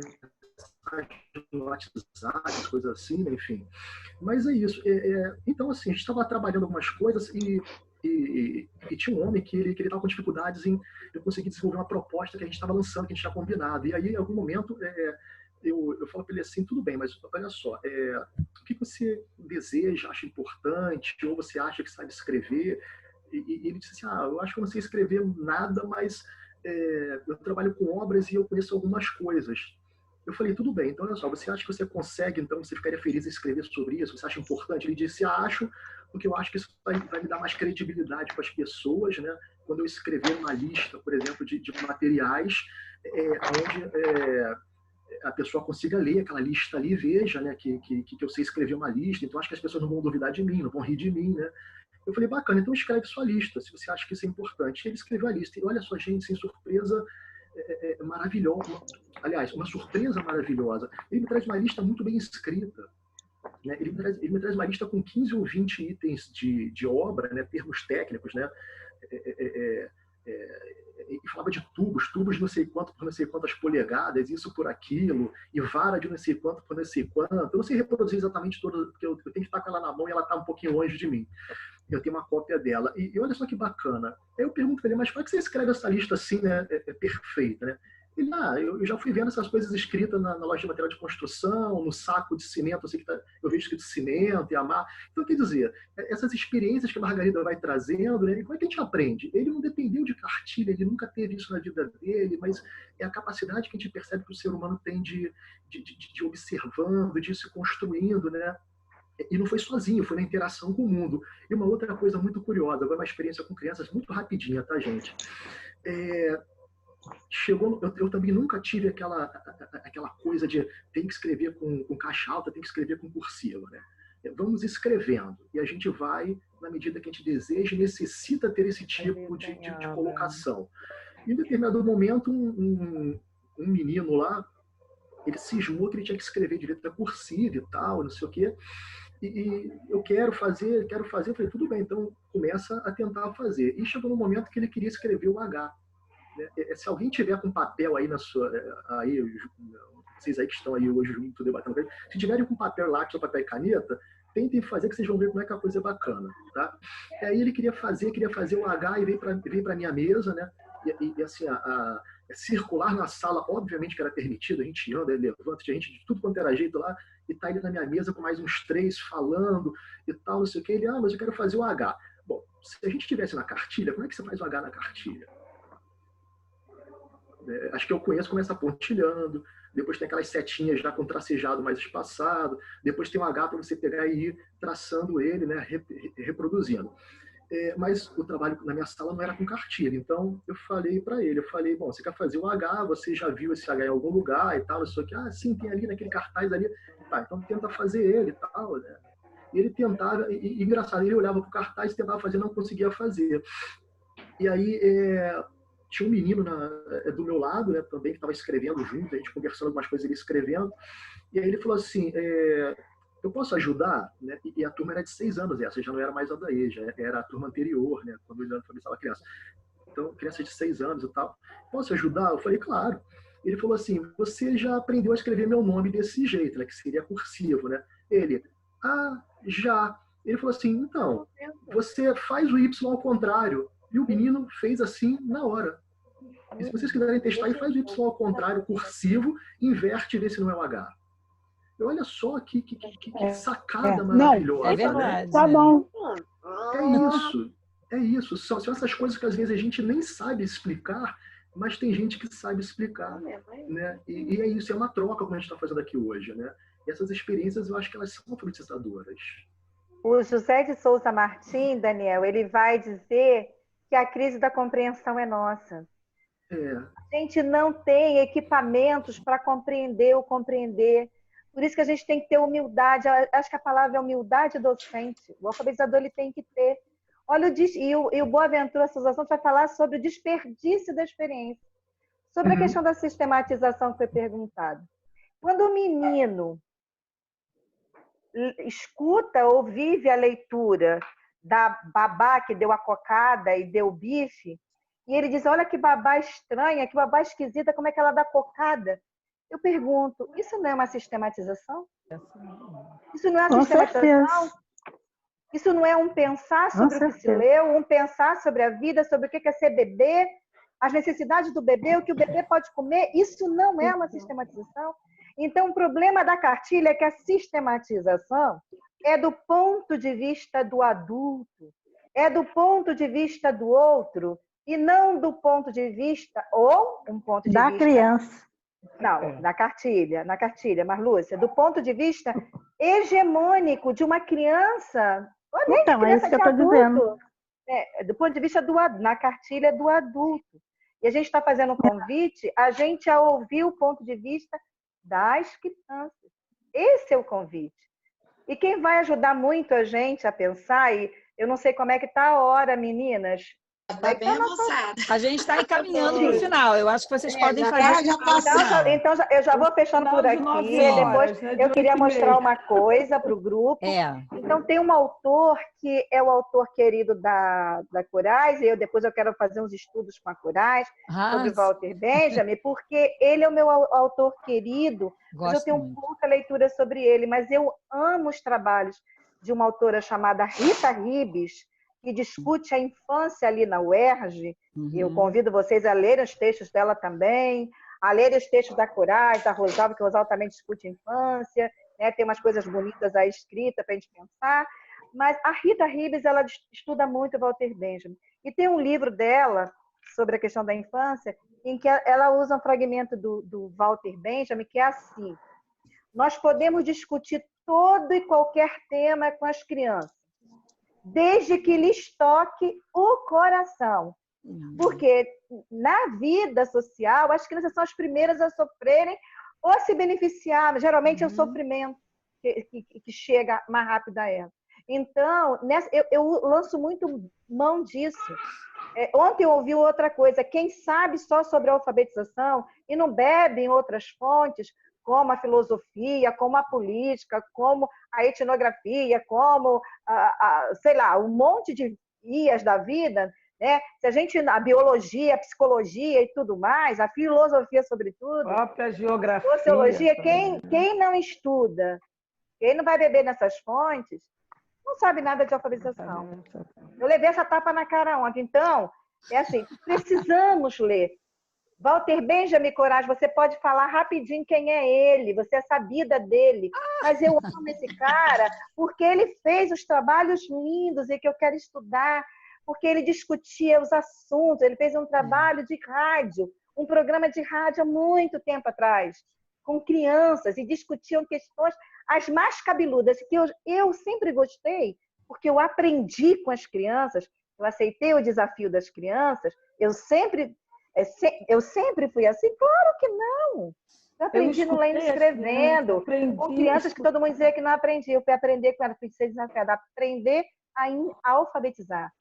no WhatsApp, as coisas assim, né? Enfim. Mas é isso. Então, assim, a gente estava trabalhando algumas coisas e tinha um homem que ele estava com dificuldades em eu conseguir desenvolver uma proposta que a gente estava lançando, que a gente tinha combinado. E aí, em algum momento, eu falo para ele assim, tudo bem, mas olha só, o que você deseja, acha importante, ou você acha que sabe escrever? E ele disse assim, eu acho que eu não sei escrever nada, mas eu trabalho com obras e eu conheço algumas coisas. Eu falei, tudo bem, então olha só, você acha que você consegue, então você ficaria feliz em escrever sobre isso? Você acha importante? Ele disse, acho, porque eu acho que isso vai me dar mais credibilidade para as pessoas, né? Quando eu escrever uma lista, por exemplo, de materiais, onde a pessoa consiga ler aquela lista ali e veja, né, que eu sei escrever uma lista, então acho que as pessoas não vão duvidar de mim, não vão rir de mim, né? Eu falei, bacana, então escreve sua lista, se você acha que isso é importante. E ele escreveu a lista, e olha só, gente, sem surpresa, maravilhosa. Aliás, uma surpresa maravilhosa. Ele me traz uma lista muito bem escrita. Né? Ele me traz uma lista com 15 ou 20 itens de obra, né? Termos técnicos, né? E falava de tubos não sei quanto por não sei quantas polegadas, isso por aquilo, e vara de não sei quanto por não sei quanto. Eu não sei reproduzir exatamente toda, porque eu tenho que estar com ela na mão e ela está um pouquinho longe de mim. Eu tenho uma cópia dela. E olha só que bacana. Aí eu pergunto para ele, mas como é que você escreve essa lista assim, né? Perfeita, né? Ele, eu já fui vendo essas coisas escritas na loja de material de construção, no saco de cimento, eu sei que eu vejo escrito cimento e amar. Então, quer dizer, essas experiências que a Margarida vai trazendo, né? E como é que a gente aprende? Ele não dependeu de cartilha, ele nunca teve isso na vida dele, mas é a capacidade que a gente percebe que o ser humano tem de observando, de ir se construindo, né? E não foi sozinho, foi na interação com o mundo. E uma outra coisa muito curiosa, agora uma experiência com crianças muito rapidinha, tá, gente? Eu também nunca tive aquela coisa de tem que escrever com caixa alta, tem que escrever com cursiva, né? Vamos escrevendo, e a gente vai, na medida que a gente deseja, necessita ter esse tipo de colocação. Em determinado momento, um menino lá, ele cismou que ele tinha que escrever direito da cursiva e tal, não sei o quê. E eu quero fazer. Eu falei, tudo bem, então começa a tentar fazer. E chegou no momento que ele queria escrever o H. Né? Se alguém tiver com papel aí na sua... Aí, vocês aí que estão aí hoje junto debatendo, se tiverem com papel lápis, papel e caneta, tentem fazer que vocês vão ver como é que a coisa é bacana. Tá? E aí ele queria fazer o H e veio para minha mesa, né? E assim, circular na sala, obviamente que era permitido, a gente anda, levanta, tinha gente de tudo quanto era jeito lá, e tá ele na minha mesa com mais uns 3 falando e tal, não sei o que. Ele, mas eu quero fazer o H. Bom, se a gente estivesse na cartilha, como é que você faz o H na cartilha? Acho que eu conheço, começa pontilhando, depois tem aquelas setinhas já com tracejado mais espaçado, depois tem um H para você pegar e ir traçando ele, né, reproduzindo. Mas o trabalho na minha sala não era com cartilha, então eu falei para ele, bom, você quer fazer o H, você já viu esse H em algum lugar e tal, não sei o que, sim, tem ali naquele cartaz ali, tá, então tenta fazer ele e tal, né? E ele tentava, e engraçado, ele olhava pro cartaz e tentava fazer, não conseguia fazer. E aí tinha um menino do meu lado, né, também, que estava escrevendo junto, a gente conversando algumas coisas, ele escrevendo, e aí ele falou assim, eu posso ajudar? Né? E a turma era de 6 anos, essa já não era mais a da EJA, já era a turma anterior, né? Quando ele estava criança. Então, criança de 6 anos e tal. Posso ajudar? Eu falei, claro. Ele falou assim, você já aprendeu a escrever meu nome desse jeito, né? Que seria cursivo, né? Ele, já. Ele falou assim, então, você faz o Y ao contrário. E o menino fez assim na hora. E se vocês quiserem testar, aí faz o Y ao contrário, cursivo, inverte e vê se não é o H. E olha só que sacada maravilhosa. É verdade. Né? Tá bom. É isso. São essas coisas que às vezes a gente nem sabe explicar, mas tem gente que sabe explicar. Né? E é isso, é uma troca como a gente está fazendo aqui hoje. Né? E essas experiências, eu acho que elas são alfabetizadoras. O José de Souza Martins, Daniel, ele vai dizer que a crise da compreensão é nossa. A gente não tem equipamentos para compreender o compreender. Por isso que a gente tem que ter humildade. Acho que a palavra é humildade docente. O alfabetizador ele tem que ter. Olha, o Boaventura Associação vai falar sobre o desperdício da experiência. Sobre a questão da sistematização que foi perguntado. Quando o menino escuta ou vive a leitura da babá que deu a cocada e deu o bife, e ele diz, olha que babá estranha, que babá esquisita, como é que ela dá cocada? Eu pergunto, isso não é uma sistematização? Isso não é uma sistematização? Isso não é um pensar sobre o que se leu, um pensar sobre a vida, sobre o que é ser bebê, as necessidades do bebê, o que o bebê pode comer? Isso não é uma sistematização? Então, o problema da cartilha é que a sistematização é do ponto de vista do adulto, é do ponto de vista do outro, e não do ponto de vista, ou um ponto de vista... Da criança. Não, na cartilha, Marlúcia, do ponto de vista hegemônico de uma criança... Então, é isso que eu estou dizendo. Do ponto de vista na cartilha do adulto. E a gente está fazendo um convite, a gente a ouvir o ponto de vista das crianças. Esse é o convite. E quem vai ajudar muito a gente a pensar, e eu não sei como é que está a hora, meninas. Está bem avançada. A gente está encaminhando para o final. Eu acho que vocês podem fazer. Então, eu já vou fechando por aqui. Depois eu queria mostrar uma coisa para o grupo. Então, tem um autor que é o autor querido da Corais, e depois eu quero fazer uns estudos com a Corais sobre Walter Benjamin, porque ele é o meu autor querido, mas eu tenho pouca leitura sobre ele, mas eu amo os trabalhos de uma autora chamada Rita Ribes, que discute a infância ali na UERJ. Eu convido vocês a lerem os textos dela também, a lerem os textos da Corais, da Rosalva, que Rosalva também discute infância, né? Tem umas coisas bonitas aí escritas para a gente pensar. Mas a Rita Ribes, ela estuda muito o Walter Benjamin. E tem um livro dela sobre a questão da infância, em que ela usa um fragmento do Walter Benjamin, que é assim: nós podemos discutir todo e qualquer tema com as crianças, desde que lhes toque o coração. Porque na vida social, as crianças são as primeiras a sofrerem ou a se beneficiar. Geralmente é o sofrimento que chega mais rápido a ela. Então, eu lanço muito mão disso. Ontem eu ouvi outra coisa: quem sabe só sobre a alfabetização e não bebe em outras fontes, como a filosofia, como a política, como a etnografia, como, sei lá, um monte de ias da vida, né? Se a biologia, a psicologia e tudo mais, a filosofia sobretudo, a própria geografia, a sociologia, quem não estuda, quem não vai beber nessas fontes, não sabe nada de alfabetização. Eu levei essa tapa na cara ontem. Então, é assim, precisamos ler. Walter Benjamin Corais, você pode falar rapidinho quem é ele, você é sabida dele, mas eu amo esse cara porque ele fez os trabalhos lindos e que eu quero estudar, porque ele discutia os assuntos, ele fez um trabalho de rádio, um programa de rádio há muito tempo atrás, com crianças, e discutiam questões as mais cabeludas, que eu sempre gostei, porque eu aprendi com as crianças, eu aceitei o desafio das crianças, eu sempre fui assim? Claro que não. Eu aprendi no lendo e escrevendo, com crianças que todo mundo dizia que não aprendia. Eu fui aprender com ela, fui ser desafiada, aprender a alfabetizar.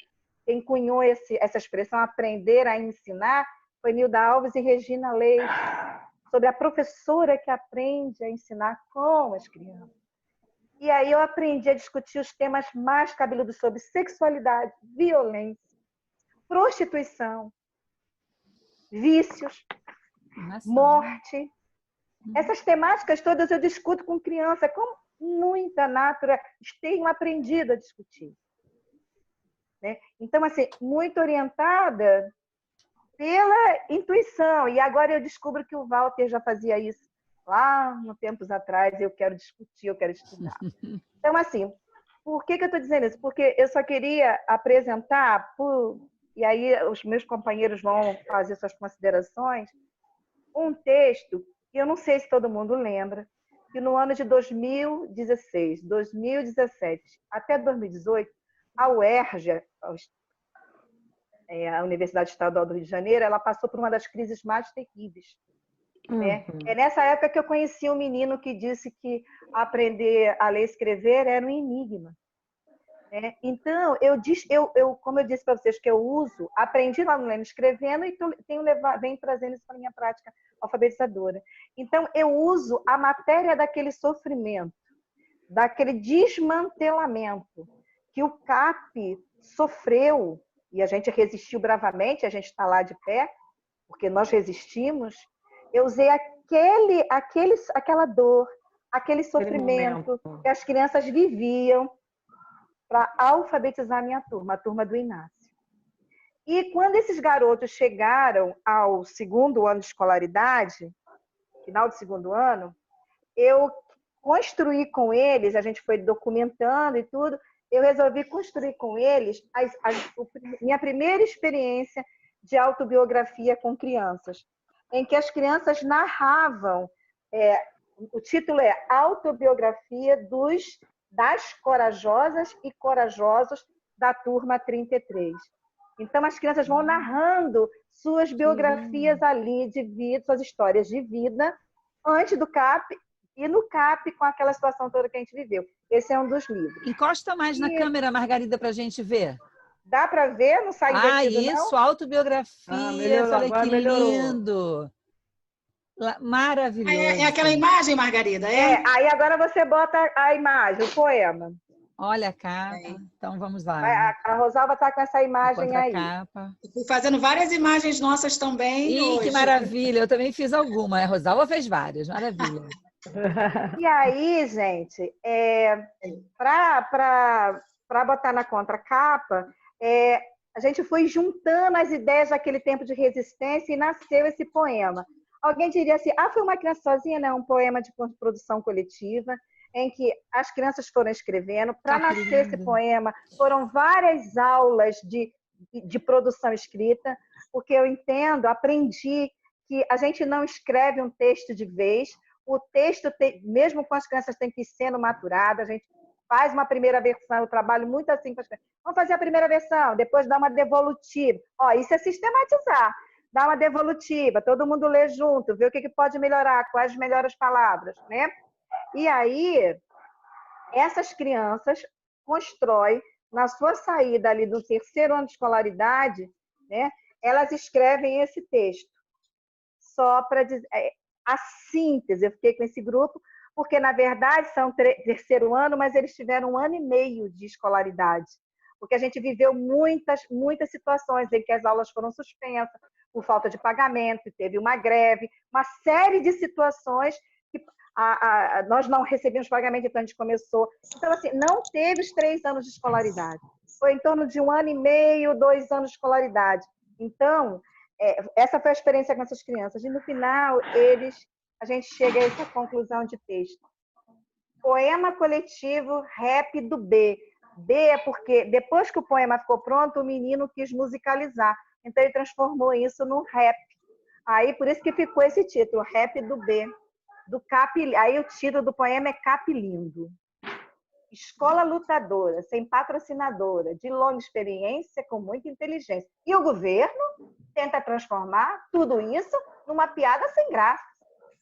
Quem cunhou essa expressão, aprender a ensinar, foi Nilda Alves e Regina Leite, sobre a professora que aprende a ensinar com as crianças. E aí eu aprendi a discutir os temas mais cabeludos sobre sexualidade, violência, prostituição, vícios, morte. Essas temáticas todas eu discuto com criança. tenho aprendido a discutir. Né? Então, assim, muito orientada pela intuição. E agora eu descubro que o Walter já fazia isso lá uns tempos atrás. Eu quero discutir, eu quero estudar. Então, assim, por que eu estou dizendo isso? Porque eu só queria apresentar, e aí os meus companheiros vão fazer suas considerações, um texto que eu não sei se todo mundo lembra, que no ano de 2016, 2017 até 2018, a UERJ, a Universidade Estadual do Rio de Janeiro, ela passou por uma das crises mais terríveis. Né? É nessa época que eu conheci um menino que disse que aprender a ler e escrever era um enigma. Né? Então, como eu disse para vocês, que eu aprendi lá no Lendo e Escrevendo e venho trazendo isso para a minha prática alfabetizadora. Então, eu uso a matéria daquele sofrimento, daquele desmantelamento que o CAP sofreu, e a gente resistiu bravamente, a gente está lá de pé, porque nós resistimos. Eu usei aquela dor, aquele sofrimento que as crianças viviam para alfabetizar a minha turma, a turma do Inácio. E quando esses garotos chegaram ao segundo ano de escolaridade, final do segundo ano, eu construí com eles, a gente foi documentando e tudo, eu resolvi construir com eles minha primeira experiência de autobiografia com crianças, em que as crianças narravam, o título é Autobiografia das corajosas e corajosos da turma 33. Então, as crianças vão narrando suas biografias ali de vida, suas histórias de vida, antes do CAP e no CAP com aquela situação toda que a gente viveu. Esse é um dos livros. Encosta mais na câmera, Margarida, para a gente ver. Dá para ver? Não sai invertido, isso, não? autobiografia. Olha que lindo. Maravilhoso. É aquela imagem, Margarida? Aí agora você bota a imagem, o poema. Olha a capa. Então, vamos lá. A Rosalba está com essa imagem aí. Capa. Fui fazendo várias imagens nossas também. Ih, que maravilha. Eu também fiz alguma. A Rosalba fez várias. Maravilha. E aí, gente, para botar na contracapa, a gente foi juntando as ideias daquele tempo de resistência e nasceu esse poema. Alguém diria assim, foi uma criança sozinha? Não, um poema de produção coletiva, em que as crianças foram escrevendo. Para nascer esse poema, foram várias aulas de produção escrita, porque eu aprendi que a gente não escreve um texto de vez, o texto, mesmo com as crianças, tem que ir sendo maturado, a gente faz uma primeira versão, eu trabalho muito assim com as crianças. Vamos fazer a primeira versão, depois dá uma devolutiva. Isso é sistematizar. Dá uma devolutiva, todo mundo lê junto, vê o que pode melhorar, quais as melhores palavras, né? E aí, essas crianças constroem, na sua saída ali do terceiro ano de escolaridade, né, elas escrevem esse texto. Só para dizer, a síntese, eu fiquei com esse grupo, porque, na verdade, são terceiro ano, mas eles tiveram 1 ano e meio de escolaridade, porque a gente viveu muitas situações em que as aulas foram suspensas por falta de pagamento, teve uma greve, uma série de situações que nós não recebíamos pagamento, então a gente começou. Então, assim, não teve os 3 anos de escolaridade. Foi em torno de 1 ano e meio, 2 anos de escolaridade. Então, essa foi a experiência com essas crianças. E, no final, a gente chega a essa conclusão de texto. Poema coletivo Rap do B. B é porque, depois que o poema ficou pronto, o menino quis musicalizar. Então, ele transformou isso num rap. Aí, por isso que ficou esse título, Rap do B. Do Cap. Aí, o título do poema é Cap Lindo. Escola lutadora, sem patrocinadora, de longa experiência, com muita inteligência. E o governo tenta transformar tudo isso numa piada sem graça.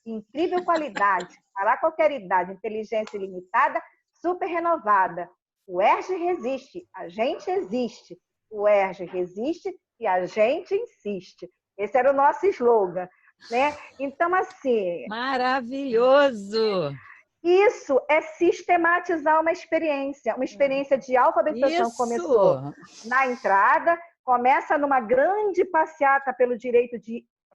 Incrível qualidade, para qualquer idade, inteligência ilimitada, super renovada. O UERJ resiste, a gente existe. O UERJ resiste e a gente insiste. Esse era o nosso slogan, né? Então, assim... Maravilhoso! Isso é sistematizar uma experiência de alfabetização. Isso. Começou na entrada, começa numa grande passeata pelo direito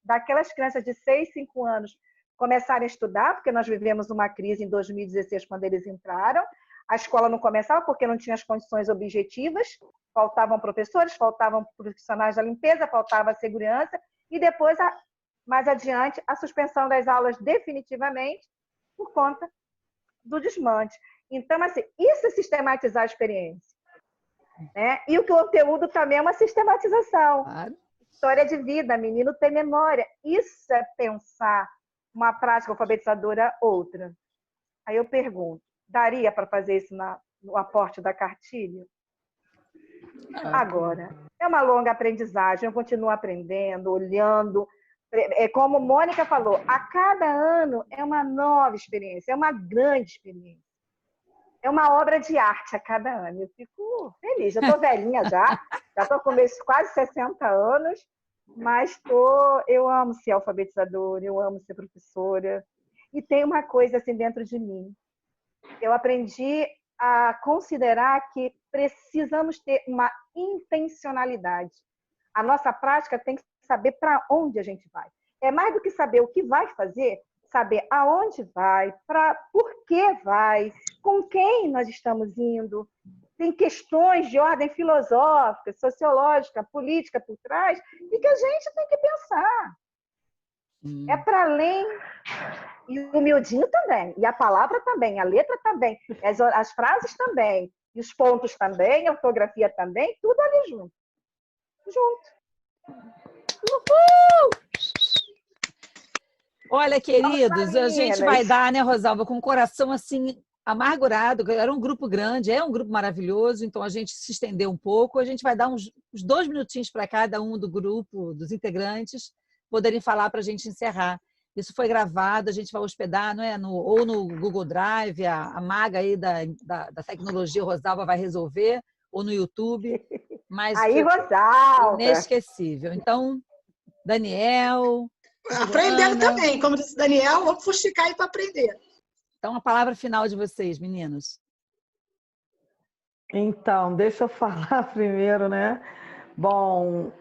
daquelas crianças de 6, 5 anos começarem a estudar, porque nós vivemos uma crise em 2016, quando eles entraram. A escola não começava porque não tinha as condições objetivas, faltavam professores, faltavam profissionais da limpeza, faltava segurança, e depois, mais adiante, a suspensão das aulas definitivamente por conta do desmante. Então, assim, isso é sistematizar a experiência. Né? E o conteúdo também é uma sistematização. Claro. História de vida, menino tem memória. Isso é pensar uma prática alfabetizadora outra. Aí eu pergunto, daria para fazer isso no aporte da cartilha? Agora, é uma longa aprendizagem, eu continuo aprendendo, olhando. Como Mônica falou, a cada ano é uma nova experiência, é uma grande experiência. É uma obra de arte a cada ano. Eu fico feliz. Eu estou velhinha já estou com meus quase 60 anos, mas eu amo ser alfabetizadora, eu amo ser professora. E tem uma coisa assim dentro de mim. Eu aprendi a considerar que precisamos ter uma intencionalidade. A nossa prática tem que saber para onde a gente vai. É mais do que saber o que vai fazer, saber aonde vai, por que vai, com quem nós estamos indo. Tem questões de ordem filosófica, sociológica, política por trás, e que a gente tem que pensar. É para além. E o miudinho também, e a palavra também, a letra também, as frases também, e os pontos também, a ortografia também, tudo ali junto. Uhul! Olha, queridos, a gente vai dar, né, Rosalba, com o coração assim amargurado. Era um grupo grande, é um grupo maravilhoso, então a gente se estendeu um pouco. A gente vai dar uns 2 minutinhos para cada um do grupo, dos integrantes, poderem falar para a gente encerrar. Isso foi gravado, a gente vai hospedar, não é? Ou no Google Drive, a maga aí da tecnologia, Rosalba, vai resolver, ou no YouTube. Mas aí, Rosalba! Inesquecível. Então, Daniel... Aprendendo também, como disse Daniel, vamos fustigar aí para aprender. Então, a palavra final de vocês, meninos. Então, deixa eu falar primeiro, né? Bom,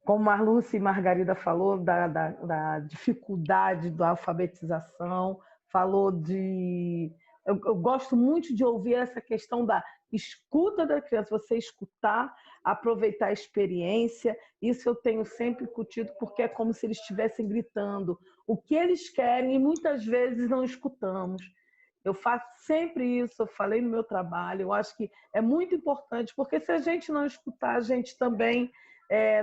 como Marluce e Margarida falou da dificuldade da alfabetização, falou de... Eu gosto muito de ouvir essa questão da escuta da criança, você escutar, aproveitar a experiência. Isso eu tenho sempre curtido, porque é como se eles estivessem gritando o que eles querem e muitas vezes não escutamos. Eu faço sempre isso, eu falei no meu trabalho, eu acho que é muito importante, porque se a gente não escutar, a gente também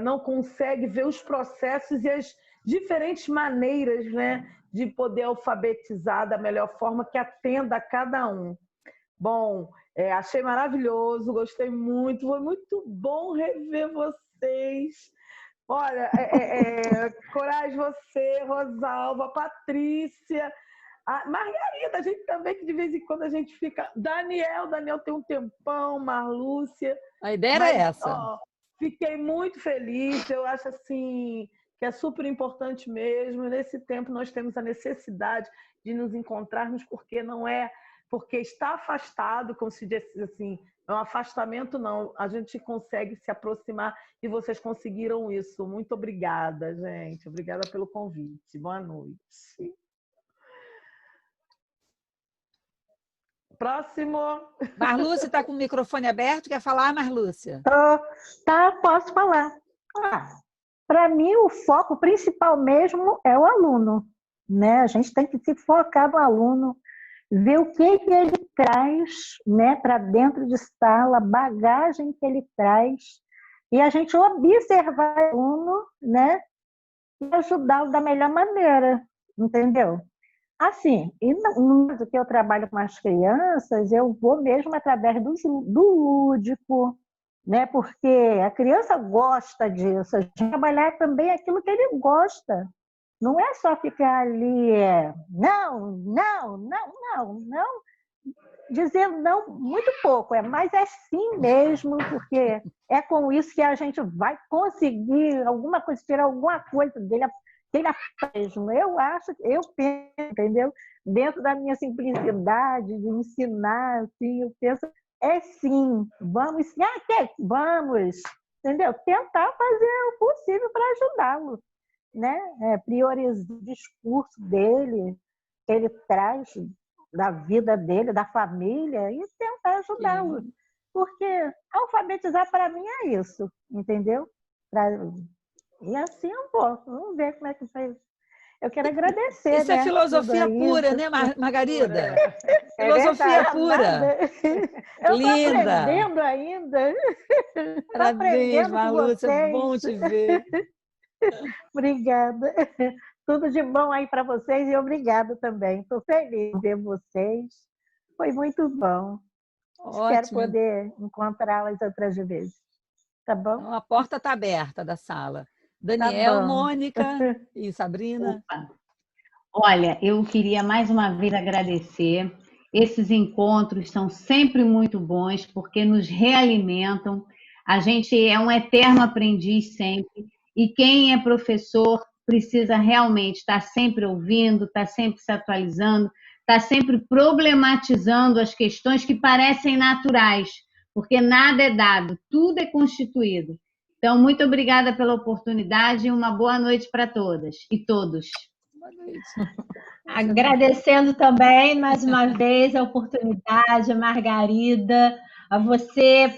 não consegue ver os processos e as diferentes maneiras, né, de poder alfabetizar da melhor forma que atenda a cada um. Bom, achei maravilhoso, gostei muito, foi muito bom rever vocês. Olha, Coragem, você, Rosalba, Patrícia, a Margarida, a gente também, que de vez em quando a gente fica... Daniel tem um tempão, Marlúcia. A ideia era essa. Ó, fiquei muito feliz, eu acho assim que é super importante mesmo. Nesse tempo nós temos a necessidade de nos encontrarmos, porque está afastado, como se diz assim, é um afastamento não, a gente consegue se aproximar e vocês conseguiram isso. Muito obrigada, gente. Obrigada pelo convite. Boa noite. Próximo. Marlúcia está com o microfone aberto. Quer falar, Marlúcia? Tá, posso falar. Para mim, o foco principal mesmo é o aluno, né? A gente tem que se focar no aluno, ver o que ele traz, né, para dentro de sala, a bagagem que ele traz, e a gente observar o aluno, né, e ajudá-lo da melhor maneira, entendeu? Assim, e no que eu trabalho com as crianças, eu vou mesmo através do lúdico, né? Porque a criança gosta disso, a gente trabalhar também aquilo que ele gosta. Não é só ficar ali, não, dizendo não muito pouco, mas é sim mesmo, porque é com isso que a gente vai conseguir alguma coisa, tirar alguma coisa dele mesmo. Eu penso, entendeu? Dentro da minha simplicidade de ensinar, assim, eu penso, sim, vamos ensinar, vamos, entendeu? Tentar fazer o possível para ajudá-lo. né, priorizar o discurso dele, que ele traz da vida dele, da família, e tentar ajudá-lo. Porque alfabetizar para mim é isso, entendeu? E assim eu vou. Vamos ver como é que faz. Eu quero agradecer. Isso, né? É filosofia pura, né, Margarida? Filosofia pura. Eu Linda. Estou aprendendo ainda. Parabéns, Marlúcia, é bom te ver. Obrigada. Tudo de bom aí para vocês e obrigada também. Estou feliz de ver vocês. Foi muito bom. Ótimo. Espero poder encontrá-las outras vezes. Tá bom? Então, a porta está aberta da sala. Daniel, tá, Mônica e Sabrina. Opa. Olha, eu queria mais uma vez agradecer. Esses encontros são sempre muito bons porque nos realimentam. A gente é um eterno aprendiz sempre. E quem é professor precisa realmente estar sempre ouvindo, estar sempre se atualizando, estar sempre problematizando as questões que parecem naturais, porque nada é dado, tudo é constituído. Então, muito obrigada pela oportunidade e uma boa noite para todas e todos. Boa noite. Agradecendo também, mais uma vez, a oportunidade, a Margarida, a você,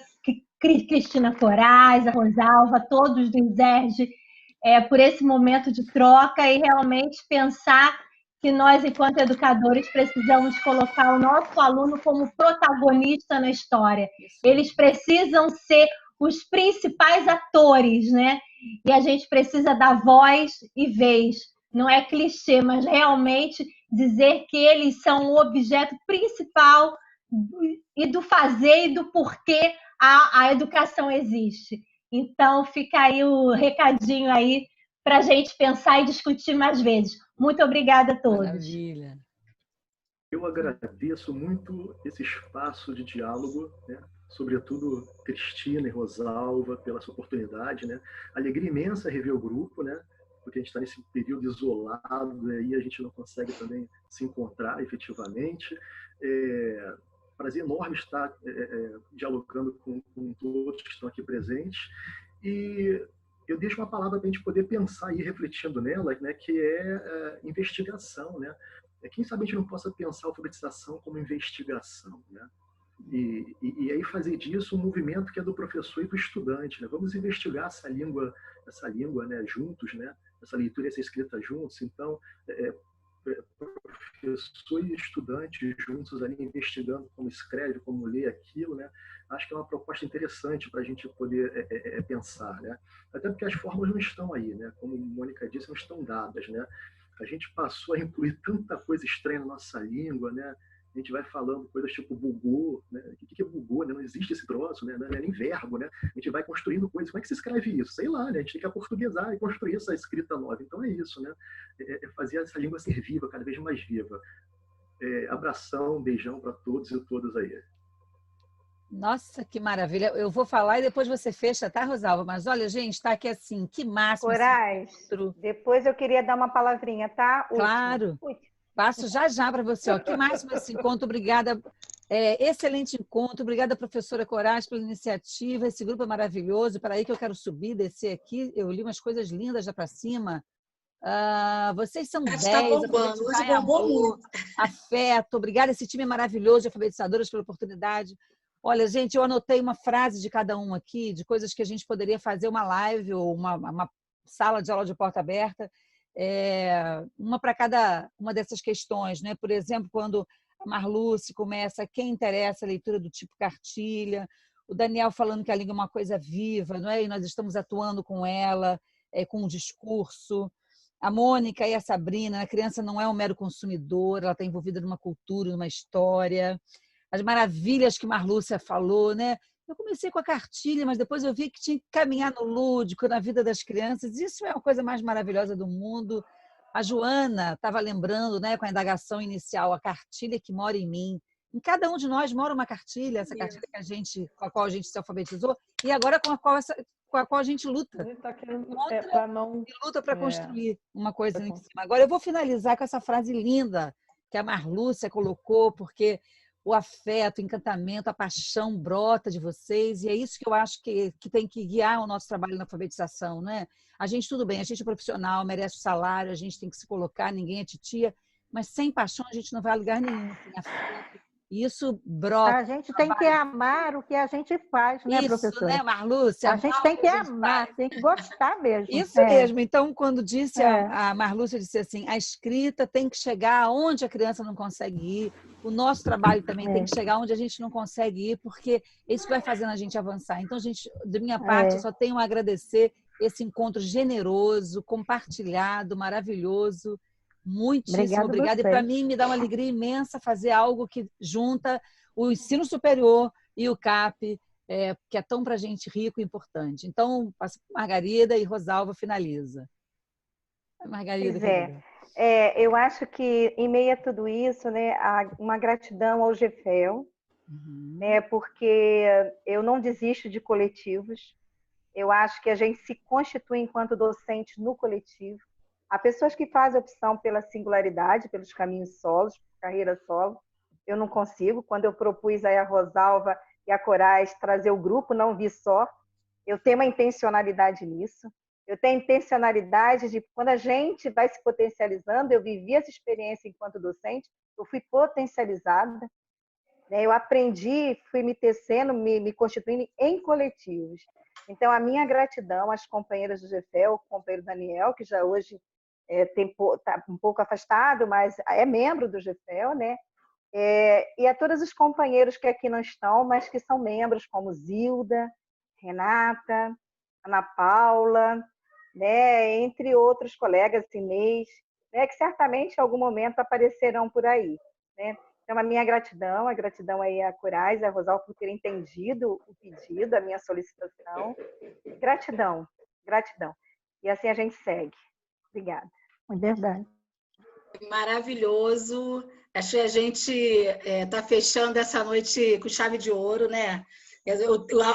Cristina Corais, a Rosalva, a todos do ISERJ, por esse momento de troca e realmente pensar que nós, enquanto educadores, precisamos colocar o nosso aluno como protagonista na história. Eles precisam ser os principais atores, né? E a gente precisa dar voz e vez. Não é clichê, mas realmente dizer que eles são o objeto principal e do fazer e do porquê a educação existe. Então, fica aí o recadinho aí para a gente pensar e discutir mais vezes. Muito obrigada a todos. Maravilha. Eu agradeço muito esse espaço de diálogo, né? Sobretudo Cristina e Rosalva, pela sua oportunidade, né? Alegria imensa rever o grupo, né? Porque a gente está nesse período isolado, aí a gente não consegue também se encontrar efetivamente. Prazer enorme estar dialogando com todos que estão aqui presentes. E eu deixo uma palavra para a gente poder pensar e ir refletindo nela, né, que é investigação. Né? Quem sabe a gente não possa pensar a alfabetização como investigação, né? E aí fazer disso um movimento que é do professor e do estudante, né? Vamos investigar essa língua, né, juntos, né? Essa leitura e essa escrita juntos. Então, professor e estudante juntos ali investigando como escreve, como lê aquilo, né? Acho que é uma proposta interessante para a gente poder pensar, né? Até porque as formas não estão aí, né? Como a Mônica disse, não estão dadas, né? A gente passou a incluir tanta coisa estranha na nossa língua, né? A gente vai falando coisas tipo bugou, né? O que é bugou, né? Não existe esse troço, né? Não é nem verbo, né? A gente vai construindo coisas. Como é que se escreve isso? Sei lá, né? A gente tem que aportuguesar e construir essa escrita nova. Então é isso, né? Fazer essa língua ser viva, cada vez mais viva. Abração, beijão para todos e todas aí. Nossa, que maravilha. Eu vou falar e depois você fecha, tá, Rosalva? Mas olha, gente, está aqui assim, que máximo. Corais, depois eu queria dar uma palavrinha, tá? Claro. Passo já para você. Ó. Que máximo esse encontro. Obrigada. Excelente encontro. Obrigada, professora Corais, pela iniciativa. Esse grupo é maravilhoso. Para aí que eu quero subir, descer aqui. Eu li umas coisas lindas já para cima. Vocês são 10. Está bombando. Hoje bombou muito. Afeto. Obrigada. Esse time é maravilhoso de alfabetizadoras pela oportunidade. Olha, gente, eu anotei uma frase de cada um aqui, de coisas que a gente poderia fazer uma live ou uma sala de aula de porta aberta. Uma para cada uma dessas questões, né? Por exemplo, quando a Marluce começa, quem interessa a leitura do tipo cartilha, o Daniel falando que a língua é uma coisa viva, não é? E nós estamos atuando com ela, com um discurso. A Mônica e a Sabrina, a criança não é um mero consumidor, ela está envolvida numa cultura, numa história. As maravilhas que Marlúcia falou, né? Eu comecei com a cartilha, mas depois eu vi que tinha que caminhar no lúdico, na vida das crianças. Isso é a coisa mais maravilhosa do mundo. A Joana estava lembrando, né, com a indagação inicial, a cartilha que mora em mim. Em cada um de nós mora uma cartilha, essa cartilha com a qual a gente se alfabetizou, e agora com a qual a gente luta. Luta para construir uma coisa em cima. Agora eu vou finalizar com essa frase linda que a Marlúcia colocou, porque o afeto, o encantamento, a paixão brota de vocês, e é isso que eu acho que tem que guiar o nosso trabalho na alfabetização, né? A gente, tudo bem, a gente é profissional, merece o salário, a gente tem que se colocar, ninguém é titia, mas sem paixão a gente não vai a lugar nenhum, sem afeto. E isso brota. A gente tem que amar o que a gente faz, né, isso, professora? né, Marlúcia? A gente tem que amar, tem que gostar mesmo. Isso mesmo. Então, quando disse a Marlúcia disse assim, a escrita tem que chegar onde a criança não consegue ir, o nosso trabalho também tem que chegar onde a gente não consegue ir, porque isso vai fazendo a gente avançar. Então, gente, da minha parte, eu só tenho a agradecer esse encontro generoso, compartilhado, maravilhoso. Muitíssimo obrigada. E para mim me dá uma alegria imensa fazer algo que junta o ensino superior e o CAP, que é tão para a gente rico e importante. Então, passo para Margarida e Rosalva finaliza. Margarida. Eu acho que, em meio a tudo isso, né, uma gratidão ao GFEL, né, porque eu não desisto de coletivos. Eu acho que a gente se constitui enquanto docente no coletivo. Há pessoas que fazem opção pela singularidade, pelos caminhos solos, carreira solo. Eu não consigo. Quando eu propus aí a Rosalva e a Corais trazer o grupo, não vi só. Eu tenho uma intencionalidade nisso. Eu tenho intencionalidade de, quando a gente vai se potencializando, eu vivi essa experiência enquanto docente, eu fui potencializada, né? Eu aprendi, fui me tecendo, me constituindo em coletivos. Então, a minha gratidão às companheiras do GFEL, o companheiro Daniel, que já hoje está um pouco afastado, mas é membro do GFEL, né? E a todos os companheiros que aqui não estão, mas que são membros, como Zilda, Renata, Ana Paula, né? Entre outros colegas, Inês, né? Que certamente em algum momento aparecerão por aí, né? Então, a minha gratidão, a gratidão aí a Corais e a Rosalva por terem entendido o pedido, a minha solicitação. Gratidão, gratidão. E assim a gente segue. Obrigada. É verdade. Maravilhoso. Acho que a gente está fechando essa noite com chave de ouro, né?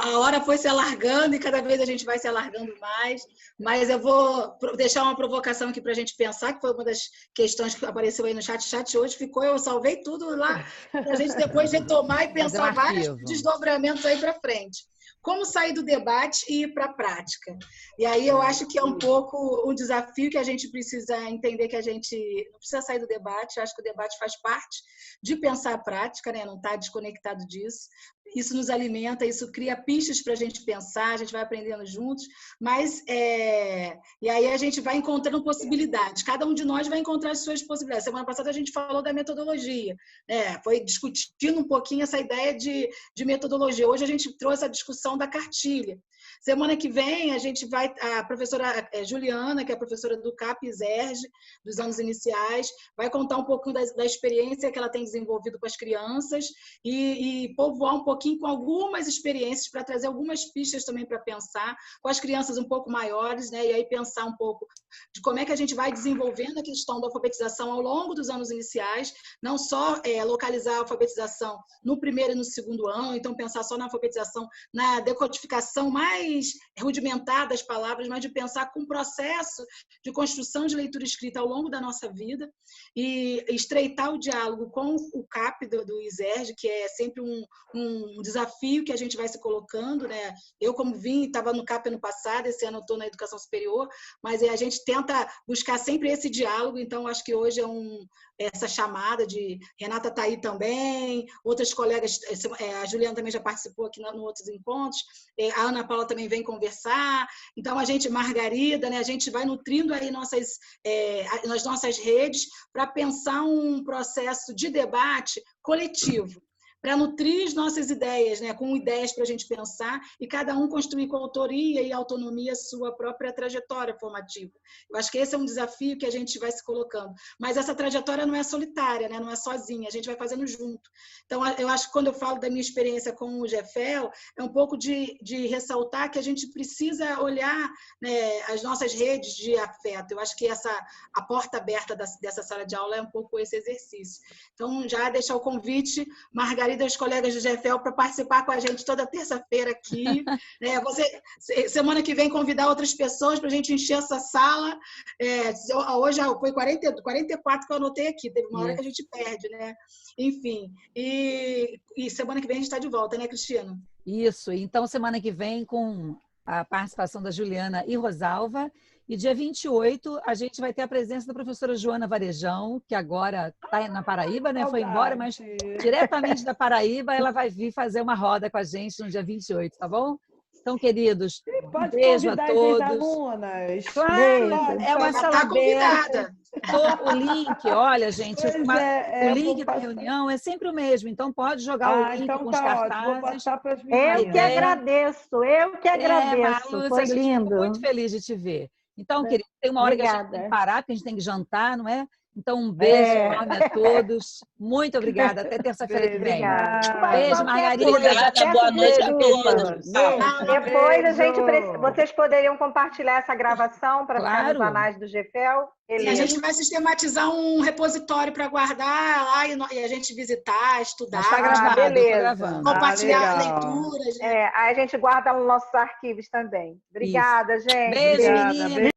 A hora foi se alargando e cada vez a gente vai se alargando mais, mas eu vou deixar uma provocação aqui para a gente pensar, que foi uma das questões que apareceu aí no chat. O chat hoje ficou, eu salvei tudo lá, para a gente depois retomar e pensar vários desdobramentos aí para frente. Como sair do debate e ir para a prática? E aí eu acho que é um pouco um desafio que a gente precisa entender, que a gente não precisa sair do debate. Eu acho que o debate faz parte de pensar a prática, né? Não está desconectado disso. Isso nos alimenta, isso cria pistas para a gente pensar, a gente vai aprendendo juntos, mas e aí a gente vai encontrando possibilidades. Cada um de nós vai encontrar as suas possibilidades. Semana passada a gente falou da metodologia, foi discutindo um pouquinho essa ideia de metodologia. Hoje a gente trouxe a discussão da cartilha. Semana que vem, a gente vai, a professora Juliana, que é a professora do CAP ESERJ, dos anos iniciais, vai contar um pouquinho da experiência que ela tem desenvolvido com as crianças e povoar um pouquinho com algumas experiências para trazer algumas pistas também para pensar, com as crianças um pouco maiores, né? E aí pensar um pouco de como é que a gente vai desenvolvendo a questão da alfabetização ao longo dos anos iniciais, não só localizar a alfabetização no primeiro e no segundo ano, então pensar só na alfabetização, na decodificação mais rudimentar das palavras, mas de pensar com o processo de construção de leitura escrita ao longo da nossa vida e estreitar o diálogo com o CAP do ISERJ, que é sempre um desafio que a gente vai se colocando, né? Eu, como estava no CAP ano passado, esse ano eu estou na educação superior, mas a gente tenta buscar sempre esse diálogo, então acho que hoje essa chamada de Renata está aí também, outras colegas, a Juliana também já participou aqui em outros encontros, a Ana Paula também vem conversar, então a gente, Margarida, né, a gente vai nutrindo aí nas nossas redes para pensar um processo de debate coletivo, para nutrir as nossas ideias, né, com ideias para a gente pensar e cada um construir com autoria e autonomia a sua própria trajetória formativa. Eu acho que esse é um desafio que a gente vai se colocando. Mas essa trajetória não é solitária, né, não é sozinha, a gente vai fazendo junto. Então, eu acho que quando eu falo da minha experiência com o GFEL, é um pouco de ressaltar que a gente precisa olhar, né, as nossas redes de afeto. Eu acho que a porta aberta dessa sala de aula é um pouco esse exercício. Então, já deixar o convite, Margarida, Margarida e os colegas do GFL para participar com a gente toda terça-feira aqui. Né? Semana que vem, convidar outras pessoas para a gente encher essa sala. Hoje foi 44 que eu anotei aqui, teve uma hora que a gente perde, né? Enfim, e semana que vem a gente está de volta, né, Cristina? Isso, então semana que vem com a participação da Juliana e Rosalva. E dia 28 a gente vai ter a presença da professora Joana Varejão, que agora está na Paraíba, né? Foi embora, mas diretamente da Paraíba ela vai vir fazer uma roda com a gente no dia 28, tá bom? Então, queridos, um beijo a todos. Alunas. Claro, é uma Tá sala convidada. O link, olha, gente, o link da reunião é sempre o mesmo, então pode jogar o link então com os tá ótimo, cartazes. vou passar para as Eu meninas. que agradeço, Malu, foi a gente lindo. ficou muito feliz de te ver. Então, querido, tem uma hora que a gente tem que parar, porque a gente tem que jantar, não é? Então, um beijo enorme a todos. Muito obrigada. Até terça-feira que vem. Beijo, Margarida. Obrigada, boa noite a todos. Depois vocês poderiam compartilhar essa gravação para ficar nos anais do GFL? A gente vai sistematizar um repositório para guardar lá e a gente visitar, estudar. Está gravado, beleza. Compartilhar leituras. Aí a gente guarda nos nossos arquivos também. Obrigada, gente. Beijo, menina.